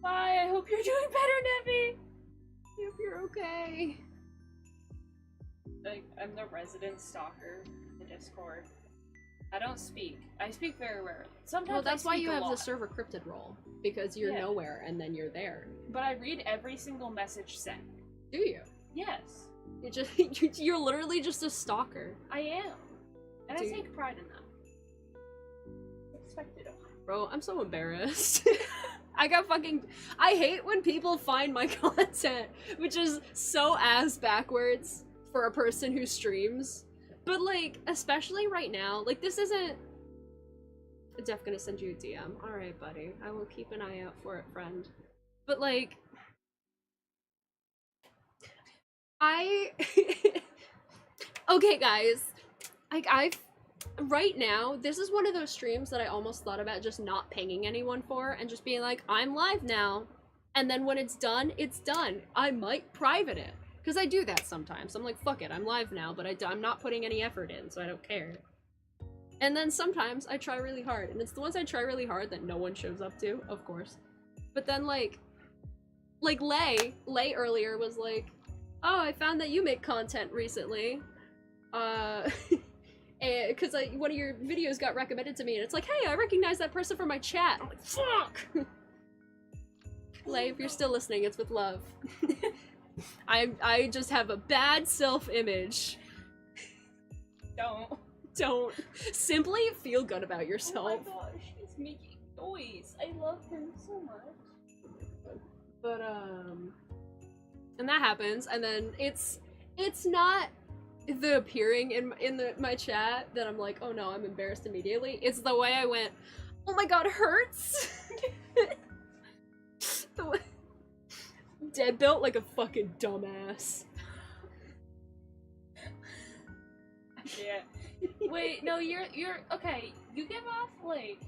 Bye, I hope you're doing better, Nevi! I hope you're okay. Like, I'm the resident stalker in the Discord. I don't speak. I speak very rarely. Sometimes Well, that's I why speak you a have the lot. server cryptid role, because you're Yeah. nowhere and then you're there. But I read every single message sent. Do you? Yes, You just you're literally just a stalker, I am. And Do I you? take pride in that. Expected of me. bro. I'm so embarrassed. I hate when people find my content, which is so ass backwards for a person who streams. But like, especially right now, like this isn't. Def gonna send you a DM. All right, buddy. I will keep an eye out for it, friend. But like, okay, guys. Like right now, this is one of those streams that I almost thought about just not pinging anyone for and just being like, I'm live now. And then when it's done, it's done. I might private it. Because I do that sometimes. I'm like, fuck it, I'm live now, but I'm not putting any effort in, so I don't care. And then sometimes I try really hard, and it's the ones I try really hard that no one shows up to, of course. But then like Lay earlier was like, oh, I found that you make content recently. Because one of your videos got recommended to me, and it's like, hey, I recognize that person from my chat. I'm like, fuck! Lay, if you're still listening, it's with love. I just have a bad self-image. Don't. Simply feel good about yourself. Oh my gosh, he's making noise. I love him so much. But, and that happens, and then it's not the appearing in my chat that I'm like, oh no, I'm embarrassed immediately. It's the way I went, oh my god, hurts! Dead built like a fucking dumbass. Yeah. Wait, no, you're okay. You give off like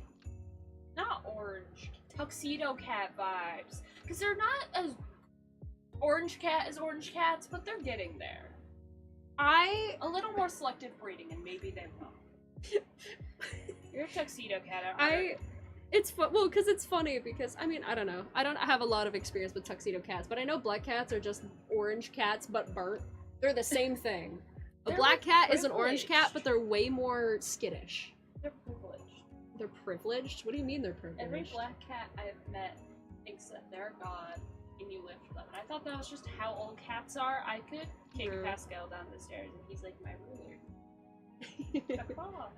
not orange, tuxedo cat vibes, because they're not as orange cat as orange cats, but they're getting there. A little more selective breeding, and maybe they will. You're a tuxedo cat. It's well, because it's funny because, I mean, I don't know. I don't have a lot of experience with tuxedo cats, but I know black cats are just orange cats, but burnt. They're the same thing. A They're, black like, cat is an orange cat, privileged. but they're way more skittish. They're privileged. They're privileged? What do you mean they're privileged? Every black cat I've met thinks that they're God and you live for them. And I thought that was just how all cats are. I could take True. Pascal down the stairs and he's like my ruler. Papa,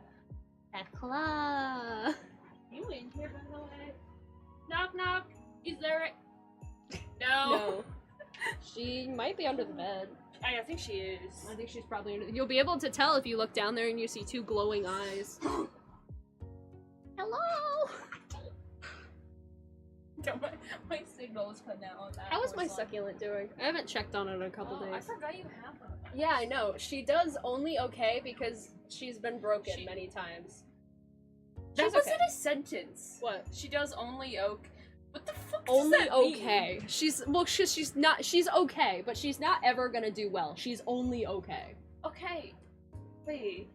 Ekla. you in here by the way? Knock knock. Is there a... No. She might be under the bed. I think she is. I think she's probably under You'll be able to tell if you look down there and you see two glowing eyes. Hello! No, my signal was cutting out on that. How is my horizontal. succulent doing? I haven't checked on it in a couple I days. forgot you have one. Yeah, I know. She does only okay because she's been broken She- many times. That She's wasn't okay. a sentence. What? She does only okay. What the fuck does Only that mean? okay. She's she's okay, but she's not ever gonna do well. She's only okay. Okay. Wait.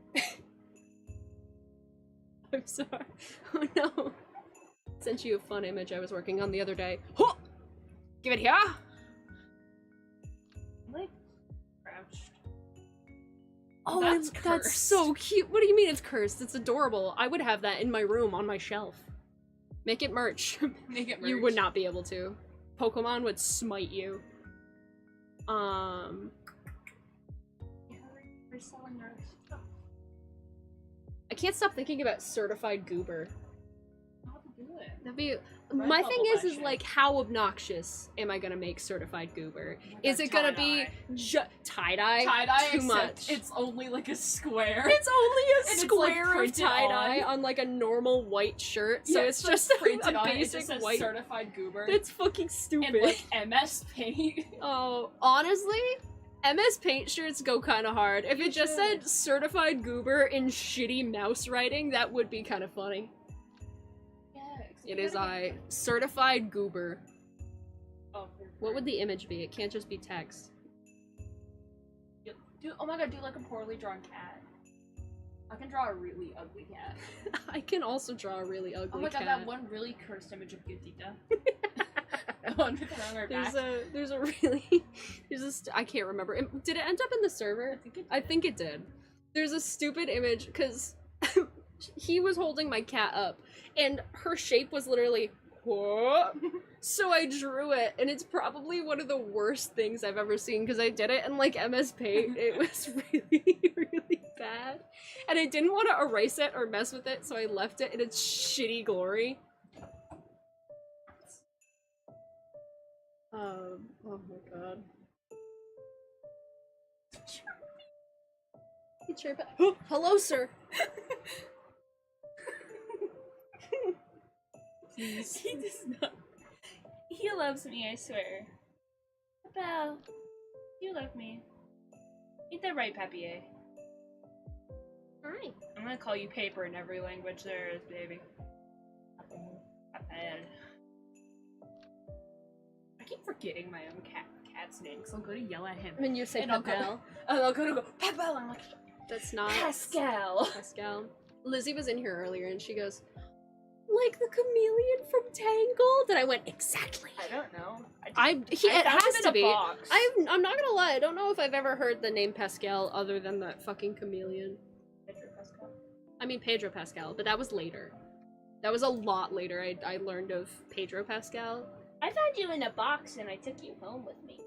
I'm sorry. Oh no. Sent you a fun image I was working on the other day. Huh! Give it here! I'm like crouched. Oh, That's that's so cute. What do you mean it's cursed? It's adorable. I would have that in my room on my shelf. Make it merch. Make it You would not be able to. Pokemon would smite you. We're selling our stuff. I can't stop thinking about certified goober. How to do it? That'd be. Red My bubble thing is bashing. like, how obnoxious am I gonna make certified goober? Oh my Is God, it gonna be tie-dye. tie-dye? Tie-dye, Too except much. it's only like a square. It's only a And it's, like, square of printed tie-dye on. on like a normal white shirt, so Yeah, it's like, just printed a on it. It basic just says white. certified goober. That's fucking stupid. and like MS Paint. Oh, honestly, MS Paint shirts go kind of hard. If You it just should. said certified goober in shitty mouse writing, that would be kind of funny. It is certified goober. Oh, What would the image be? It can't just be text. do? Oh my god, do like a poorly drawn cat. I can draw a really ugly cat. I can also draw a really ugly Oh my cat. god, that one really cursed image of Gatita. The one with her on her back. There's a really I can't remember. Did it end up in the server? I think it did. There's a stupid image because he was holding my cat up and her shape was literally what? So I drew it and it's probably one of the worst things I've ever seen because I did it in like MS Paint. It was really, really bad. And I didn't want to erase it or mess with it, so I left it in its shitty glory. Oh my god. Hey, Chirpa. Hello, sir. Please. He does not. He loves me, I swear. Belle, you love me. Ain't that right, Papier? Alright. I'm gonna call you paper in every language there is, baby. Papel. I keep forgetting my own cat's name, so I'll go to yell at him. I mean, you say And I'll go- Papel. I'll go, Papel! I'm like, That's not Pascal! Pascal. Lizzie was in here earlier and she goes, like the chameleon from Tangled? And I went, exactly. I don't know. It found has him in to a be. box. I'm not gonna lie, I don't know if I've ever heard the name Pascal other than that fucking chameleon. Pedro Pascal. I mean Pedro Pascal, but that was later. That was a lot later I learned of Pedro Pascal. I found you in a box and I took you home with me.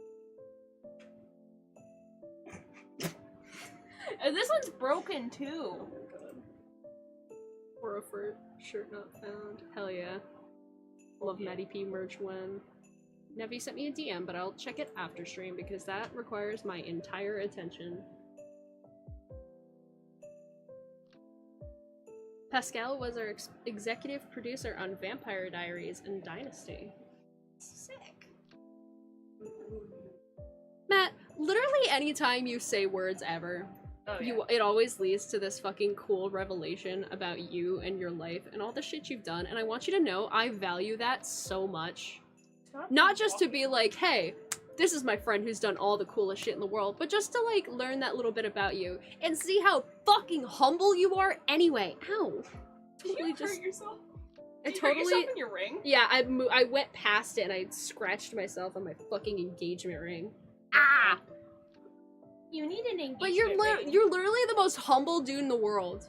And this one's broken too. Oh my god. Horrorford, shirt not found. Hell yeah. Love Maddie P merch when. Nevi sent me a DM, but I'll check it after stream because that requires my entire attention. Pascal was our executive producer on Vampire Diaries and Dynasty. Sick. Matt, literally anytime you say words ever, Oh, yeah. it always leads to this fucking cool revelation about you and your life and all the shit you've done, and I want you to know I value that so much. Stop Not just to walking. be like, hey, this is my friend who's done all the coolest shit in the world, but just to like learn that little bit about you and see how fucking humble you are anyway. Ow. Did Totally you just hurt yourself? I Did you hurt totally. yourself in your ring? Yeah, I went past it and I scratched myself on my fucking engagement ring. Ah! You need an engagement But ring. you're literally the most humble dude in the world.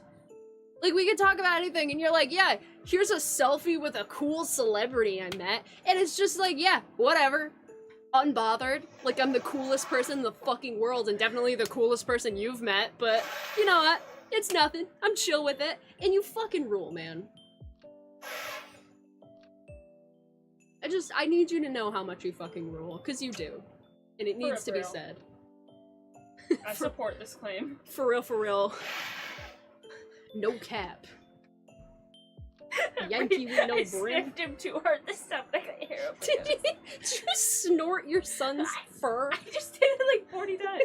Like, we could talk about anything, and you're like, yeah, here's a selfie with a cool celebrity I met, and it's just like, yeah, whatever. Unbothered. Like, I'm the coolest person in the fucking world, and definitely the coolest person you've met, but you know what? It's nothing. I'm chill with it, and you fucking rule, man. I need you to know how much you fucking rule, because you do. And it needs to be real. said. I support this claim. For real, for real. No cap. Yankee with no I brim. sniffed him too hard this time. I got hair up. Did you snort your son's fur? I just did it like 40 times.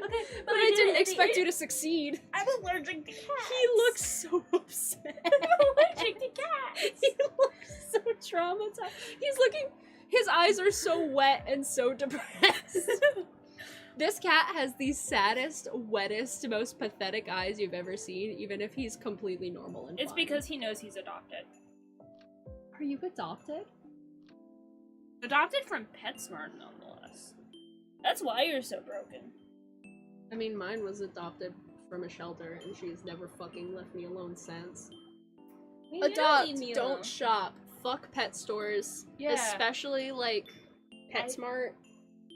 Okay, But I didn't expect you to succeed. I'm allergic to cats. He looks so upset. I'm allergic to cats. He looks so traumatized. He's looking. His eyes are so wet and so depressed. This cat has the saddest, wettest, most pathetic eyes you've ever seen, even if he's completely normal and It's fine. because he knows he's adopted. Are you adopted? Adopted from PetSmart, nonetheless. That's why you're so broken. I mean, mine was adopted from a shelter, and she's never fucking left me alone since. You don't Adopt, leave me don't alone. shop. Fuck pet stores. Yeah. Especially, like, PetSmart.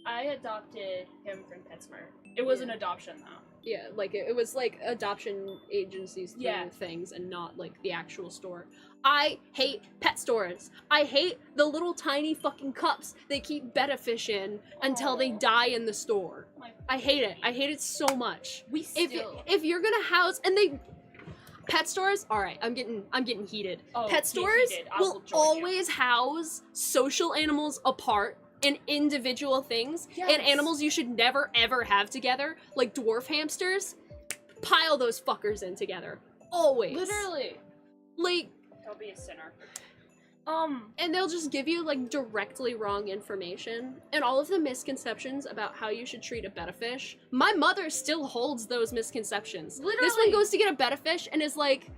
I adopted him from PetSmart. It was an adoption, though. Yeah, like, it was, like, adoption agencies doing Yeah. things and not, like, the actual store. I hate pet stores. I hate the little tiny fucking cups they keep betta fish in until they Aw. die in the store. My I hate it. I hate it so much. We If still. if you're gonna house and they pet stores, all right, I'm getting heated. Oh, Pet get stores heated. I will will join you. always house social animals apart and individual things and Yes. animals you should never ever have together, like dwarf hamsters. Pile those fuckers in together. Always. Literally. Like, Don't be a sinner. and they'll just give you like directly wrong information and all of the misconceptions about how you should treat a betta fish. My mother still holds those misconceptions. This one Literally. goes to get a betta fish and is like,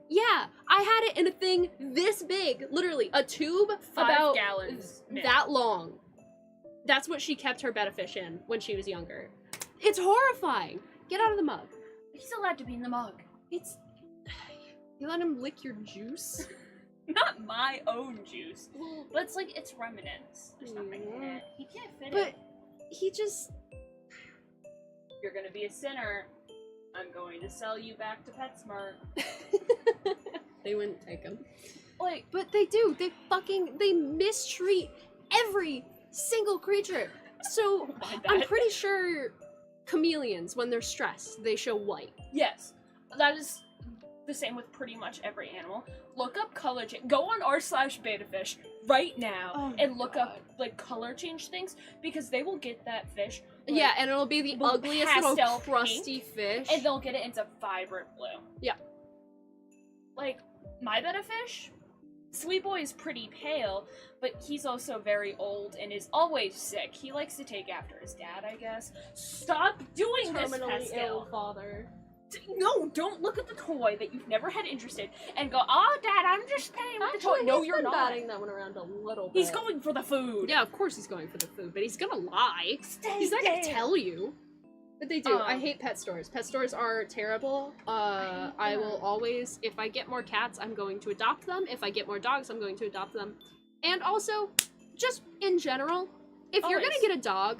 yeah, I had it in a thing this big, literally a tube 5 about gallons. that long. That's what she kept her betta fish in when she was younger. It's horrifying. Get out of the mug. He's allowed to be in the mug. It's you let him lick your juice. Not my own juice. But it's like, it's remnants. There's nothing in it. He can't fit But it. he just You're gonna be a sinner. I'm going to sell you back to PetSmart. they wouldn't take him. Like, But they do. They mistreat every single creature. So why I'm that? pretty sure chameleons, when they're stressed, they show white. Yes, that is the same with pretty much every animal. Look up color change. Go on r/betafish right now Oh and my look God. up like color change things because they will get that fish. like, Yeah, and it'll be the blue ugliest little pastel crusty fish. and they'll get it into vibrant blue. Yeah. Like my betta fish, Sweet Boy is pretty pale, but he's also very old and is always sick. He likes to take after his dad, I guess. Stop doing this, terminally ill Pascal. father. No, don't look at the toy that you've never had interest in and go, "Oh, Dad, I'm just playing with the toy." Actually, No, he's you're been not. batting that one around a little bit. He's going for the food. Yeah, of course he's going for the food, but he's gonna lie. Stay He's not gonna there. tell you. But they do. I Um, hate pet stores. Pet stores are terrible. I will always, if I get more cats, I'm going to adopt them. If I get more dogs, I'm going to adopt them. And also, just in general, if you're gonna Always. get a dog,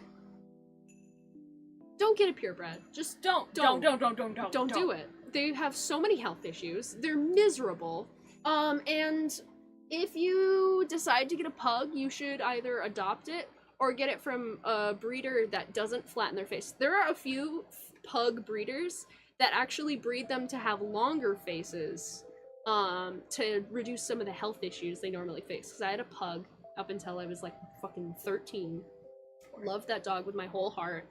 don't get a purebred. Just Don't do it. They have so many health issues. They're miserable. And if you decide to get a pug, you should either adopt it or get it from a breeder that doesn't flatten their face. There are a few pug breeders that actually breed them to have longer faces, to reduce some of the health issues they normally face. Because I had a pug up until I was like fucking 13. Loved that dog with my whole heart.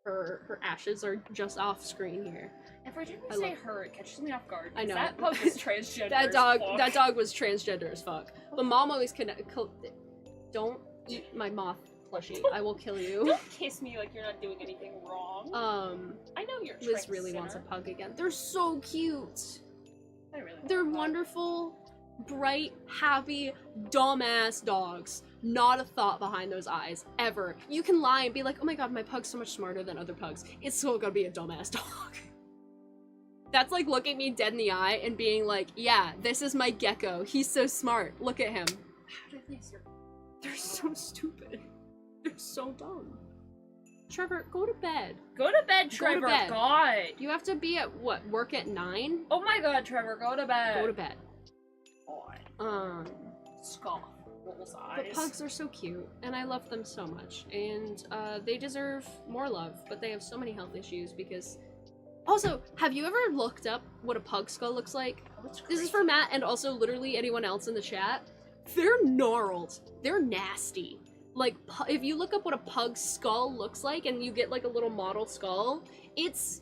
Her ashes are just off screen here. Every time I you say love- her, it catches me off guard. I know. That pug is transgender. That as dog fuck. was transgender as fuck. But mom always don't eat my moth plushie. I will kill you. Don't kiss me like you're not doing anything wrong. I know you're. Liz really wants a pug again. They're so cute. I really want They're a pug. wonderful, bright, happy, dumbass dogs. Not a thought behind those eyes, ever. You can lie and be like, oh my god, my pug's so much smarter than other pugs. It's still gonna be a dumbass dog. That's like looking me dead in the eye and being like, yeah, this is my gecko. He's so smart. Look at him. How did they serve? They're so stupid. They're so dumb. Trevor, go to bed. Go to bed, Go to Trevor. bed. God. You have to be at, what, work at 9? Oh my god, Trevor, go to bed. Go to bed. God. Scoff. Roll's But eyes. pugs are so cute, and I love them so much, and they deserve more love, but they have so many health issues because... Also, have you ever looked up what a pug skull looks like? This is for Matt and also literally anyone else in the chat. They're gnarled. They're nasty. Like, if you look up what a pug skull looks like and you get like a little model skull, it's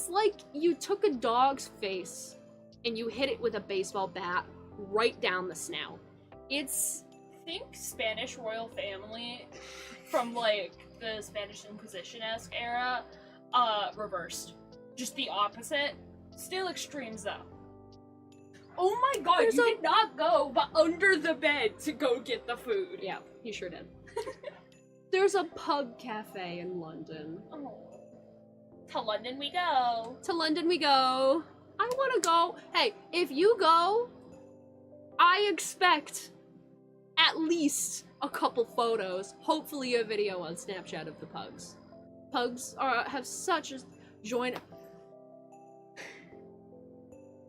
like you took a dog's face and you hit it with a baseball bat right down the snout. It's... Think Spanish royal family from like the Spanish Inquisition-esque era, reversed. Just the opposite. Still extremes though. Oh my god, you did not go but under the bed to go get the food. Yeah, he sure did. There's a pug cafe in London. Oh. To London we go. To London we go. I wanna go. Hey, if you go, I expect at least a couple photos, hopefully a video on Snapchat of the pugs. Pugs have such a join.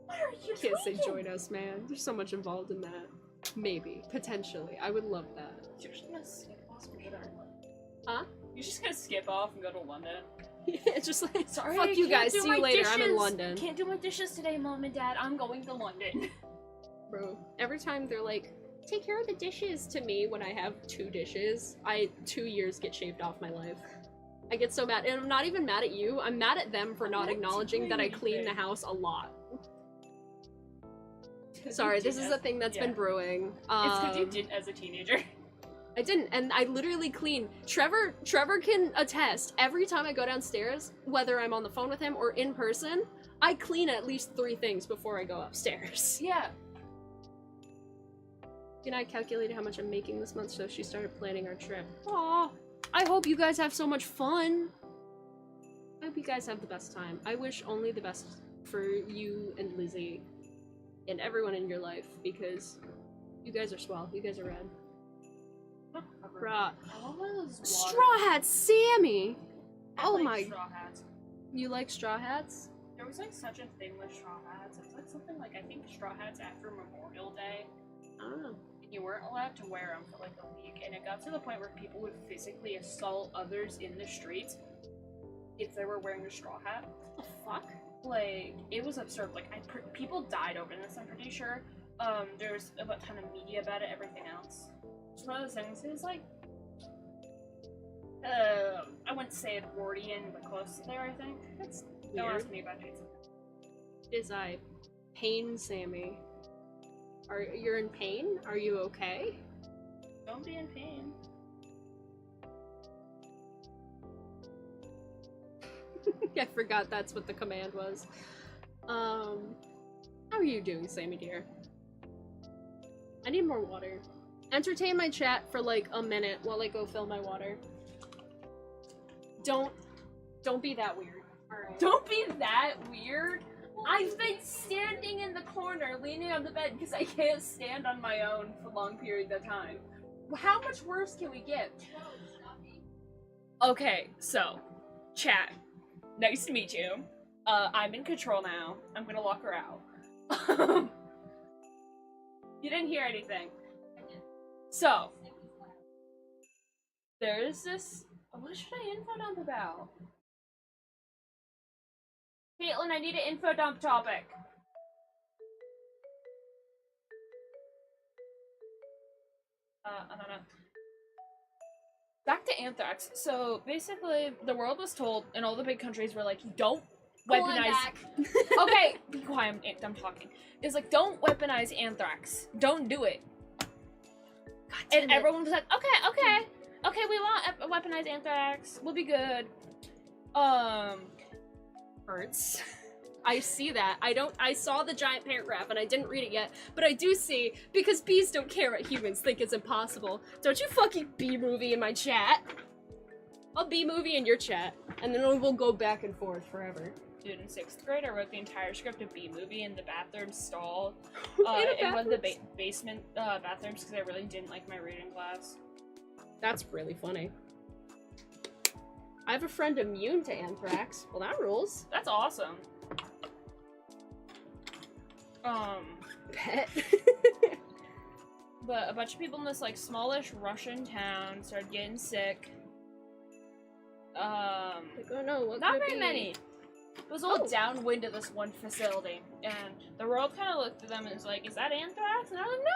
What are you Can't say doing? join us, man. There's so much involved in that. Maybe, potentially, I would love that. You're just gonna skip off and go to Huh? You're just gonna skip off and go to London. It's just like, Sorry, fuck I you can't guys. do See you my later. I'm in dishes. London. Can't do my dishes today, Mom and Dad. I'm going to London. Bro, every time they're like, take care of the dishes to me when I have 2 dishes, 2 years get shaved off my life. I get so mad. And I'm not even mad at you. I'm mad at them for not not acknowledging doing that I clean the anything. house a lot. Sorry, this is a thing that's been brewing. It's because you didn't as a teenager. I didn't, and I literally clean. Trevor can attest. Every time I go downstairs, whether I'm on the phone with him or in person, I clean at least 3 things before I go upstairs. Yeah. And I calculated how much I'm making this month, so she started planning our trip. Aw, I hope you guys have so much fun. I hope you guys have the best time. I wish only the best for you and Lizzie and everyone in your life, because you guys are swell. You guys are rad. Bruh. Straw Hat Sammy! Oh like my... straw hats. You like straw hats? There was like such a thing with straw hats. It's like something like, I think straw hats after Memorial Day. Oh. You weren't allowed to wear them for like a week, and it got to the point where people would physically assault others in the streets if they were wearing a straw hat. What the fuck? Like, it was absurd. Like, people died over this, I'm pretty sure. There's a ton of media about it, everything else. It's one of those things, it's like, I wouldn't say Edwardian, but close to there, I think. Don't Weird. ask me about it. Is I pain Sammy? You're in pain? Are you okay? Don't be in pain. I forgot that's what the command was. How are you doing, Sammy dear? I need more water. Entertain my chat for like a minute while I go fill my water. Don't be that weird. Alright. Don't be that weird. I've been standing in the corner, leaning on the bed, because I can't stand on my own for long periods of time. How much worse can we get? Okay, so, chat. Nice to meet you. I'm in control now. I'm gonna lock her out. You didn't hear anything. So, there's this... What should I info dump about? Caitlin, I need an info dump topic. I don't know. Back to anthrax. So basically, the world was told, and all the big countries were like, don't weaponize. Okay, be quiet. I'm talking. It's like, don't weaponize anthrax. Don't do it. And everyone was like, okay, we won't weaponize anthrax. We'll be good. Hurts. I see that. I saw the giant paragraph and I didn't read it yet, but I do see, because bees don't care what humans think is impossible. Don't you fucking bee-movie in my chat. I'll bee-movie in your chat, and then we'll go back and forth forever. Dude, in 6th grade, I wrote the entire script of B-movie in the bathroom stall. In in one of the basement bathrooms, because I really didn't like my reading class. That's really funny. I have a friend immune to anthrax. Well, that rules. That's awesome. Pet. But a bunch of people in this, like, smallish Russian town started getting sick. Like, oh no, what Not could it very be? many. It was all downwind of this one facility, and the world kind of looked at them and was like, "Is that anthrax?" And I was like,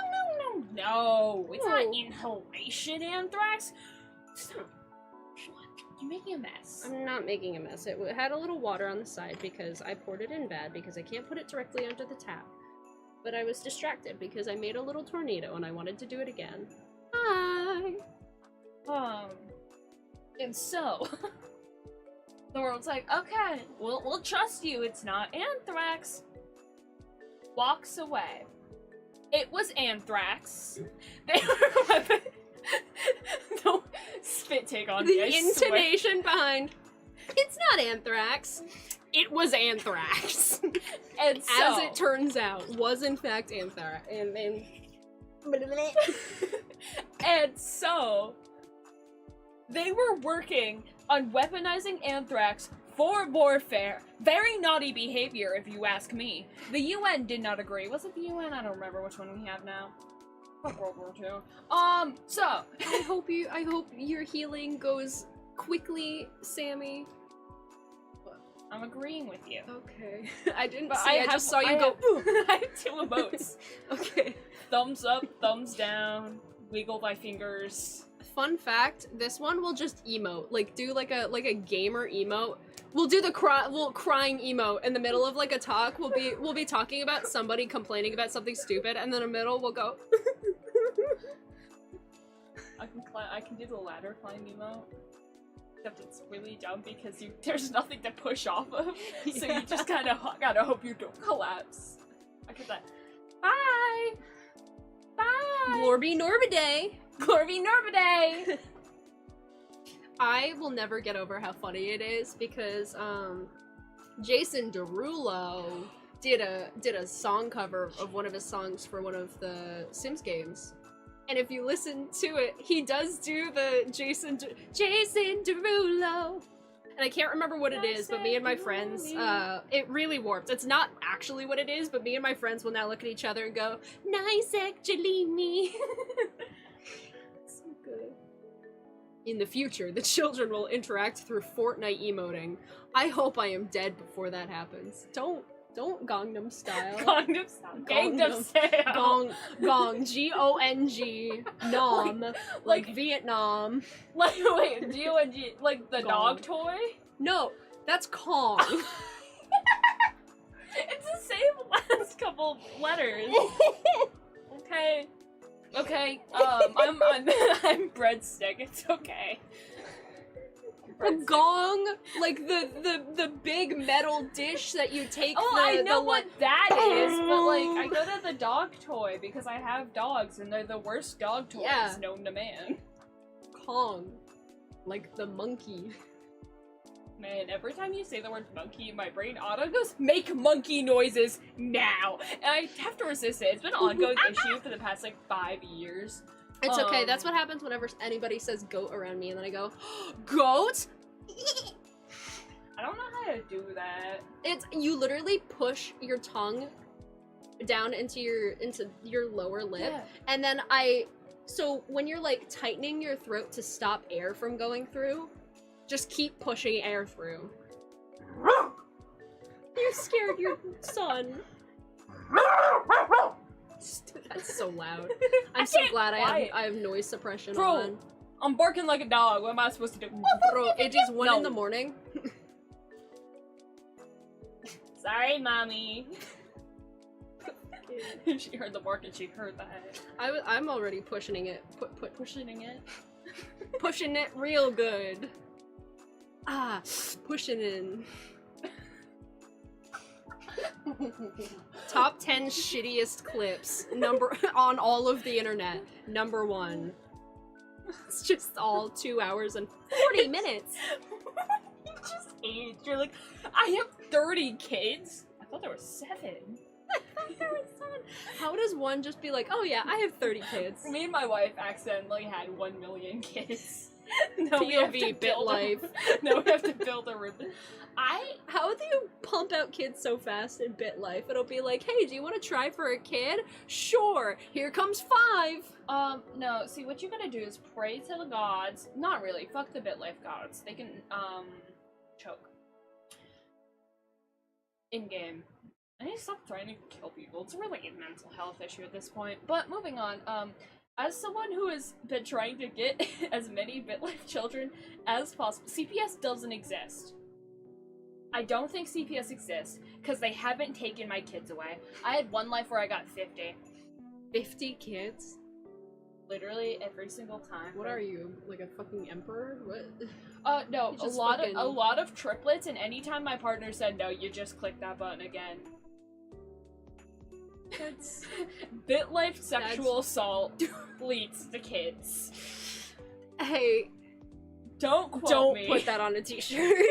"No, it's not inhalation anthrax. Stop. You're making a mess." I'm not making a mess. It had a little water on the side because I poured it in bad because I can't put it directly under the tap. But I was distracted because I made a little tornado and I wanted to do it again. Hi. And so the world's like, "Okay, we'll trust you. It's not anthrax." Walks away. It was anthrax. They were no spit take on me. The I swear. intonation behind it's not anthrax. It was anthrax. And so, as it turns out, was in fact anthrax. And so they were working on weaponizing anthrax for warfare. Very naughty behavior, if you ask me. The UN did not agree. Was it the UN? I don't remember which one we have now. Fuck World War II. So I hope your healing goes quickly, Sammy. I'm agreeing with you. Okay. I didn't But see, I just saw you go. I have 2 emotes. Okay. Thumbs up, thumbs down, wiggle my fingers. Fun fact, this one will just emote. Like, do like a gamer emote. We'll do the crying emote in the middle of like a talk. We'll be talking about somebody complaining about something stupid, and then in the middle we'll go. I can do the ladder climb emote. Except it's really dumb because there's nothing to push off of. So you just gotta hope you don't collapse. I get that. Bye! Bye! Glorby Norbiday! Glorby Norbiday! I will never get over how funny it is because Jason Derulo did a song cover of one of his songs for one of the Sims games. And if you listen to it, he does do the Jason Derulo. And I can't remember what it is, but me and my friends, it really warped. It's not actually what it is, but me and my friends will now look at each other and go, "Nice, actually, me." So good. In the future, the children will interact through Fortnite emoting. I hope I am dead before that happens. Don't Gangnam Style. Gangnam Style. Gangnam Style. Gong. G-O-N-G. Nom. Like Vietnam. Like, wait, G-O-N-G, like the Gong. dog toy? No, that's Kong. It's the same last couple letters. Okay. Okay, I'm breadstick, it's okay. A gong, like the big metal dish that you take. I know what that is, but like I go to the dog toy because I have dogs and they're the worst dog toys known to man. Kong, like the monkey. Man, every time you say the word monkey, my brain auto goes, "Make monkey noises now!" And I have to resist it. It's been an ongoing issue for the past like 5 years. It's okay, that's what happens whenever anybody says goat around me, and then I go, "Goat?" I don't know how to do that. It's, you literally push your tongue down into your lower lip, and then so when you're like tightening your throat to stop air from going through, just keep pushing air through. You scared your son. That's so loud. I'm so glad I have noise suppression on. I'm barking like a dog. What am I supposed to do? Bro, it is 1 in the morning. Sorry, mommy. She heard the bark and she heard that. I'm already pushing it. Pushing it. Pushing it real good. Pushing in. Top 10 shittiest clips on all of the internet. Number 1. It's just all 2 hours and 40 minutes. You just aged. You're like, I have 30 kids. I thought there were 7. How does one just be like, oh yeah, I have 30 kids? Me and my wife accidentally had 1 million kids. No, we have to POV, bit build life. No, we have to build a room. How do you pump out kids so fast in bit life? It'll be like, hey, do you want to try for a kid? Sure, here comes 5. No, see, what you gotta do is pray to the gods. Not really, fuck the bit life gods. They can, choke. In-game. I need to stop trying to kill people. It's really a mental health issue at this point. But moving on, as someone who has been trying to get as many BitLife children as possible, CPS doesn't exist. I don't think CPS exists, because they haven't taken my kids away. I had one life where I got 50. 50 kids? Literally every single time. What are you, like a fucking emperor? What? No, You just fucking- a lot of triplets, and anytime my partner said no, you just click that button again. That's... BitLife sexual assault leads to kids. Hey, Don't quote don't me. put that on a t-shirt.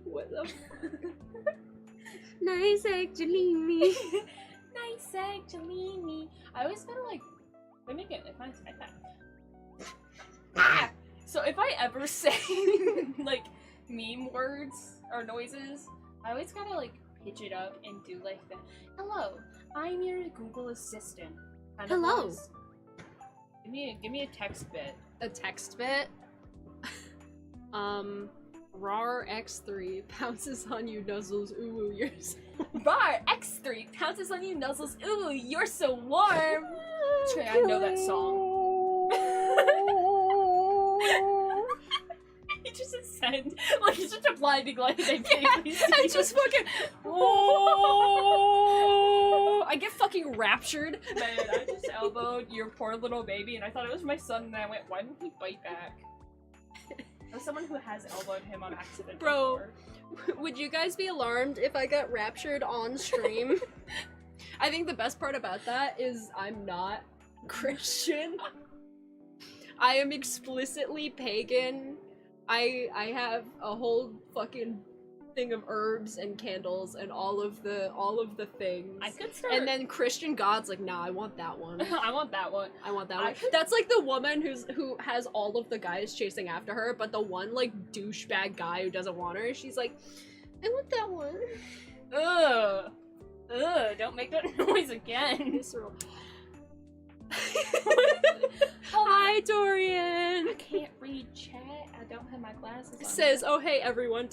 What the Nice, actually, me. Nice actually. I always gotta like, let me get if I type that. Ah! So if I ever say like meme words or noises, I always gotta like pitch it up and do like the hello, I'm your Google Assistant kind of Hello. voice. Give me a text bit. A text bit? RAR X3 pounces on you, nuzzles, ooh, you're so... Bar X3 pounces on you, nuzzles. Ooh, you're so warm. Trey, I know that song. He just said, like he's just applying to glide. I just fucking... Oh, I get fucking raptured. Man, I just elbowed your poor little baby, and I thought it was my son, and I went, why didn't he bite back? As someone who has elbowed him on accident Bro. before. Would you guys be alarmed if I got raptured on stream? I think the best part about that is I'm not Christian. I am explicitly pagan. I have a whole fucking thing of herbs and candles and all of the things. I could start. And then Christian God's like, nah, I want that one. I want that one. I want that I one. could- That's like the woman who has all of the guys chasing after her, but the one like douchebag guy who doesn't want her, she's like, I want that one. Ugh. Ugh, don't make that noise again. Visceral. Hi, Dorian. I can't read chat. I don't have my glasses on. Says, oh hey everyone, ...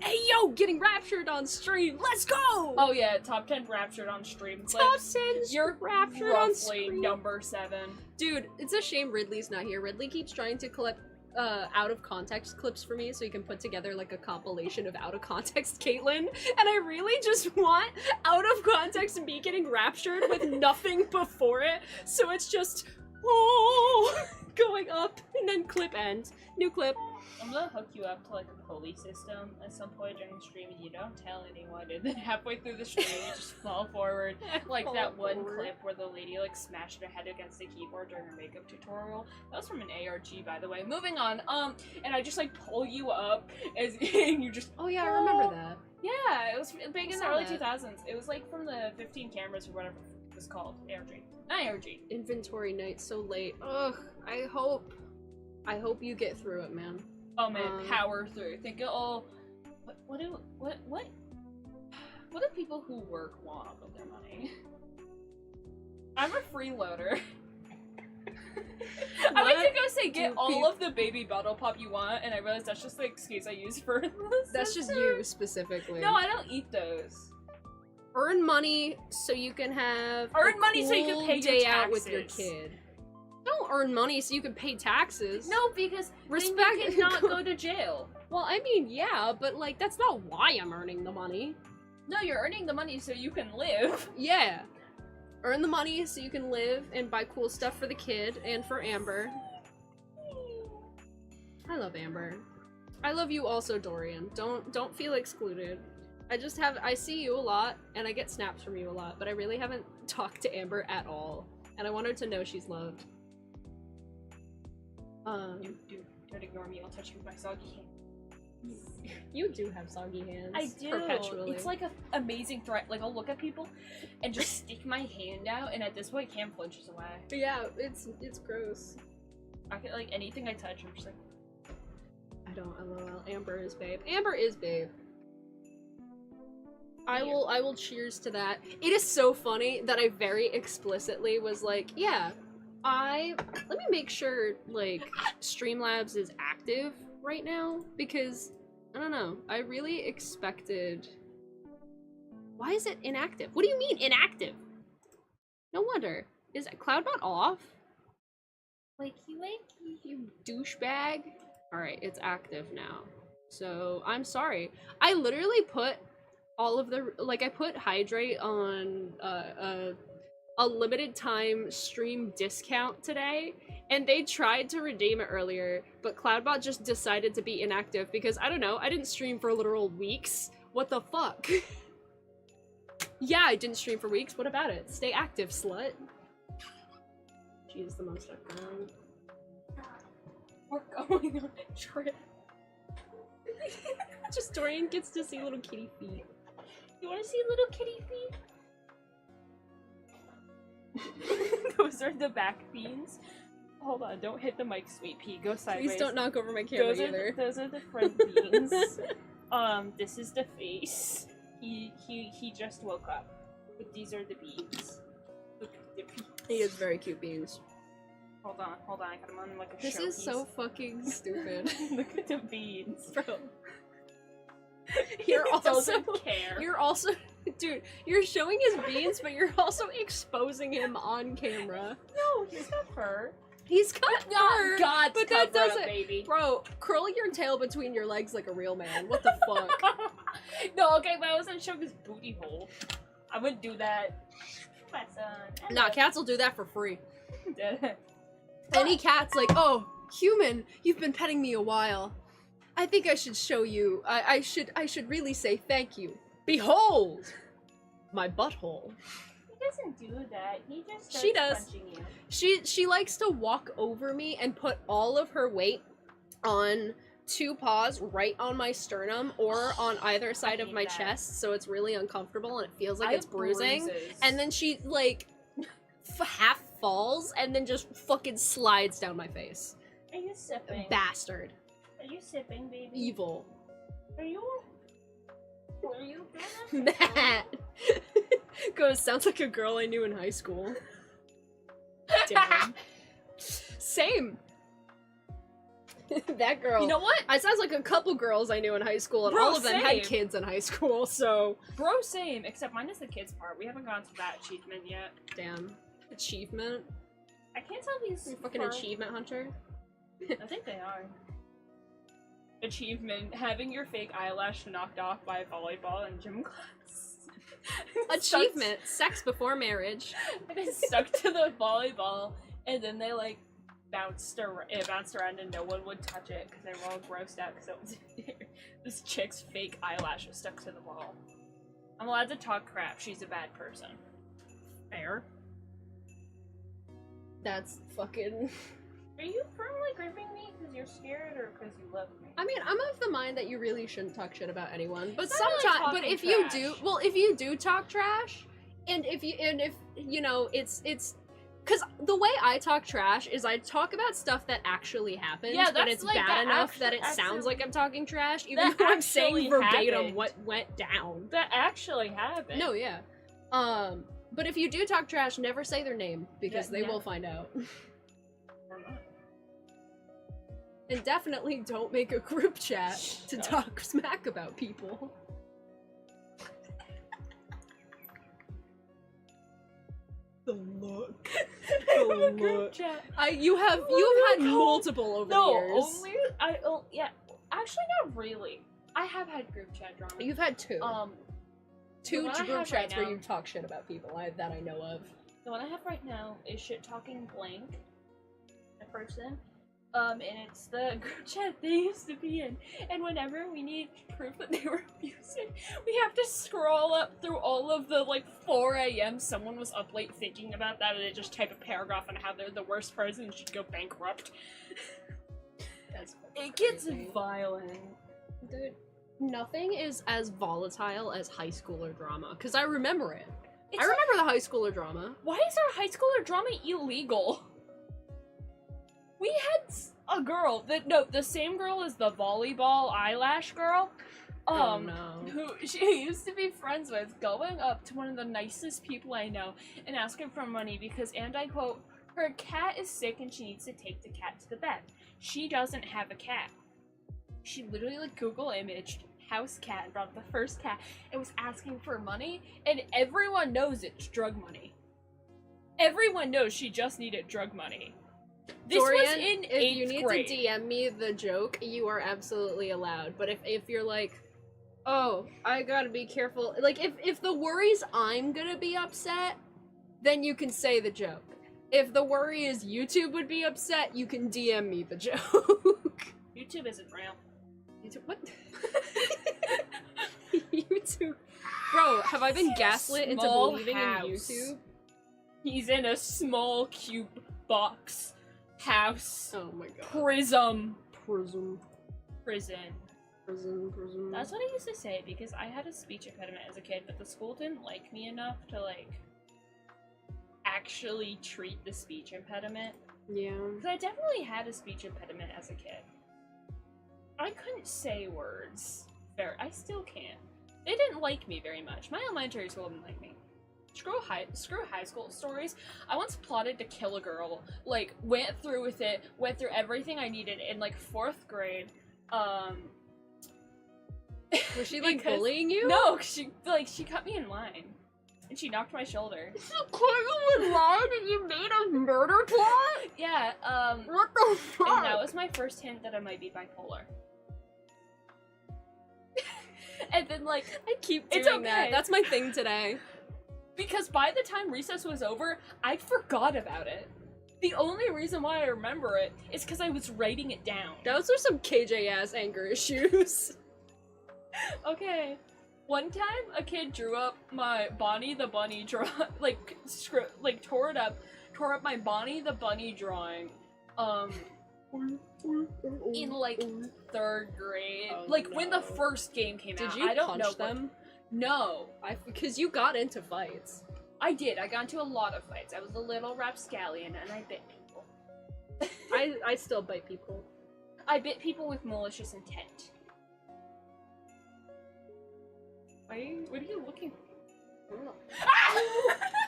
Hey yo, getting raptured on stream. Let's go. Oh yeah, top 10 raptured on stream clips. Top 10 You're raptured on roughly stream. number 7. Dude, it's a shame Ridley's not here. Ridley keeps trying to collect out of context clips for me so he can put together like a compilation of out of context Caitlyn, and I really just want out of context me getting raptured with nothing before it, so it's just oh going up and then clip end. New clip. I'm gonna hook you up to like a pulley system at some point during the stream, and you don't tell anyone, and then halfway through the stream you just fall forward. Like that one clip where the lady like smashed her head against the keyboard during her makeup tutorial. That was from an ARG, by the way. Moving on, and I just like pull you up as and you just Oh yeah, I remember that. Yeah, it was big in the Saw early that. 2000s. It was like from the 15 cameras or whatever it was called. ARG. Not ARG. Inventory night so late. Ugh, I hope you get through it, man. Oh man, power through. Think it'll. What do people who work want with their money? I'm a freeloader. I went to go say get all of the baby bottle pop you want, and I realized that's just the excuse I use for this. That's just you specifically. No, I don't eat those. Earn money so you can have Earn a money so you can cool pay your day out with your taxes. kid. Don't earn money so you can pay taxes. No, because Respect- then you cannot go to jail. Well, I mean, yeah, but like that's not why I'm earning the money. No, you're earning the money so you can live. Yeah. Earn the money so you can live and buy cool stuff for the kid and for Amber. I love Amber. I love you also, Dorian. Don't feel excluded. I see you a lot, and I get snaps from you a lot, but I really haven't talked to Amber at all. And I want her to know she's loved. Dude, don't ignore me, I'll touch you with my soggy hand. You do have soggy hands. I do. Perpetually. It's like an amazing threat. Like, I'll look at people and just stick my hand out, and at this point, Cam flinches away. Yeah, it's gross. I can, like, anything I touch, I'm just like... I don't, lol. Amber is babe. Amber is babe. I will cheers to that. It is so funny that I very explicitly was like, yeah, let me make sure, like, Streamlabs is active right now, because, I don't know, I really expected... Why is it inactive? What do you mean, inactive? No wonder. Is Cloudbot off? Wakey wakey. You douchebag. Alright, it's active now. So, I'm sorry. I literally put all of the, like, I put Hydrate on a limited time stream discount today, and they tried to redeem it earlier, but Cloudbot just decided to be inactive because, I don't know, I didn't stream for literal weeks. What the fuck? Yeah, I didn't stream for weeks. What about it? Stay active, slut. She is the most I've grown. We're going on a trip. Just Dorian gets to see little kitty feet. You want to see little kitty feet? Those are the back beans. Hold on, don't hit the mic, sweet pea. Go sideways. Please don't knock over my camera either. Those are the front beans. This is the face. He just woke up. But these are the beans. Look at the beans. He is very cute beans. Hold on, I got him on like a This is so fucking stupid. Look at the beans. Bro. You're also doesn't care. You're also dude, you're showing his beans, but you're also exposing him on camera. No, he's got fur. He's got fur, God's but that cover up, doesn't baby. Bro, curl your tail between your legs like a real man. What the fuck? No, okay, but I wasn't showing his booty hole. I wouldn't do that. My son. Nah, cats will do that for free. Any cat's like, oh, human, you've been petting me a while. I think I should show you. I should really say thank you. Behold, my butthole. He doesn't do that. He just starts She does. punching you. She likes to walk over me and put all of her weight on two paws right on my sternum or on either side of hate my that. chest, so it's really uncomfortable and it feels like I it's have bruising. bruises. And then she like half falls and then just fucking slides down my face. Are you sipping? Bastard. Are you sipping, baby? Evil. Are you That goes sounds like a girl I knew in high school. Damn. Same. That girl. You know what? I sounds like a couple girls I knew in high school, and Bro, all of them same. had kids in high school. So Bro, same. Except mine is the kids part. We haven't gone to that achievement yet. damn achievement. I can't tell these. You fucking far- achievement hunter. I think they are. Achievement: having your fake eyelash knocked off by a volleyball in gym class. Achievement: sex before marriage. And it stuck to the volleyball, and then they like bounced around, and no one would touch it because they were all grossed out because it was this chick's fake eyelash was stuck to the wall. I'm allowed to talk crap. She's a bad person. Fair. That's fucking. Are you firmly gripping me because you're scared or because you love me? I mean, I'm of the mind that you really shouldn't talk shit about anyone, but It's not really sometimes, but talking if you trash. do, well, if you do talk trash, and if you know, it's, because the way I talk trash is I talk about stuff that actually happens, Yeah, but that's it's like bad that enough that it actually- sounds like I'm talking trash, even that though I'm actually saying verbatim happened. what went down. That actually happened. No, yeah. But if you do talk trash, never say their name, because Yeah, they will never. find out. Or not. And definitely don't make a group chat to No. talk smack about people. The look. The Group look. chat. You have had multiple over the No, years. only yeah. Actually, not really. I have had group chat drama. You've had two. Two the one I group have chats right where now- you talk shit about people that I know of. The one I have right now is shit talking blank. A person. And it's the group chat they used to be in. And whenever we need proof that they were abusive, we have to scroll up through all of the, like, 4 a.m. someone was up late thinking about that, and they just type a paragraph on how they're the worst person and should go bankrupt. It gets violent. Dude, nothing is as volatile as high schooler drama, because I remember it. I remember the high schooler drama. Why is our high schooler drama illegal? We had a girl the same girl as the volleyball eyelash girl. Oh, no. Who she used to be friends with, going up to one of the nicest people I know and asking for money because, and I quote, her cat is sick and she needs to take the cat to the vet. She doesn't have a cat. She literally, like, Google imaged house cat, brought the first cat, and was asking for money, and everyone knows it's drug money. Everyone knows she just needed drug money. This Dorian, was in if 8th you need grade. to DM me the joke, you are absolutely allowed. But if you're like, oh, I gotta be careful, like, if the worry's I'm gonna be upset, then you can say the joke. If the worry is YouTube would be upset, you can DM me the joke. YouTube isn't real. YouTube, what? YouTube. Bro, have I been gaslit into Small believing house. in YouTube? He's in a small cube box house. Oh my god. Prison. Prism. Prison. Prism. That's what I used to say because I had a speech impediment as a kid, but the school didn't like me enough to, like, actually treat the speech impediment. Yeah. Because I definitely had a speech impediment as a kid. I couldn't say words. I still can't. They didn't like me very much. My elementary school didn't like me. Screw high school stories. I once plotted to kill a girl. Like, went through with it, went through everything I needed in, like, 4th grade. Was she, like, Because- bullying you? No, she cut me in line. And she knocked my shoulder. She put you in line and you made a murder plot? Yeah, What the fuck? and that was my first hint that I might be bipolar. And then, like, I keep It's doing that. okay. That's my thing today. because by the time recess was over, I forgot about it. The only reason why I remember it is because I was writing it down. Those are some KJ-ass anger issues. Okay. One time, a kid drew up my Bonnie the Bunny tore up my Bonnie the Bunny drawing, in, like, 3rd grade. Oh, like, when the no. first game came Did out. you I don't punch know them? No. Because you got into fights. I did. I got into a lot of fights. I was a little rapscallion, and I bit people. I still bite people. I bit people with malicious intent. What are you looking for?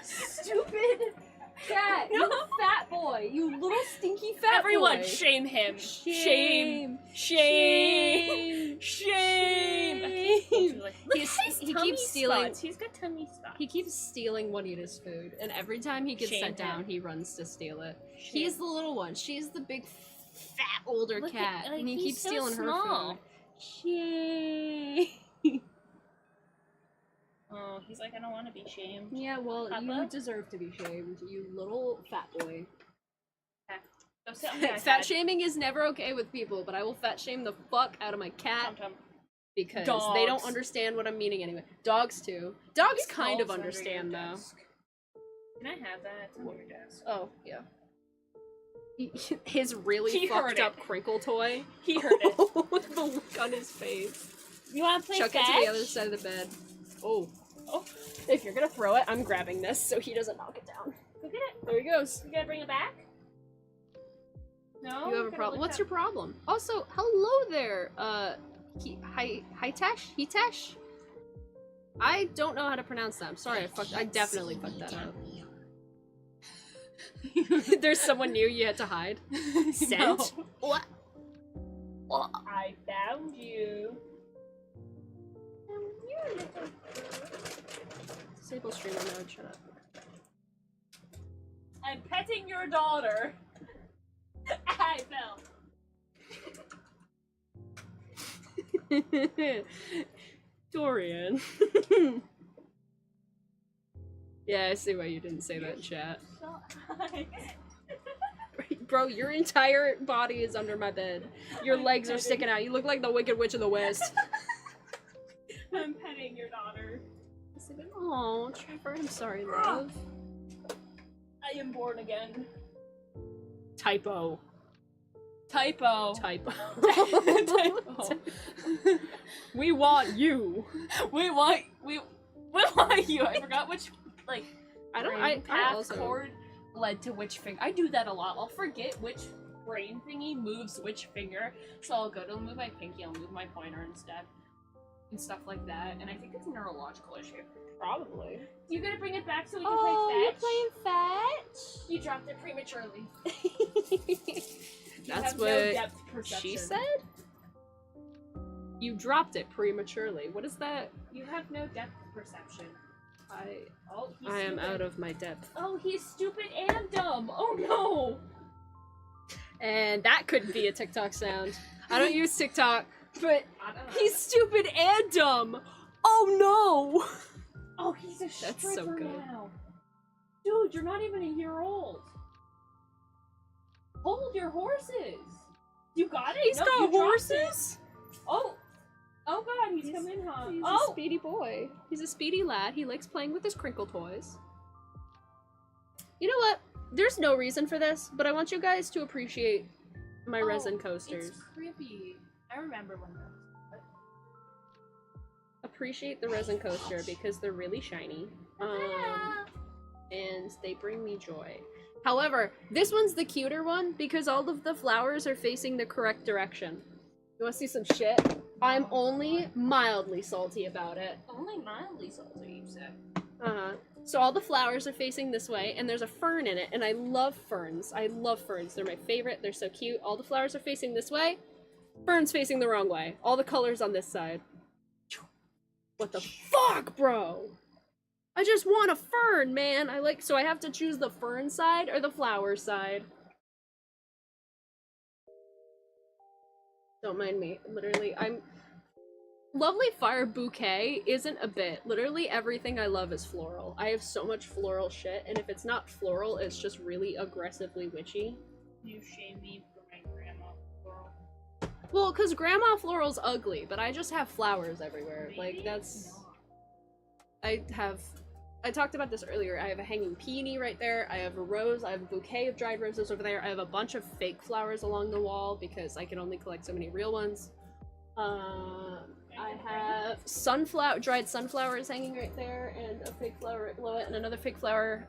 Stupid cat! No. You fat boy! You little stinky fat Everyone, boy! shame him! Shame! Shame! Shame! Look He keeps stealing. He's got tummy spots. He keeps stealing Juanita's food, and every time he gets Shame set down, him. he runs to steal it. Shame. He's the little one. She's the big, fat older Look at- cat, like, and he he's keeps so stealing small. her food. Shame. Oh, he's like, I don't want to be shamed. Yeah, well, you Papa? deserve to be shamed, you little fat boy. Go sit on my Fat iPad. shaming is never okay with people, but I will fat shame the fuck out of my cat Tum-tum. because they Dogs. don't understand what I'm meaning anyway. Dogs too. Dogs These kind of balls under your understand though. desk. Can I have that? It's under your desk. Oh, yeah. His really He heard fucked up it. crinkle toy. He heard it. The look on his face. You want to play Chuck fetch? it to the other side of the bed. Oh. Oh. If you're gonna throw it, I'm grabbing this so he doesn't knock it down. Go get it. There he goes. You gotta bring it back? No? You have a problem. What's your problem? Also, hello there, Hitesh? I don't know how to pronounce that. I'm sorry, I definitely fucked that up. There's someone new you had to hide. Sent? No. What? I found you. Disable streamer mode, shut up. I'm petting your daughter. I fell. Dorian. Yeah, I see why you didn't say that in chat. So high. Bro, your entire body is under my bed. Your legs are sticking out. You look like the Wicked Witch of the West. I'm petting your daughter. Oh, Trevor, I'm sorry, love. I am born again. Typo. Typo. Typo. Typo. We want you. We want you. I forgot which brain path also cord led to which finger. I do that a lot. I'll forget which brain thingy moves which finger, so I'll go to move my pinky, I'll move my pointer instead, and stuff like that. And I think it's a neurological issue. Probably. You gonna bring it back so we can Oh, play you're fetch? playing fetch? You dropped it prematurely. You That's have what no depth perception. she said? You dropped it prematurely. What is that? You have no depth perception. Oh, he's I am stupid. out of my depth. Oh, he's stupid and dumb. Oh no. And that could be a TikTok sound. I don't use TikTok, but I don't know. he's stupid and dumb. Oh no! Oh, he's a stripper That's so good. now. Dude, you're not even a year old. Hold your horses. You got it? He's No, got you dropped it. horses. Oh. Oh god, he's come in hot. He's a Oh. speedy boy. He's a speedy lad. He likes playing with his crinkle toys. You know what? There's no reason for this, but I want you guys to appreciate my resin coasters. It's creepy. I remember when that was. Appreciate the resin coaster because they're really shiny. And they bring me joy. However, this one's the cuter one because all of the flowers are facing the correct direction. You wanna see some shit? I'm only mildly salty about it. Only mildly salty, you said. So all the flowers are facing this way, and there's a fern in it, and I love ferns. I love ferns. They're my favorite. They're so cute. All the flowers are facing this way. Fern's facing the wrong way. All the colors on this side. What the fuck, bro? I just want a fern, man. So I have to choose the fern side or the flower side. Don't mind me. Literally, Lovely Fire Bouquet isn't a bit. Literally everything I love is floral. I have so much floral shit, and if it's not floral, it's just really aggressively witchy. You shame me for my grandma floral. Well, because Grandma Floral's ugly, but I just have flowers everywhere. Maybe Like, it's that's... not. I talked about this earlier. I have a hanging peony right there. I have a rose. I have a bouquet of dried roses over there. I have a bunch of fake flowers along the wall because I can only collect so many real ones. I have dried sunflowers hanging right there, and a fake flower right below it, and another fake flower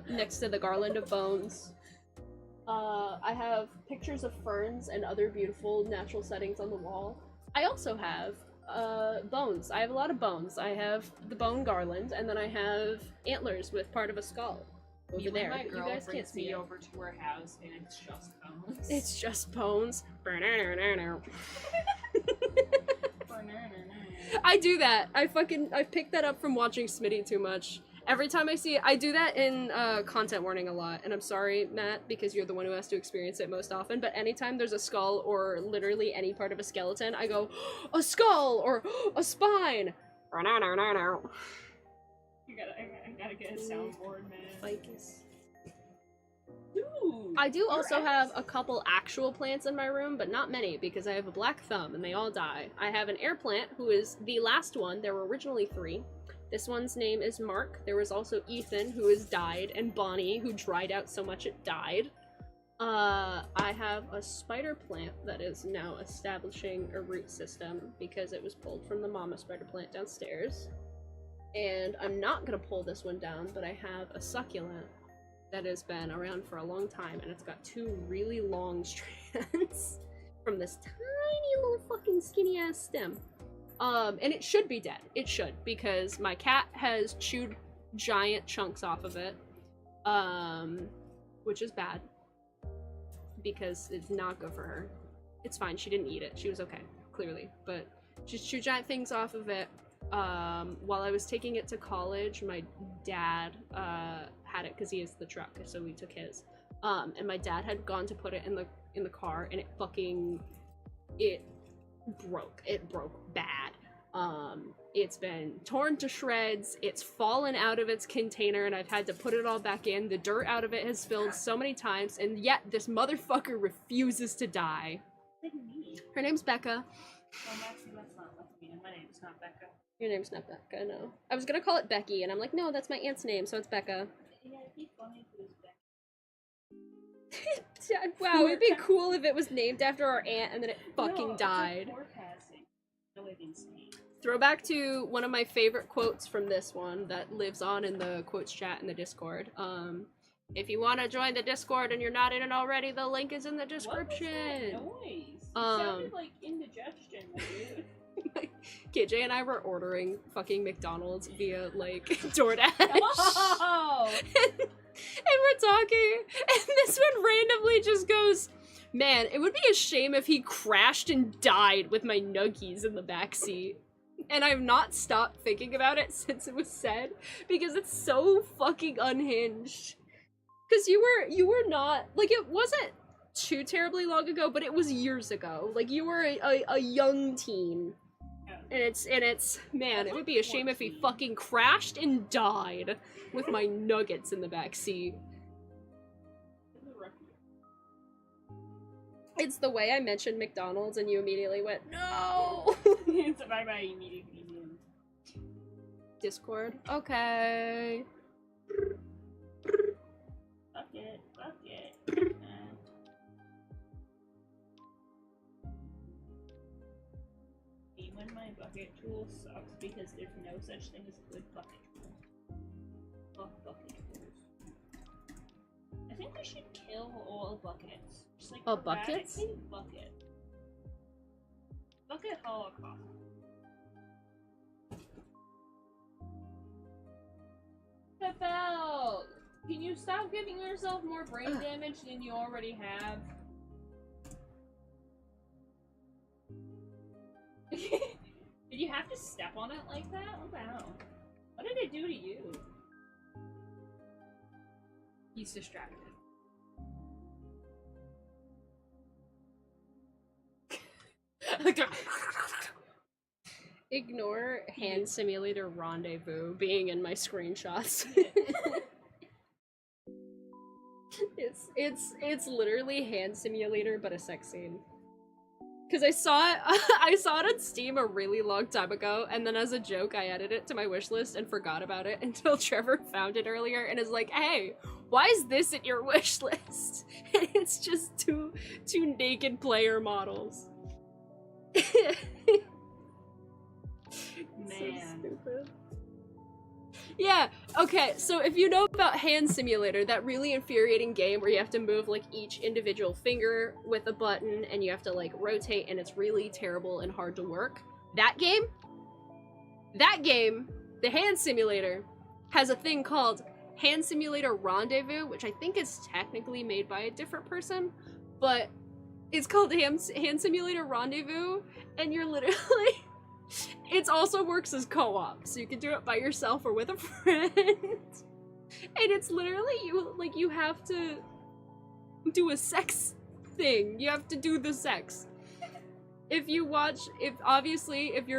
next to the garland of bones. I have pictures of ferns and other beautiful natural settings on the wall. I also have bones. I have a lot of bones. I have the bone garland, and then I have antlers with part of a skull over there. My But girl you guys can't brings see me it. over to her house, and it's just bones. It's just bones. I do that. I picked that up from watching Smitty too much. Every time I see it, I do that in content warning a lot, and I'm sorry, Matt, because you're the one who has to experience it most often, but anytime there's a skull or literally any part of a skeleton, I go, a skull or a spine. I gotta get a soundboard, man. Ficus. Dude, I do your also ex- have a couple actual plants in my room, but not many because I have a black thumb and they all die. I have an air plant who is the last one. There were originally 3. This one's name is Mark. There was also Ethan, who has died, and Bonnie, who dried out so much it died. I have a spider plant that is now establishing a root system because it was pulled from the mama spider plant downstairs. And I'm not gonna pull this one down, but I have a succulent that has been around for a long time, and it's got 2 really long strands from this tiny little fucking skinny ass stem. And it should be dead. It should, because my cat has chewed giant chunks off of it, which is bad, because it's not good for her. It's fine, she didn't eat it. She was okay, clearly, but she chewed giant things off of it. While I was taking it to college, my dad, had it because he has the truck, so we took his. And my dad had gone to put it in the car, and it broke. It broke bad. It's been torn to shreds, it's fallen out of its container, and I've had to put it all back in. The dirt out of it has spilled so many times, and yet this motherfucker refuses to die. Her name's Becca. Well, actually, that's not what I mean. My name's not Becca. Your name's not Becca, no. I was gonna call it Becky, and I'm like, no, that's my aunt's name, so it's Becca. Yeah, it'd be funny if it was Becca. Wow, it'd be cool if it was named after our aunt and then it fucking died. It's like forecasting. No, I didn't say. Throwback to one of my favorite quotes from this one that lives on in the quotes chat in the Discord. If you want to join the Discord and you're not in it already, the link is in the description. What was that noise? It sounded like indigestion, dude. KJ and I were ordering fucking McDonald's via, like, DoorDash. Oh! and we're talking, and this one randomly just goes, man, it would be a shame if he crashed and died with my nuggies in the backseat. And I've not stopped thinking about it since it was said, because it's so fucking unhinged. Because you were not, like, it wasn't too terribly long ago, but it was years ago. Like, you were a young teen. And it's, man, it would be a shame if he fucking crashed and died with my nuggets in the backseat. It's the way I mentioned McDonald's and you immediately went, no! It's a bye-bye immediately. Discord? Okay. Bucket. Even my bucket tool sucks because there's no such thing as a good bucket tool. Fuck bucket tools. I think we should kill all buckets. Just like buckets? Bucket. Bucket holocaust. Pepel! Can you stop giving yourself more brain damage than you already have? Did you have to step on it like that? What the hell? What did it do to you? He's distracted. Ignore hand simulator rendezvous being in my screenshots. It's literally hand simulator but a sex scene. Cause I saw it on Steam a really long time ago, and then as a joke I added it to my wishlist and forgot about it until Trevor found it earlier and is like, hey, why is this in your wishlist? And it's just two naked player models. Man. So stupid. Yeah, okay, so if you know about Hand Simulator, that really infuriating game where you have to move, like, each individual finger with a button, and you have to, like, rotate, and it's really terrible and hard to work. That game, the Hand Simulator, has a thing called Hand Simulator Rendezvous, which I think is technically made by a different person, but it's called Hand Simulator Rendezvous, and you're literally... It also works as co-op, so you can do it by yourself or with a friend. And it's literally, you have to do a sex thing. You have to do the sex. If you're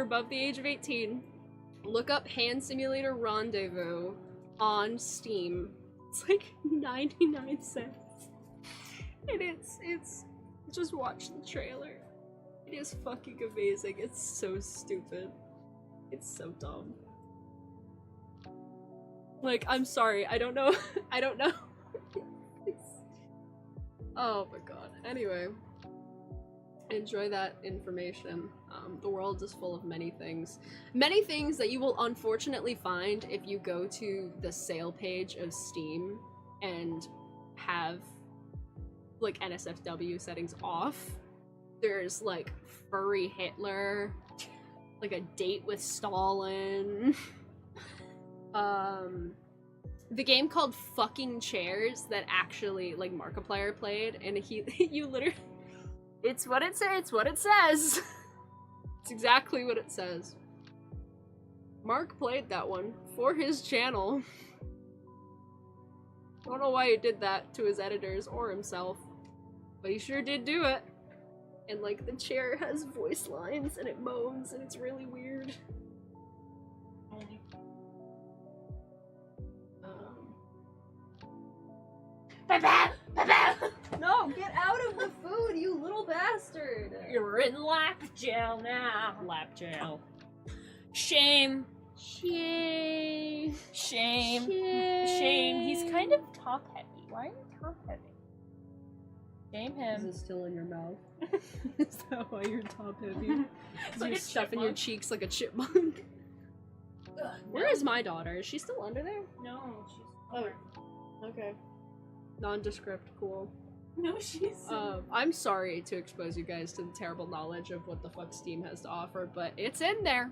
above the age of 18, look up Hand Simulator Rendezvous on Steam. It's like 99 cents. And it's, just watch the trailer. It is fucking amazing. It's so stupid. It's so dumb. Like, I'm sorry. I don't know. Oh my god. Anyway. Enjoy that information. The world is full of many things. Many things that you will unfortunately find if you go to the sale page of Steam and have, like, NSFW settings off. There's, like, furry Hitler, like a date with Stalin. The game called Fucking Chairs that actually, like, Markiplier played, and you literally, it's what it says. It's exactly what it says. Mark played that one for his channel. I don't know why he did that to his editors or himself, but he sure did do it. and like the chair has voice lines and it moans and it's really weird. No, get out of the food, you little bastard! You're in lap jail now. Lap jail. Shame. Yay! Shame. Yay. Shame. He's kind of top heavy. Why are you top heavy? Shame Is him. it still in your mouth? Is that why you're top heavy? It's like You're a stuffing your chipmunk. cheeks like a chipmunk. Ugh, Where is my daughter? Is she still under there? No, she's. Oh. Okay. Nondescript, cool. No, she's. I'm sorry to expose you guys to the terrible knowledge of what the fuck Steam has to offer, but it's in there.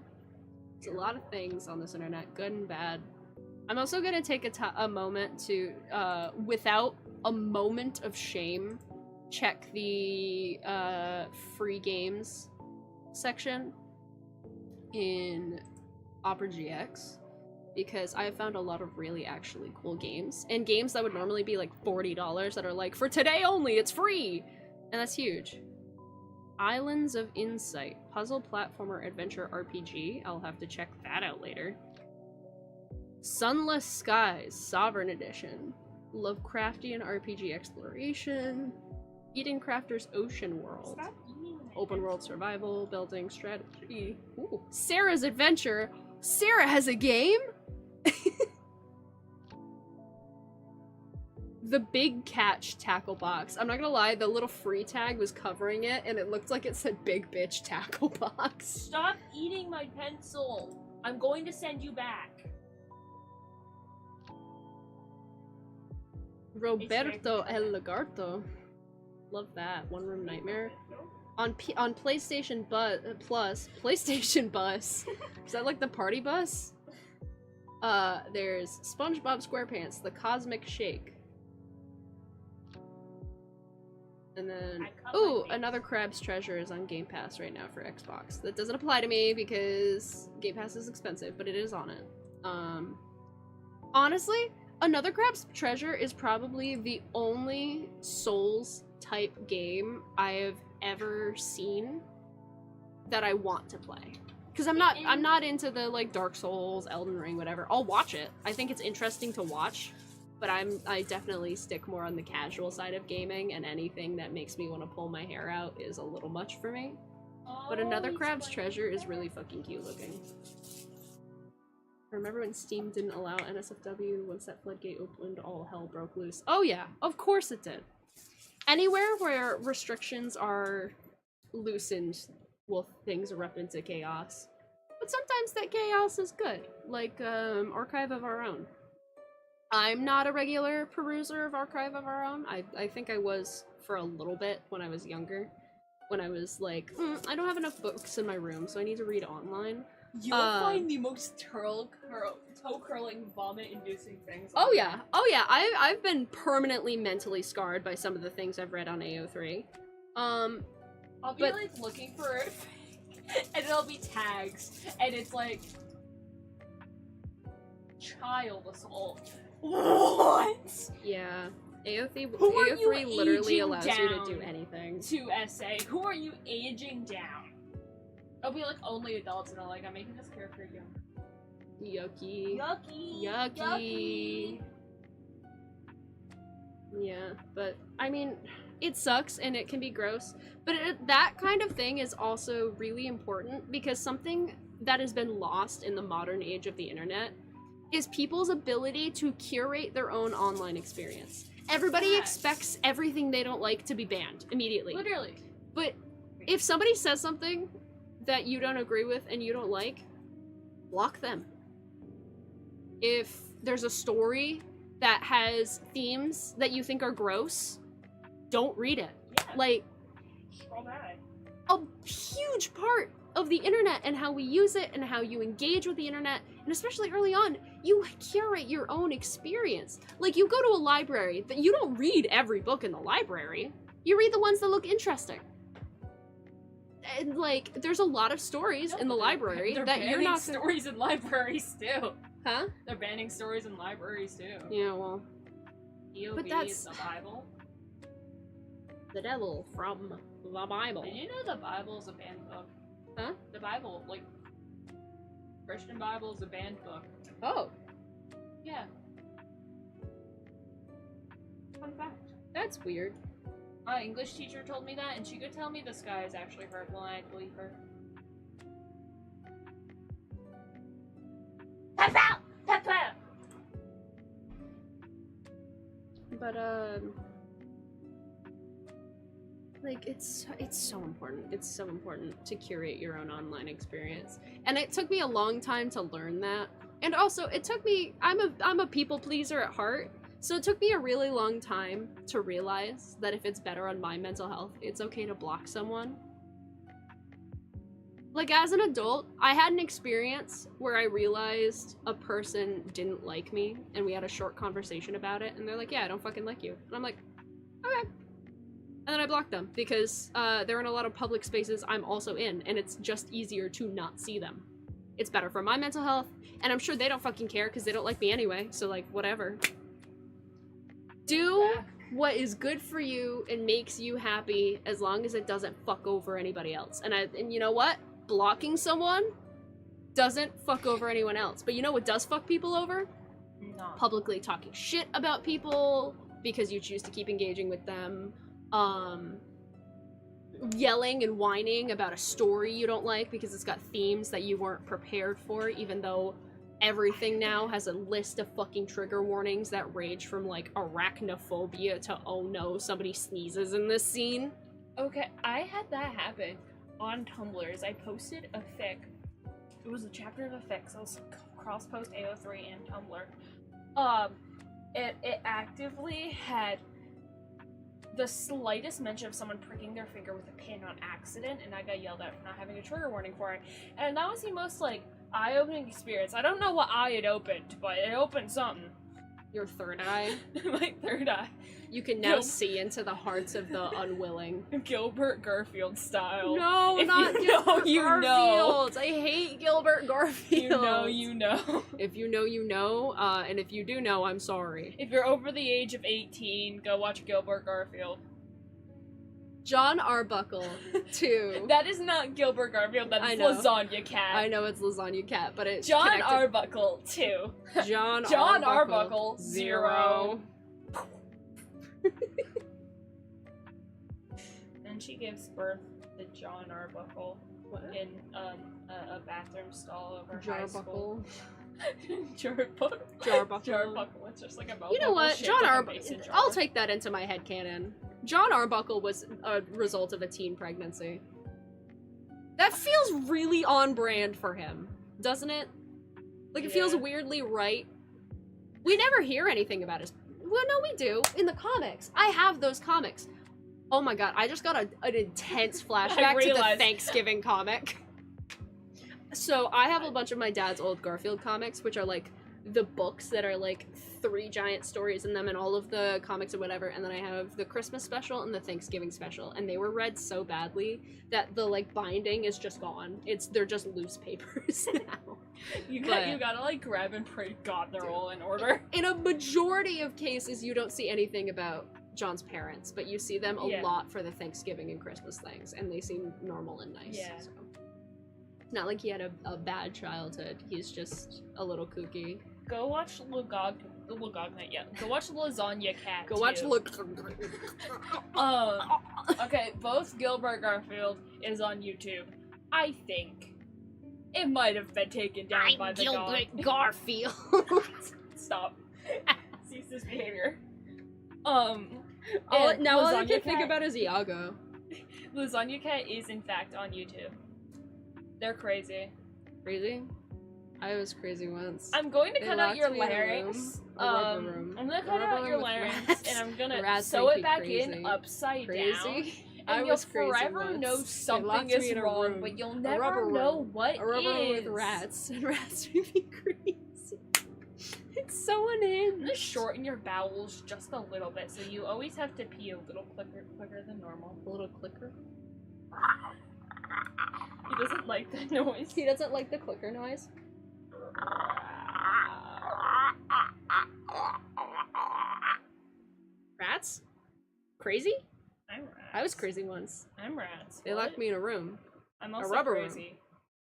There's a lot of things on this internet, good and bad. I'm also gonna take a moment to, without a moment of shame, check the free games section in Opera GX, because I have found a lot of really actually cool games, and games that would normally be like $40 that are like, for today only, it's free! And that's huge. Islands of Insight, puzzle platformer adventure RPG. I'll have to check that out later. Sunless Skies, Sovereign Edition. Lovecraftian RPG exploration. Eden Crafter's Ocean World. Stop eating it. Open world survival, building strategy. Ooh. Sarah's Adventure. Sarah has a game? The Big Catch tackle box. I'm not gonna lie, the little free tag was covering it and it looked like it said Big Bitch tackle box. Stop eating my pencil. I'm going to send you back. Roberto El Lagarto. Love that. One Room Nightmare. On PlayStation Plus, PlayStation Bus. Is that like the party bus? There's SpongeBob SquarePants, The Cosmic Shake. And then, ooh, another Crab's Treasure is on Game Pass right now for Xbox. That doesn't apply to me because Game Pass is expensive, but it is on it. Honestly, Another Crab's Treasure is probably the only Souls type game I have ever seen that I want to play. Because I'm not into the like Dark Souls, Elden Ring, whatever. I'll watch it. I think it's interesting to watch, but I definitely stick more on the casual side of gaming, and anything that makes me want to pull my hair out is a little much for me. But Another Crab's Treasure is really fucking cute looking. Remember when Steam didn't allow NSFW? Once that floodgate opened, all hell broke loose. Oh yeah, of course it did. Anywhere where restrictions are loosened, well, things erupt into chaos. But sometimes that chaos is good, like Archive of Our Own. I'm not a regular peruser of Archive of Our Own. I think I was for a little bit when I was younger. When I was like, I don't have enough books in my room, so I need to read online. You'll find the most toe-curling, vomit-inducing things. Oh yeah, I've been permanently mentally scarred by some of the things I've read on AO3. I'll be like looking for it, and it'll be tags, and it's like child assault. What? Yeah, AO3 Who are you literally aging allows you to down do anything. To SA, who are you aging down? It'll be like only adults, and I'm like, I'm making this character young. Yucky. Yucky. Yucky. Yeah, but I mean, it sucks and it can be gross, but that kind of thing is also really important, because something that has been lost in the modern age of the internet is people's ability to curate their own online experience. Everybody expects everything they don't like to be banned immediately. Literally. But if somebody says something that you don't agree with and you don't like, block them. If there's a story that has themes that you think are gross, don't read it. Yeah. Like, All that. a huge part of the internet and how we use it and how you engage with the internet, and especially early on, you curate your own experience. Like, you go to a library, but you don't read every book in the library. You read the ones that look interesting. And like, there's a lot of stories in the library that you're not stories in libraries too. Huh? They're banning stories in libraries too. Yeah, well, EOB but that's is the Bible. the devil from The Bible. Did you know the Bible is a banned book? Huh? The Bible, like, Christian Bible is a banned book. Oh, Yeah. Fun fact. that's weird. My English teacher told me that, and she could tell me the sky is actually purple, and I'd believe her. Tap out! Tap out! But like it's so important. It's so important to curate your own online experience. And it took me a long time to learn that. And also it took me I'm a people pleaser at heart. So it took me a really long time to realize that if it's better on my mental health, it's okay to block someone. Like, as an adult, I had an experience where I realized a person didn't like me, and we had a short conversation about it, and they're like, yeah, I don't fucking like you. And I'm like, okay. And then I blocked them, because they're in a lot of public spaces I'm also in, and it's just easier to not see them. It's better for my mental health, and I'm sure they don't fucking care, because they don't like me anyway, so, like, whatever. Do what is good for you and makes you happy, as long as it doesn't fuck over anybody else. And you know what? Blocking someone doesn't fuck over anyone else. But you know what does fuck people over? No. Publicly talking shit about people because you choose to keep engaging with them. Yelling and whining about a story you don't like because it's got themes that you weren't prepared for, even though everything now has a list of fucking trigger warnings that range from, like, arachnophobia to, oh no, somebody sneezes in this scene. Okay, I had that happen on Tumblr. I posted a fic. It was a chapter of a fic, so it was cross-post AO3 and Tumblr. It actively had the slightest mention of someone pricking their finger with a pin on accident, and I got yelled at for not having a trigger warning for it. And that was the most, like, eye-opening experience. I don't know what eye it opened, but it opened something. Your third eye. My third eye. You can now see into the hearts of the unwilling. Gilbert Garfield style. No, If not you know, Gilbert you know. Garfield. I hate Gilbert Garfield. You know, you know. If you know, you know. And if you do know, I'm sorry. If you're over the age of 18, go watch Gilbert Garfield. John Arbuckle, too. That is not Gilbert Garfield, that I is know. Lasagna Cat. I know it's Lasagna Cat, but it's John connected- Arbuckle, 2. John Arbuckle, 0. And she gives birth to John Arbuckle What? in a bathroom stall over high school. Jarbuckle. Jarbuckle. Jarbuckle. Jarbuckle. It's just like a mouth. You know what? John Arbuckle. I'll take. take that into my headcanon. John Arbuckle was a result of a teen pregnancy. That feels really on brand for him, doesn't it? Like, it feels Yeah. weirdly right. We never hear anything about his. Well, no, we do. In the comics. I have those comics. Oh my god, I just got an intense flashback to the realized. Thanksgiving comic. So, I have a bunch of my dad's old Garfield comics, which are like the books that are like 3 giant stories in them and all of the comics or whatever, and then I have the Christmas special and the Thanksgiving special, and they were read so badly that the like binding is just gone. They're just loose papers now. You But- gotta like grab and pray God they're all in order. In a majority of cases, you don't see anything about John's parents, but you see them a Yeah. lot for the Thanksgiving and Christmas things, and they seem normal and nice. Yeah. So. It's not like he had a bad childhood. He's just a little kooky. Go watch Go watch Lasagna Cat. Go watch too. Okay, both Gilbert Garfield is on YouTube. I think it might have been taken down by the dog. Garfield. Stop. Cease this behavior. Now and all I Lasagna can think Cat- about is Iago. Lasagna Cat is in fact on YouTube. They're crazy. Crazy? I was crazy once. I'm going to They cut out locked your me in a larynx. room, a rubber room. I'm gonna A cut rubber out room your with larynx rats. and I'm gonna Rats sew make it you back crazy. in upside down. Crazy? And I you'll was crazy forever once. know They something locked me is in a wrong, room. but you'll A never rubber know room. what A rubber room is. with rats, and rats make me crazy. It's so I'm unhinged. gonna shorten your bowels just a little bit, so you always have to pee a little quicker than normal. A little clicker. He doesn't like that noise. He doesn't like the clicker noise. Rats? Crazy? I'm rats. I was crazy once. I'm rats. They locked me in a room. I'm also rubber crazy. room.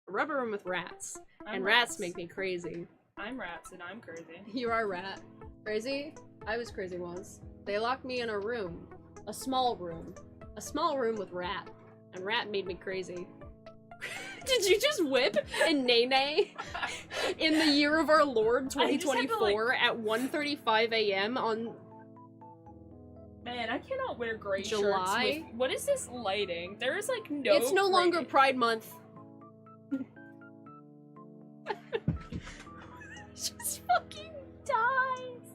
A rubber room with rats. I'm and rats make me crazy. I'm rats and I'm crazy. You are rat. Crazy? I was crazy once. They locked me in a room. A small room. A small room with rat. And rat made me crazy. Did you just whip and nay in the year of our Lord 2024 at 1:35 a.m. on Man, I cannot wear gray July? shirts with... What is this lighting? There is like no It's no longer gray. Pride Month. Just fucking dies.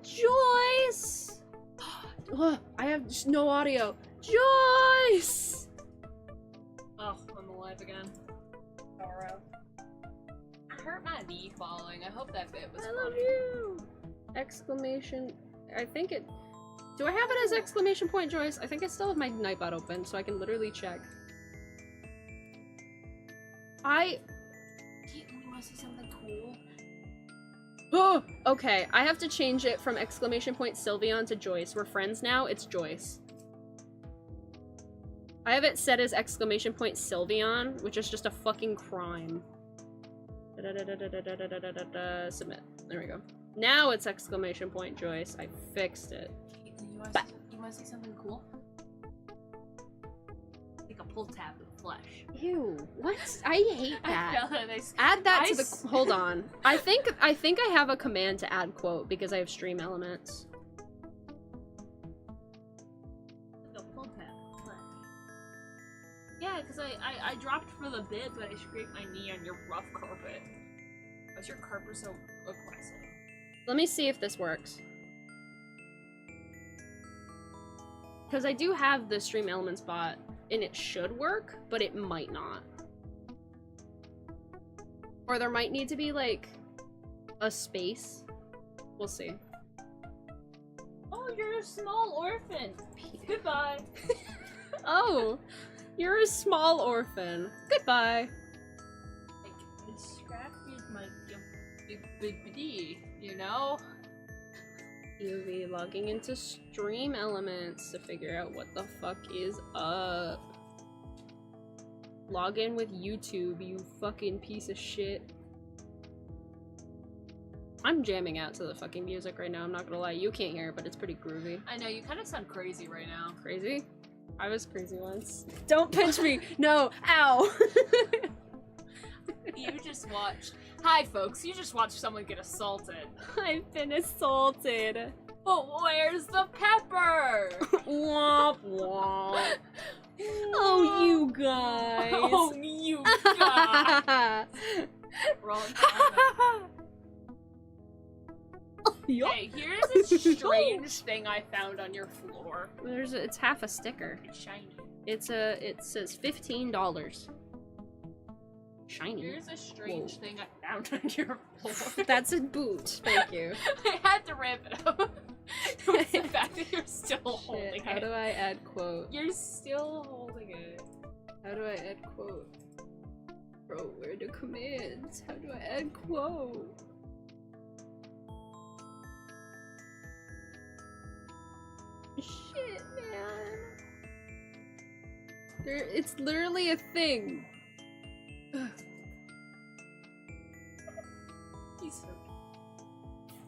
Joyce! I have just no audio. Joyce! Oh, I'm alive again. Sorrow. I hurt my knee falling. I hope that bit was I love funny. you! Exclamation. I think it. Do I have it as exclamation point, Joyce? I think I still have my Nightbot open, so I can literally check. You want to see something cool? Oh! Okay, I have to change it from exclamation point Sylveon to Joyce. We're friends now, it's Joyce. I have it set as exclamation point Sylveon, which is just a fucking crime. Submit. There we go. Now it's exclamation point Joyce. I fixed it. You want to see something cool? Like a pull tab with flesh. Ew. What? I hate that. I felt it. Add that to the. Hold on. I think I have a command to add quote because I have stream elements. Like a pull tab with flesh. Yeah, because I dropped for the bit, but I scraped my knee on your rough carpet. Why's your carpet so aggressive? Let me see if this works. Because I do have the stream elements bot, and it should work, but it might not. Or there might need to be, like, a space. We'll see. Oh, you're a small orphan. Goodbye. Oh, you're a small orphan. Goodbye. Like, distracted my big D, you know? You'll be logging into stream elements to figure out what the fuck is up. Log in with YouTube, you fucking piece of shit. I'm jamming out to the fucking music right now, I'm not gonna lie. You can't hear it, but it's pretty groovy. I know, you kind of sound crazy right now. Crazy? I was crazy once. Don't pinch me! No! Ow! You just watched. Hi, folks. You just watched someone get assaulted. I've been assaulted. But where's the pepper? Womp womp. Oh, you guys. Oh, you guys. Wrong comment. Hey, here's a strange thing I found on your floor. It's half a sticker. It's shiny. It says $15. Shiny. Here's a strange thing I found on your floor. That's a boot. Thank you. I had to ramp it up. It's the fact that you're still holding Shit, how it. do I add quote? You're still holding it. How do I add quote? Bro, where are the commands? How do I add quote? Shit, man. It's literally a thing. He's so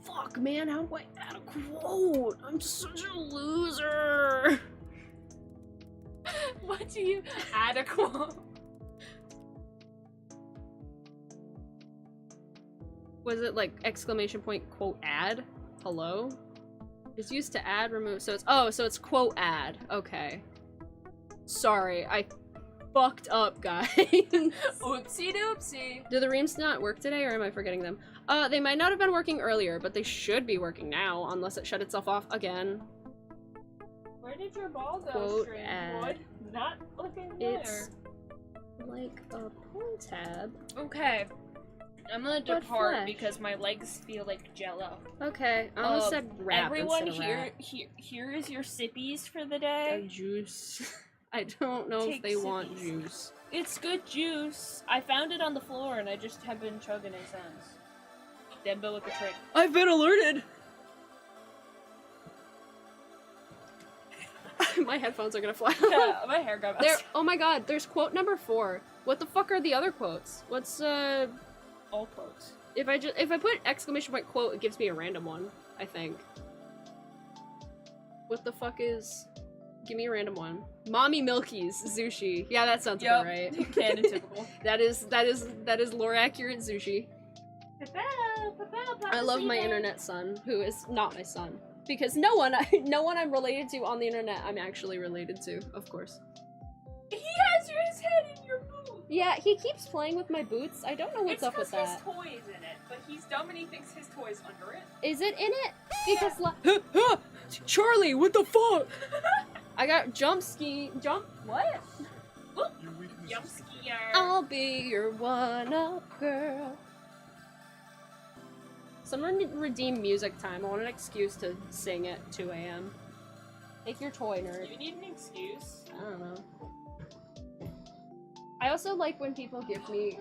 Fuck, man, how do I add a quote? I'm such a loser. What do you add a quote? Was it like exclamation point quote add? Hello? It's used to add, remove, so it's quote add. Okay. Sorry, I fucked up, guys. Oopsie doopsie. Do the reams not work today, or am I forgetting them? They might not have been working earlier, but they should be working now, unless it shut itself off again. Where did your ball go, Quote strange add. boy? Not looking there. It's like a pull tab. Okay. I'm gonna But depart flesh. because my legs feel like jello. Okay, I almost said wrap Everyone instead of here, rat. here is your sippies for the A day. juice. I don't know if Take they want sippies. juice. It's good juice. I found it on the floor and I just have been chugging it since. Dembo with the trick. I've been alerted! My headphones are gonna fly. Yeah, my hair got There. messed. Oh my god, there's quote number 4. What the fuck are the other quotes? What's All quotes. if I put exclamation point quote, it gives me a random one, I think. What the fuck is... Give me a random one. Mommy Milky's Zushi. Yeah, that sounds about right. Canon typical. that is lore accurate Zushi. I love my internet son, who is not my son. Because no one I'm related to on the internet I'm actually related to, of course. He has his head in your boot! Yeah, he keeps playing with my boots. I don't know what's It's up with because that. his toy's in it, but he's dumb and he thinks his toy's under it. Is it in it? Because Charlie, what the fuck? I got jump. What? Jump skier. I'll be your one-up girl. Someone redeem music time. I want an excuse to sing at 2 a.m. Take your toy, nerd. You need an excuse. I don't know. I also like when people give me.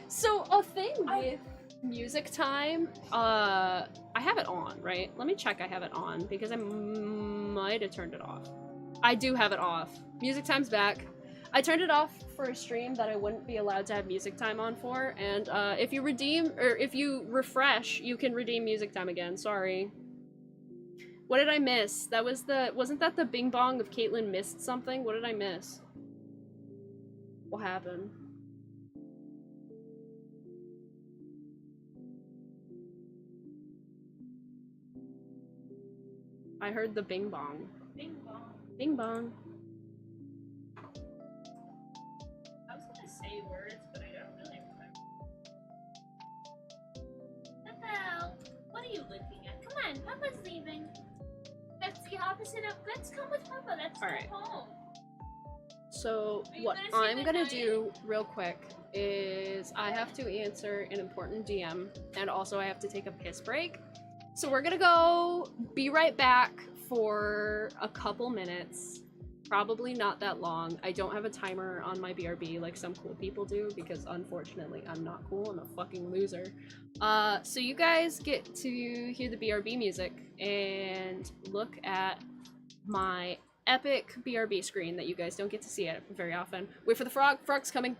So a thing with music time. I have it on, right? Let me check. I have it on because I might have turned it off. I do have it off. Music time's back. I turned it off for a stream that I wouldn't be allowed to have music time on for, and if you redeem or if you refresh, you can redeem music time again. Sorry. What did I miss? That was wasn't that the Bing Bong of Caitlyn missed something? What did I miss? What happened? I heard the Bing Bong. Bing bong. Bing Bong. I was gonna say words, but I don't really remember. Papa, what are you looking at? Come on, Papa's leaving. That's the opposite of let's come with Papa. Let's go Alright. home. So Are you what gonna say I'm gonna goodnight? do real quick is I have to answer an important DM and also I have to take a piss break. So we're gonna go be right back for a couple minutes. Probably not that long. I don't have a timer on my BRB like some cool people do because unfortunately I'm not cool. I'm a fucking loser. So you guys get to hear the BRB music and look at my epic BRB screen that you guys don't get to see it very often. Wait for the frog. Frog's coming.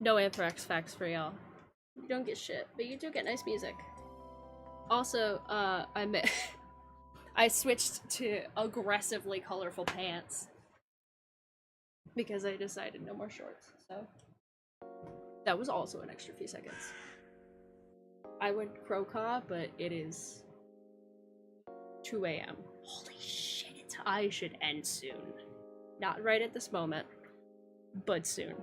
No Anthrax facts for y'all. You don't get shit, but you do get nice music. Also, I switched to aggressively colorful pants because I decided no more shorts, so that was also an extra few seconds. I would crow-caw, but it is 2 a.m. Holy shit, I should end soon. Not right at this moment, but soon.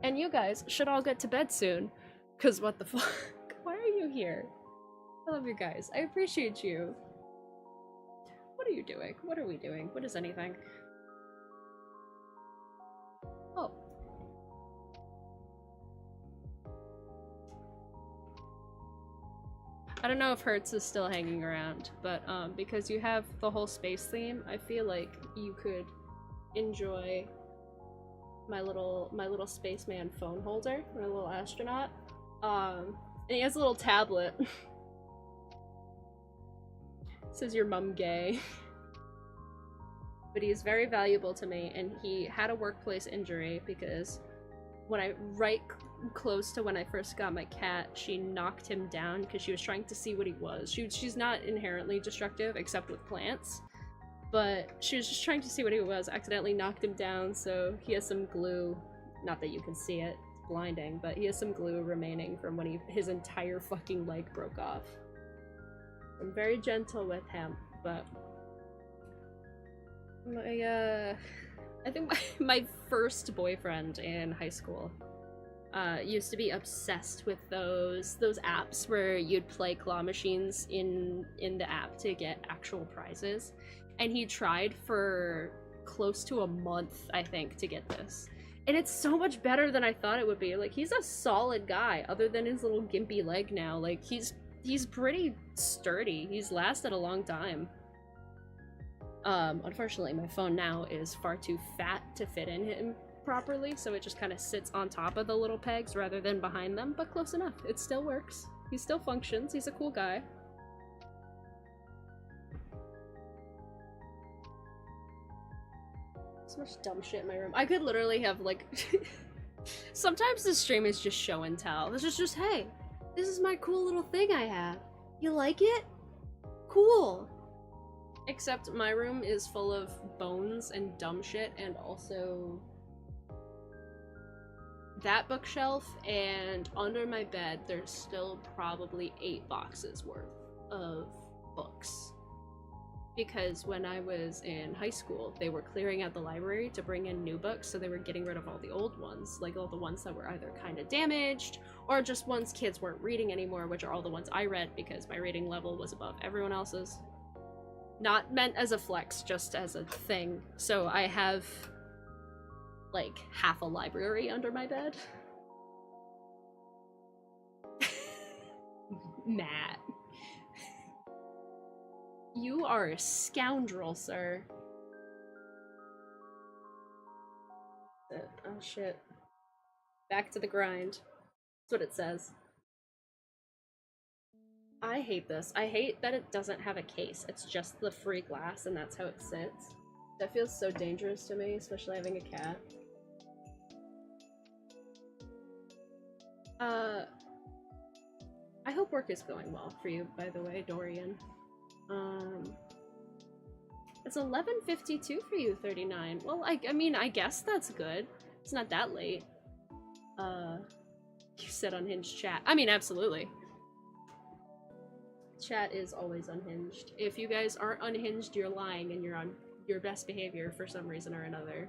And you guys should all get to bed soon, cause what the fuck? Why are you here? I love you guys. I appreciate you. What are you doing? What are we doing? What is anything? Oh. I don't know if Hertz is still hanging around, but because you have the whole space theme, I feel like you could enjoy my little spaceman phone holder, my little astronaut. And he has a little tablet. Says your mum gay. But he is very valuable to me, and he had a workplace injury because when I close to when I first got my cat, she knocked him down because she was trying to see what he was. She's not inherently destructive except with plants, but she was just trying to see what he was, accidentally knocked him down, so he has some glue. Not that you can see it, it's blinding, but he has some glue remaining from when his entire fucking leg broke off. I'm very gentle with him, but I think my first boyfriend in high school used to be obsessed with those apps where you'd play claw machines in the app to get actual prizes, and he tried for close to a month, I think, to get this. And it's so much better than I thought it would be. Like, he's a solid guy, other than his little gimpy leg now. Like, he's pretty sturdy. He's lasted a long time. Unfortunately, my phone now is far too fat to fit in him properly, so it just kind of sits on top of the little pegs rather than behind them, but close enough. It still works. He still functions. He's a cool guy. So much dumb shit in my room. I could literally have, like... Sometimes this stream is just show and tell. This is just, hey, this is my cool little thing I have. You like it? Cool. Except my room is full of bones and dumb shit, and also that bookshelf, and under my bed there's still probably 8 boxes worth of books. Because when I was in high school, they were clearing out the library to bring in new books, so they were getting rid of all the old ones, like all the ones that were either kind of damaged, or just ones kids weren't reading anymore, which are all the ones I read because my reading level was above everyone else's. Not meant as a flex, just as a thing. So I have, like, half a library under my bed. Matt. You are a scoundrel, sir. Oh shit. Back to the grind. That's what it says. I hate this. I hate that it doesn't have a case. It's just the free glass and that's how it sits. That feels so dangerous to me, especially having a cat. I hope work is going well for you, by the way, Dorian. It's 11:52 for you, 39. Well, I mean, I guess that's good. It's not that late. You said unhinged chat. I mean, absolutely. Chat is always unhinged. If you guys aren't unhinged, you're lying and you're on your best behavior for some reason or another.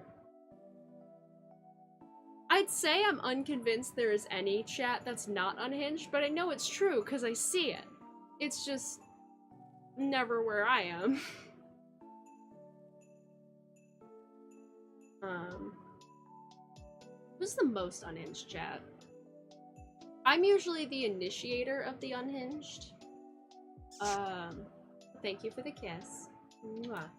I'd say I'm unconvinced there is any chat that's not unhinged, but I know it's true because I see it. It's just never where I am. Who's the most unhinged chat? I'm usually the initiator of the unhinged. Thank you for the kiss. Mwah.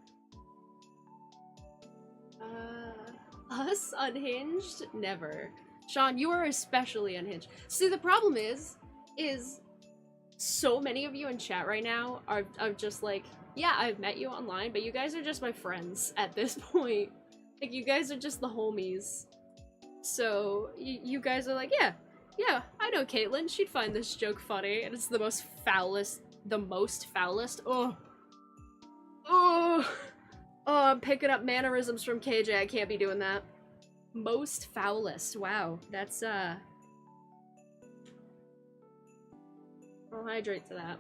Us unhinged? Never. Sean, you are especially unhinged. See, the problem is so many of you in chat right now are just like, yeah, I've met you online, but you guys are just my friends at this point. Like, you guys are just the homies. So, you guys are like, yeah, Yeah, I know Caitlin. She'd find this joke funny, and it's the most foulest. Oh. Oh. Oh, I'm picking up mannerisms from KJ. I can't be doing that. Most foulest. Wow, that's, I'll hydrate to that.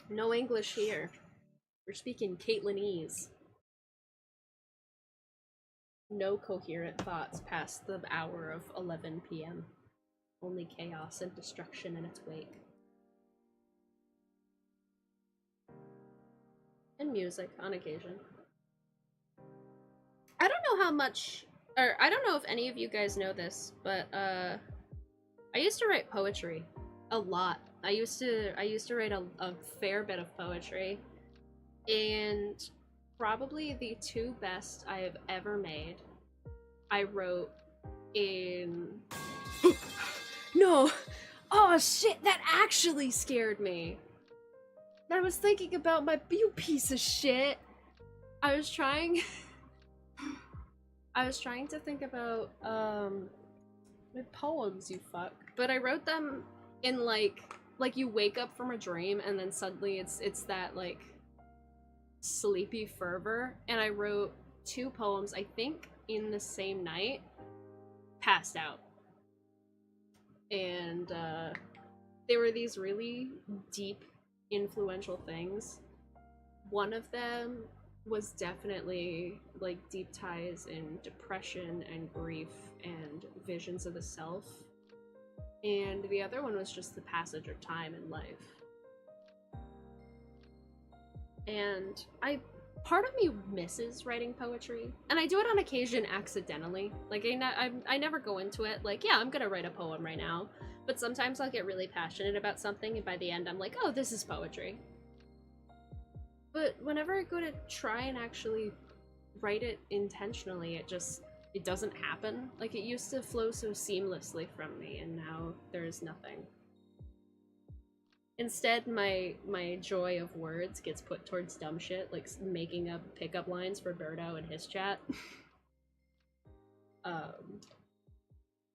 No English here. We're speaking Caitlinese. No coherent thoughts past the hour of 11 p.m. Only chaos and destruction in its wake. And music, on occasion. I don't know how much, or I don't know if any of you guys know this, but I used to write poetry a lot. I used to write a fair bit of poetry, and probably the two best I have ever made, I wrote in... No! Oh shit, that actually scared me! I was thinking about you piece of shit! I was trying to think about, my poems, you fuck. But I wrote them in, like you wake up from a dream and then suddenly it's that, like, sleepy fervor. And I wrote two poems, I think, in the same night, passed out. And, they were these really deep, influential things. One of them was definitely, like, deep ties in depression and grief and visions of the self. And the other one was just the passage of time in life. And part of me misses writing poetry, and I do it on occasion accidentally. Like, I never go into it like, yeah, I'm gonna write a poem right now. But sometimes I'll get really passionate about something, and by the end I'm like, oh, this is poetry. But whenever I go to try and actually write it intentionally, it doesn't happen. Like, it used to flow so seamlessly from me, and now there's nothing. Instead, my joy of words gets put towards dumb shit, like making up pickup lines for Birdo in his chat.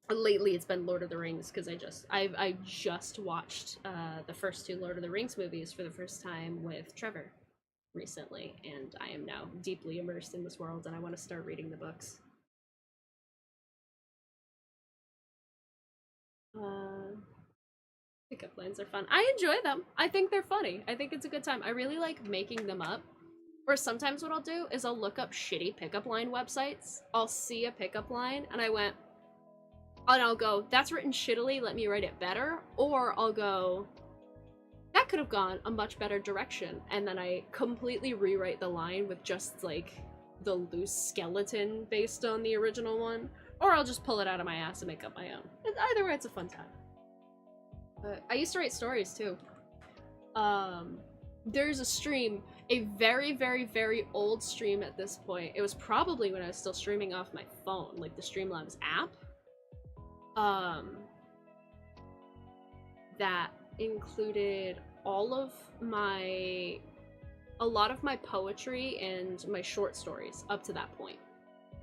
Lately it's been Lord of the Rings, because I just watched the first two Lord of the Rings movies for the first time with Trevor recently, and I am now deeply immersed in this world, and I want to start reading the books. Pickup lines are fun. I enjoy them. I think they're funny. I think it's a good time. I really like making them up. Or sometimes what I'll do is I'll look up shitty pickup line websites. I'll see a pickup line and I'll go, that's written shittily, let me write it better. Or I'll go, that could have gone a much better direction. And then I completely rewrite the line with just, like, the loose skeleton based on the original one. Or I'll just pull it out of my ass and make up my own. Either way, it's a fun time. I used to write stories too. There's a stream, a very, very, very old stream at this point. It was probably when I was still streaming off my phone, like the Streamlabs app. That included a lot of my poetry and my short stories up to that point.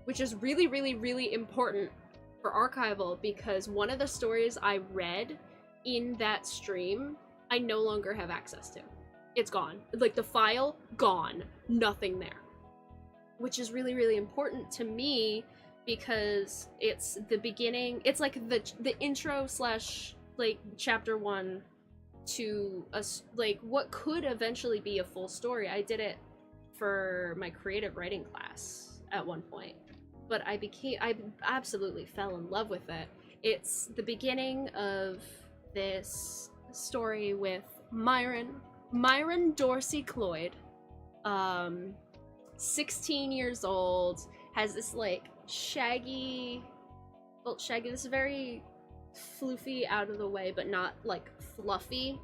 Which is really, really, really important for archival, because one of the stories I read in that stream, I no longer have access to. It's gone. Like, the file, gone. Nothing there. Which is really, really important to me, because it's the beginning, it's like the intro slash, like, chapter 1 to, like, what could eventually be a full story. I did it for my creative writing class at one point. But I absolutely fell in love with it. It's the beginning of this story with Myron Dorsey Cloyd, 16 years old, has this, like, shaggy, this very floofy, out of the way, but not, like, fluffy,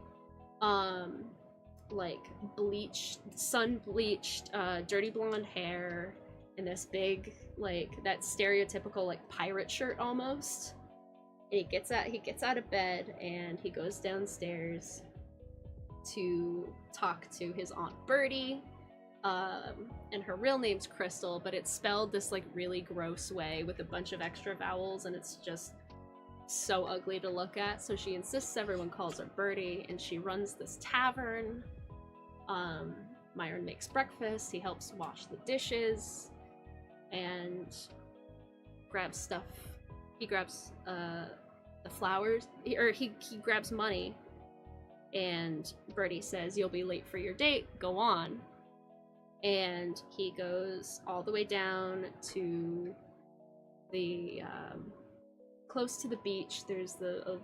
like, bleached, sun-bleached, dirty blonde hair, and this big, like that stereotypical like pirate shirt almost. And he gets out of bed and he goes downstairs to talk to his Aunt Birdie. And her real name's Crystal, but it's spelled this like really gross way with a bunch of extra vowels, and it's just so ugly to look at. So she insists everyone calls her Birdie, and she runs this tavern. Myron makes breakfast, he helps wash the dishes, and grabs stuff. He grabs the flowers, he grabs money, and Birdie says, "You'll be late for your date, go on." And he goes all the way down to the close to the beach. There's I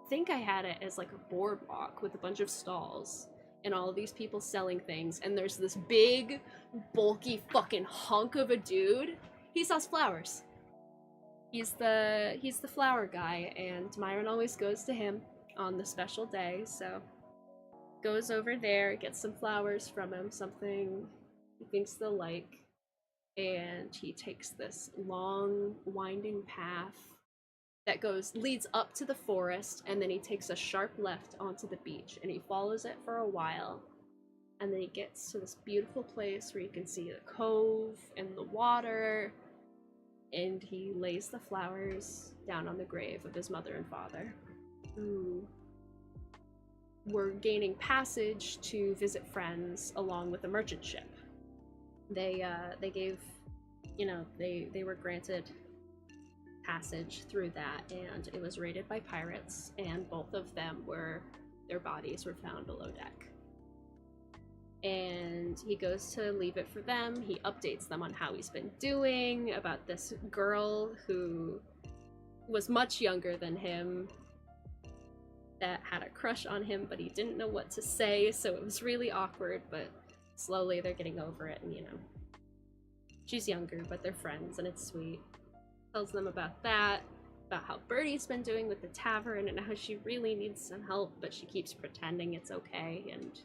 think I had it as like a boardwalk with a bunch of stalls and all of these people selling things, and there's this big bulky fucking hunk of a dude. He sells flowers. He's the flower guy, and Myron always goes to him on the special day, so goes over there, gets some flowers from him, something he thinks they'll like, and he takes this long, winding path that leads up to the forest, and then he takes a sharp left onto the beach, and he follows it for a while, and then he gets to this beautiful place where you can see the cove and the water, and he lays the flowers down on the grave of his mother and father, who were gaining passage to visit friends along with a merchant ship. They gave, they were granted passage through that, and it was raided by pirates, and both of them their bodies were found below deck. And he goes to leave it for them. He updates them on how he's been doing, about this girl who was much younger than him that had a crush on him, but he didn't know what to say, so it was really awkward, but slowly they're getting over it, and she's younger, but they're friends, and it's sweet. Tells them about that, about how Birdie's been doing with the tavern, and how she really needs some help, but she keeps pretending it's okay, and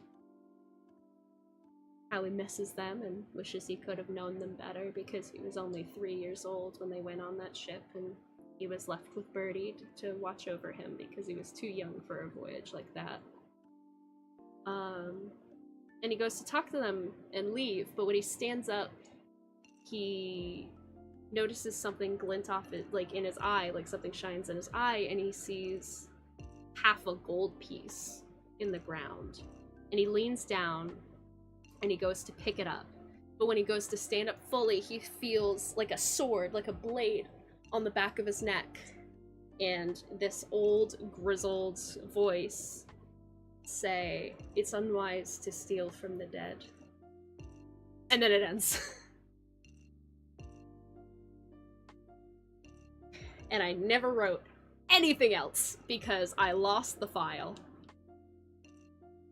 how he misses them and wishes he could have known them better because he was only 3 years old when they went on that ship, and he was left with Birdie to watch over him because he was too young for a voyage like that. And he goes to talk to them and leave, but when he stands up, he notices something glint off it, like in his eye, like something shines in his eye, and he sees half a gold piece in the ground. And he leans down and he goes to pick it up. But when he goes to stand up fully, he feels like a sword, like a blade, on the back of his neck. And this old, grizzled voice say, "It's unwise to steal from the dead." And then it ends. And I never wrote anything else because I lost the file.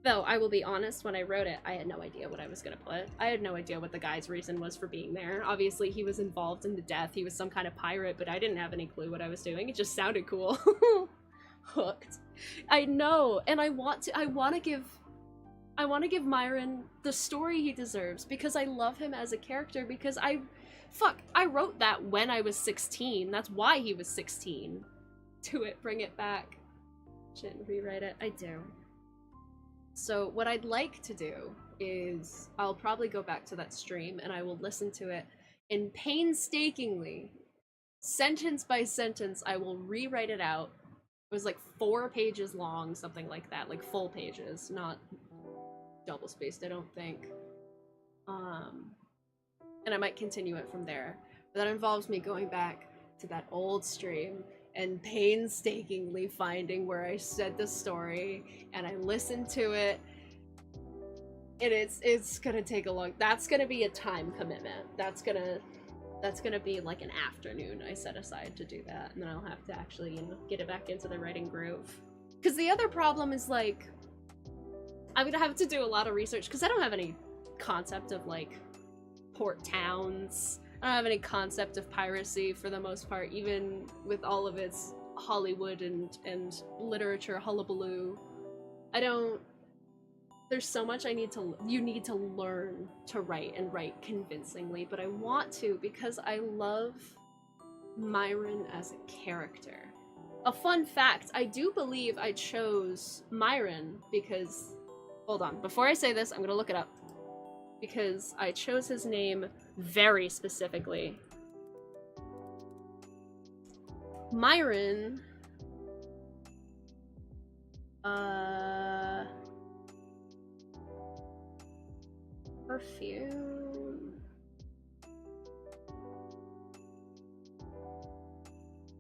Though, I will be honest, when I wrote it, I had no idea what I was gonna put. I had no idea what the guy's reason was for being there. Obviously, he was involved in the death, he was some kind of pirate, but I didn't have any clue what I was doing. It just sounded cool. Hooked. I know, and I want to give Myron the story he deserves, because I love him as a character, because I wrote that when I was 16. That's why he was 16. Do it, bring it back. Shouldn't rewrite it. I do. So what I'd like to do is I'll probably go back to that stream and I will listen to it, and painstakingly, sentence by sentence, I will rewrite it out. It was like 4 pages long, something like that, like full pages, not double spaced, I don't think. And I might continue it from there. But that involves me going back to that old stream and painstakingly finding where I said the story, and I listened to it, and it's gonna take a long. That's gonna be a time commitment. That's gonna be like an afternoon I set aside to do that, and then I'll have to actually, get it back into the writing groove. Because the other problem is, like, I'm gonna have to do a lot of research because I don't have any concept of like port towns. I don't have any concept of piracy for the most part, even with all of its Hollywood and literature hullabaloo. I don't there's so much you need to learn to write and write convincingly, but I want to because I love Myron as a character. A fun fact, I do believe I chose Myron because, hold on, before I say this, I'm gonna look it up. Because I chose his name very specifically. Myron, perfume.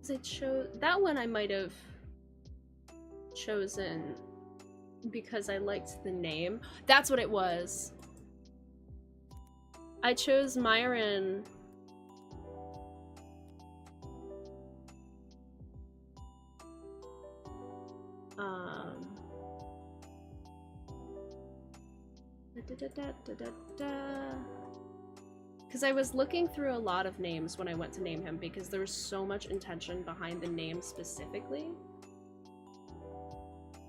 I chose that one. I might have chosen because I liked the name. That's what it was. I chose Myron because I was looking through a lot of names when I went to name him because there was so much intention behind the name specifically.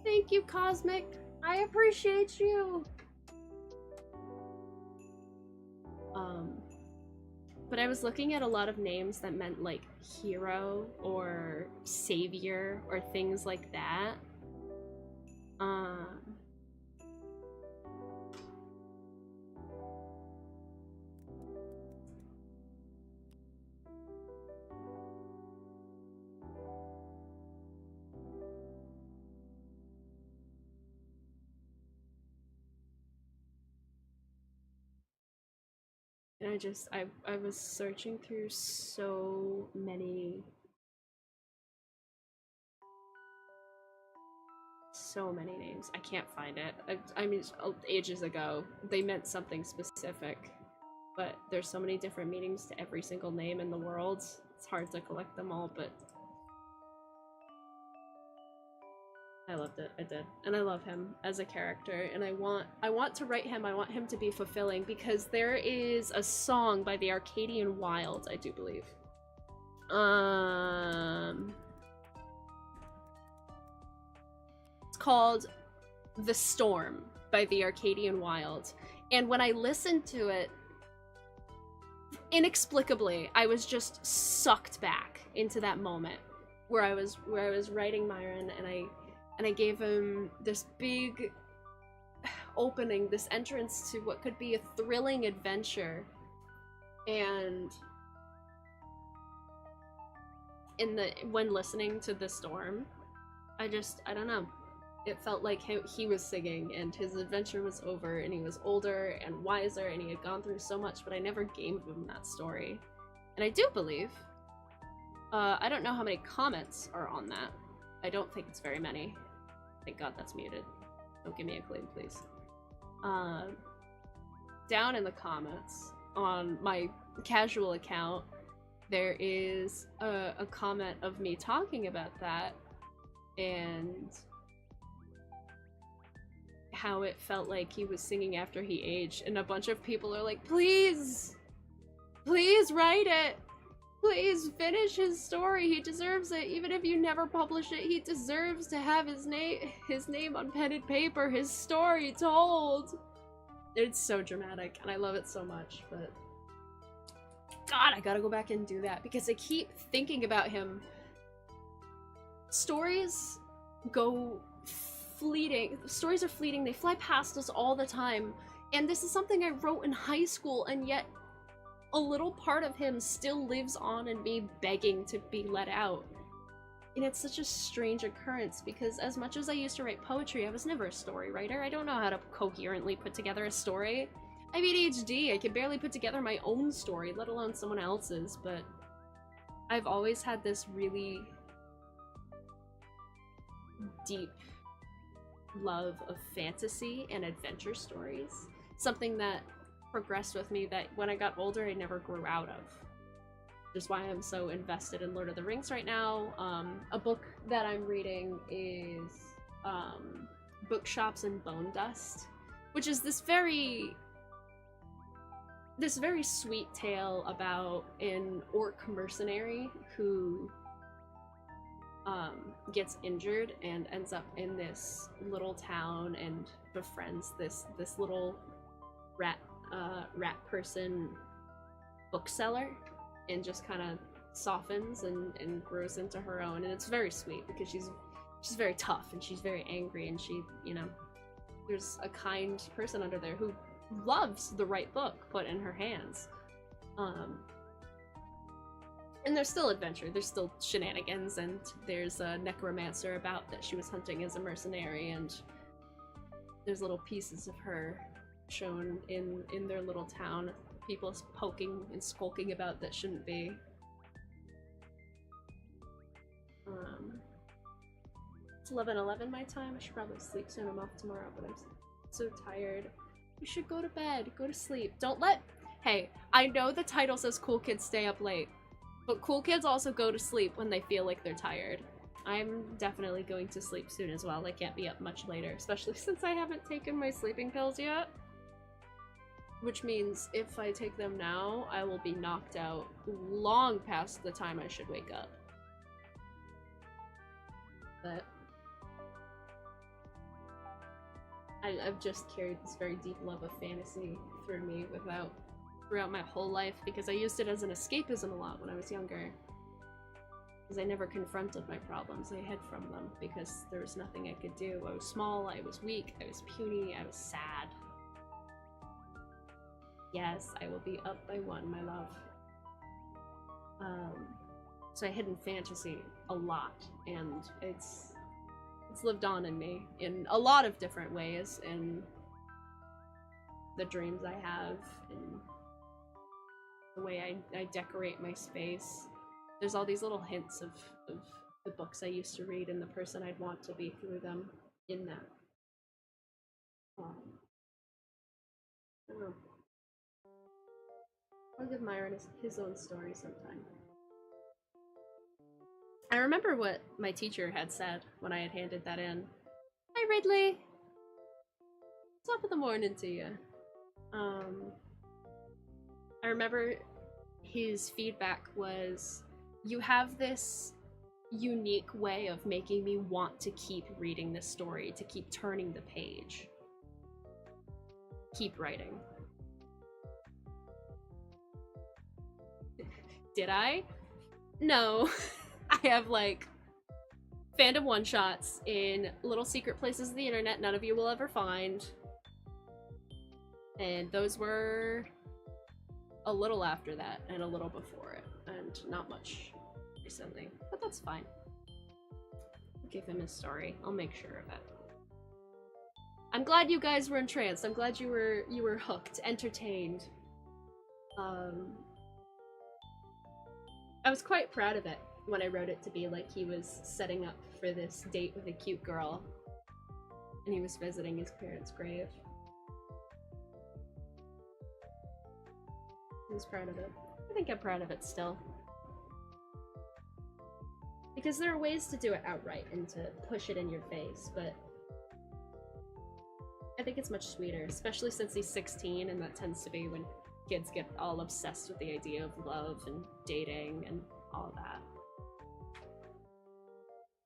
Thank you, Cosmic. I appreciate you. But I was looking at a lot of names that meant like hero or savior or things like that. And I was searching through so many names. I can't find it. I mean, ages ago, they meant something specific, but there's so many different meanings to every single name in the world. It's hard to collect them all, but I loved it. I did. And I love him as a character, and I want to write him. I want him to be fulfilling because there is a song by the Arcadian Wild, I do believe. It's called The Storm by the Arcadian Wild. And when I listened to it, inexplicably, I was just sucked back into that moment where I was writing Myron, and I gave him this big opening, this entrance to what could be a thrilling adventure. And when listening to The Storm, I don't know. It felt like he was singing and his adventure was over and he was older and wiser and he had gone through so much, but I never gave him that story. And I do believe, I don't know how many comments are on that. I don't think it's very many. Thank God that's muted. Don't give me a claim, please. Down in the comments on my casual account, there is a comment of me talking about that and how it felt like he was singing after he aged, and a bunch of people are like, please write it, please finish his story, he deserves it. Even if you never publish it, he deserves to have his name on pen and paper, his story told. It's so dramatic and I love it so much, but God, I gotta go back and do that because I keep thinking about him. Stories go fleeting. Stories are fleeting. They fly past us all the time. And this is something I wrote in high school, and yet a little part of him still lives on in me, begging to be let out. And it's such a strange occurrence because as much as I used to write poetry, I was never a story writer. I don't know how to coherently put together a story. I have ADHD. I can barely put together my own story, let alone someone else's, but I've always had this really deep love of fantasy and adventure stories. Something that progressed with me that when I got older I never grew out of. Which is why I'm so invested in Lord of the Rings right now. A book that I'm reading is Bookshops and Bone Dust, which is this very sweet tale about an orc mercenary who gets injured and ends up in this little town and befriends this little rat person bookseller, and just kind of softens and grows into her own. And it's very sweet because she's very tough and she's very angry, and she, you know, there's a kind person under there who loves the right book put in her hands. And there's still adventure, there's still shenanigans, and there's a necromancer about that she was hunting as a mercenary, and there's little pieces of her shown in their little town. People poking and skulking about that shouldn't be. It's 11:11 my time. I should probably sleep soon. I'm off tomorrow, but I'm so tired. You should go to bed. Go to sleep. Don't let... Hey, I know the title says cool kids stay up late, but cool kids also go to sleep when they feel like they're tired. I'm definitely going to sleep soon as well. I can't be up much later, especially since I haven't taken my sleeping pills yet. Which means if I take them now, I will be knocked out long past the time I should wake up. But I've just carried this very deep love of fantasy through me throughout my whole life, because I used it as an escapism a lot when I was younger. Because I never confronted my problems, I hid from them because there was nothing I could do. I was small, I was weak, I was puny, I was sad. Yes, I will be up by 1, my love. So I hid in fantasy a lot, and it's lived on in me in a lot of different ways, in the dreams I have, in the way I decorate my space. There's all these little hints of the books I used to read and the person I'd want to be through them in that. I don't know. I'll give Myron his own story sometime. I remember what my teacher had said when I had handed that in. Hi, Ridley! Top of the morning to you. I remember his feedback was, you have this unique way of making me want to keep reading this story, to keep turning the page. Keep writing. Did I? No. I have, like, fandom one-shots in little secret places of the internet none of you will ever find. And those were a little after that, and a little before it, and not much recently. But that's fine. I'll give him his story. I'll make sure of it. I'm glad you guys were entranced. I'm glad you were hooked, entertained. I was quite proud of it when I wrote it to be like he was setting up for this date with a cute girl, and he was visiting his parents' grave. I was proud of it. I think I'm proud of it still. Because there are ways to do it outright and to push it in your face, but I think it's much sweeter, especially since he's 16, and that tends to be when kids get all obsessed with the idea of love and dating and all that.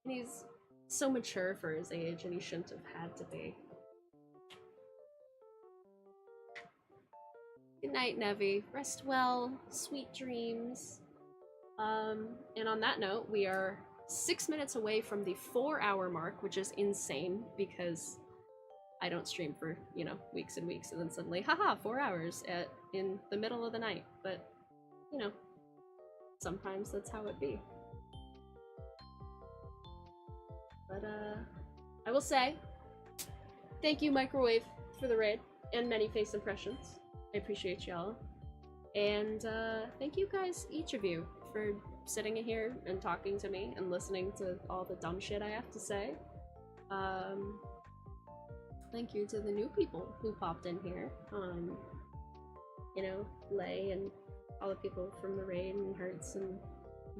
And he's so mature for his age, and he shouldn't have had to be. Good night, Nevi. Rest well. Sweet dreams. And on that note, we are 6 minutes away from the 4-hour mark, which is insane because I don't stream for, you know, weeks and weeks, and then suddenly, haha, 4 hours in the middle of the night. But, you know, sometimes that's how it be. But, I will say, thank you, Microwave, for the raid, and many face impressions. I appreciate y'all. And, thank you guys, each of you, for sitting in here and talking to me and listening to all the dumb shit I have to say. Thank you to the new people who popped in here. You know, Lay and all the people from the raid and Hertz and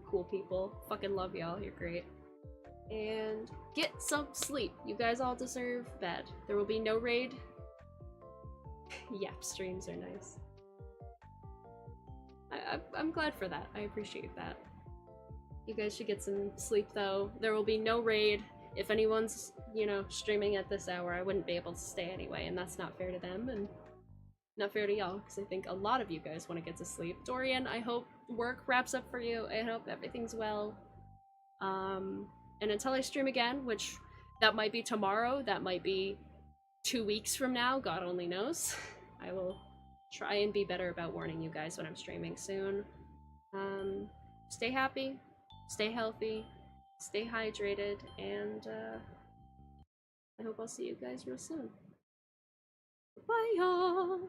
cool people. Fucking love y'all, you're great. And get some sleep. You guys all deserve bed. There will be no raid. Yep, streams are nice. I'm glad for that. I appreciate that. You guys should get some sleep, though. There will be no raid. If anyone's, you know, streaming at this hour, I wouldn't be able to stay anyway, and that's not fair to them, and not fair to y'all, because I think a lot of you guys want to get to sleep. Dorian, I hope work wraps up for you. I hope everything's well. And until I stream again, which that might be tomorrow, that might be 2 weeks from now, God only knows. I will try and be better about warning you guys when I'm streaming soon. Stay happy, stay healthy, stay hydrated, and I hope I'll see you guys real soon. Bye, y'all!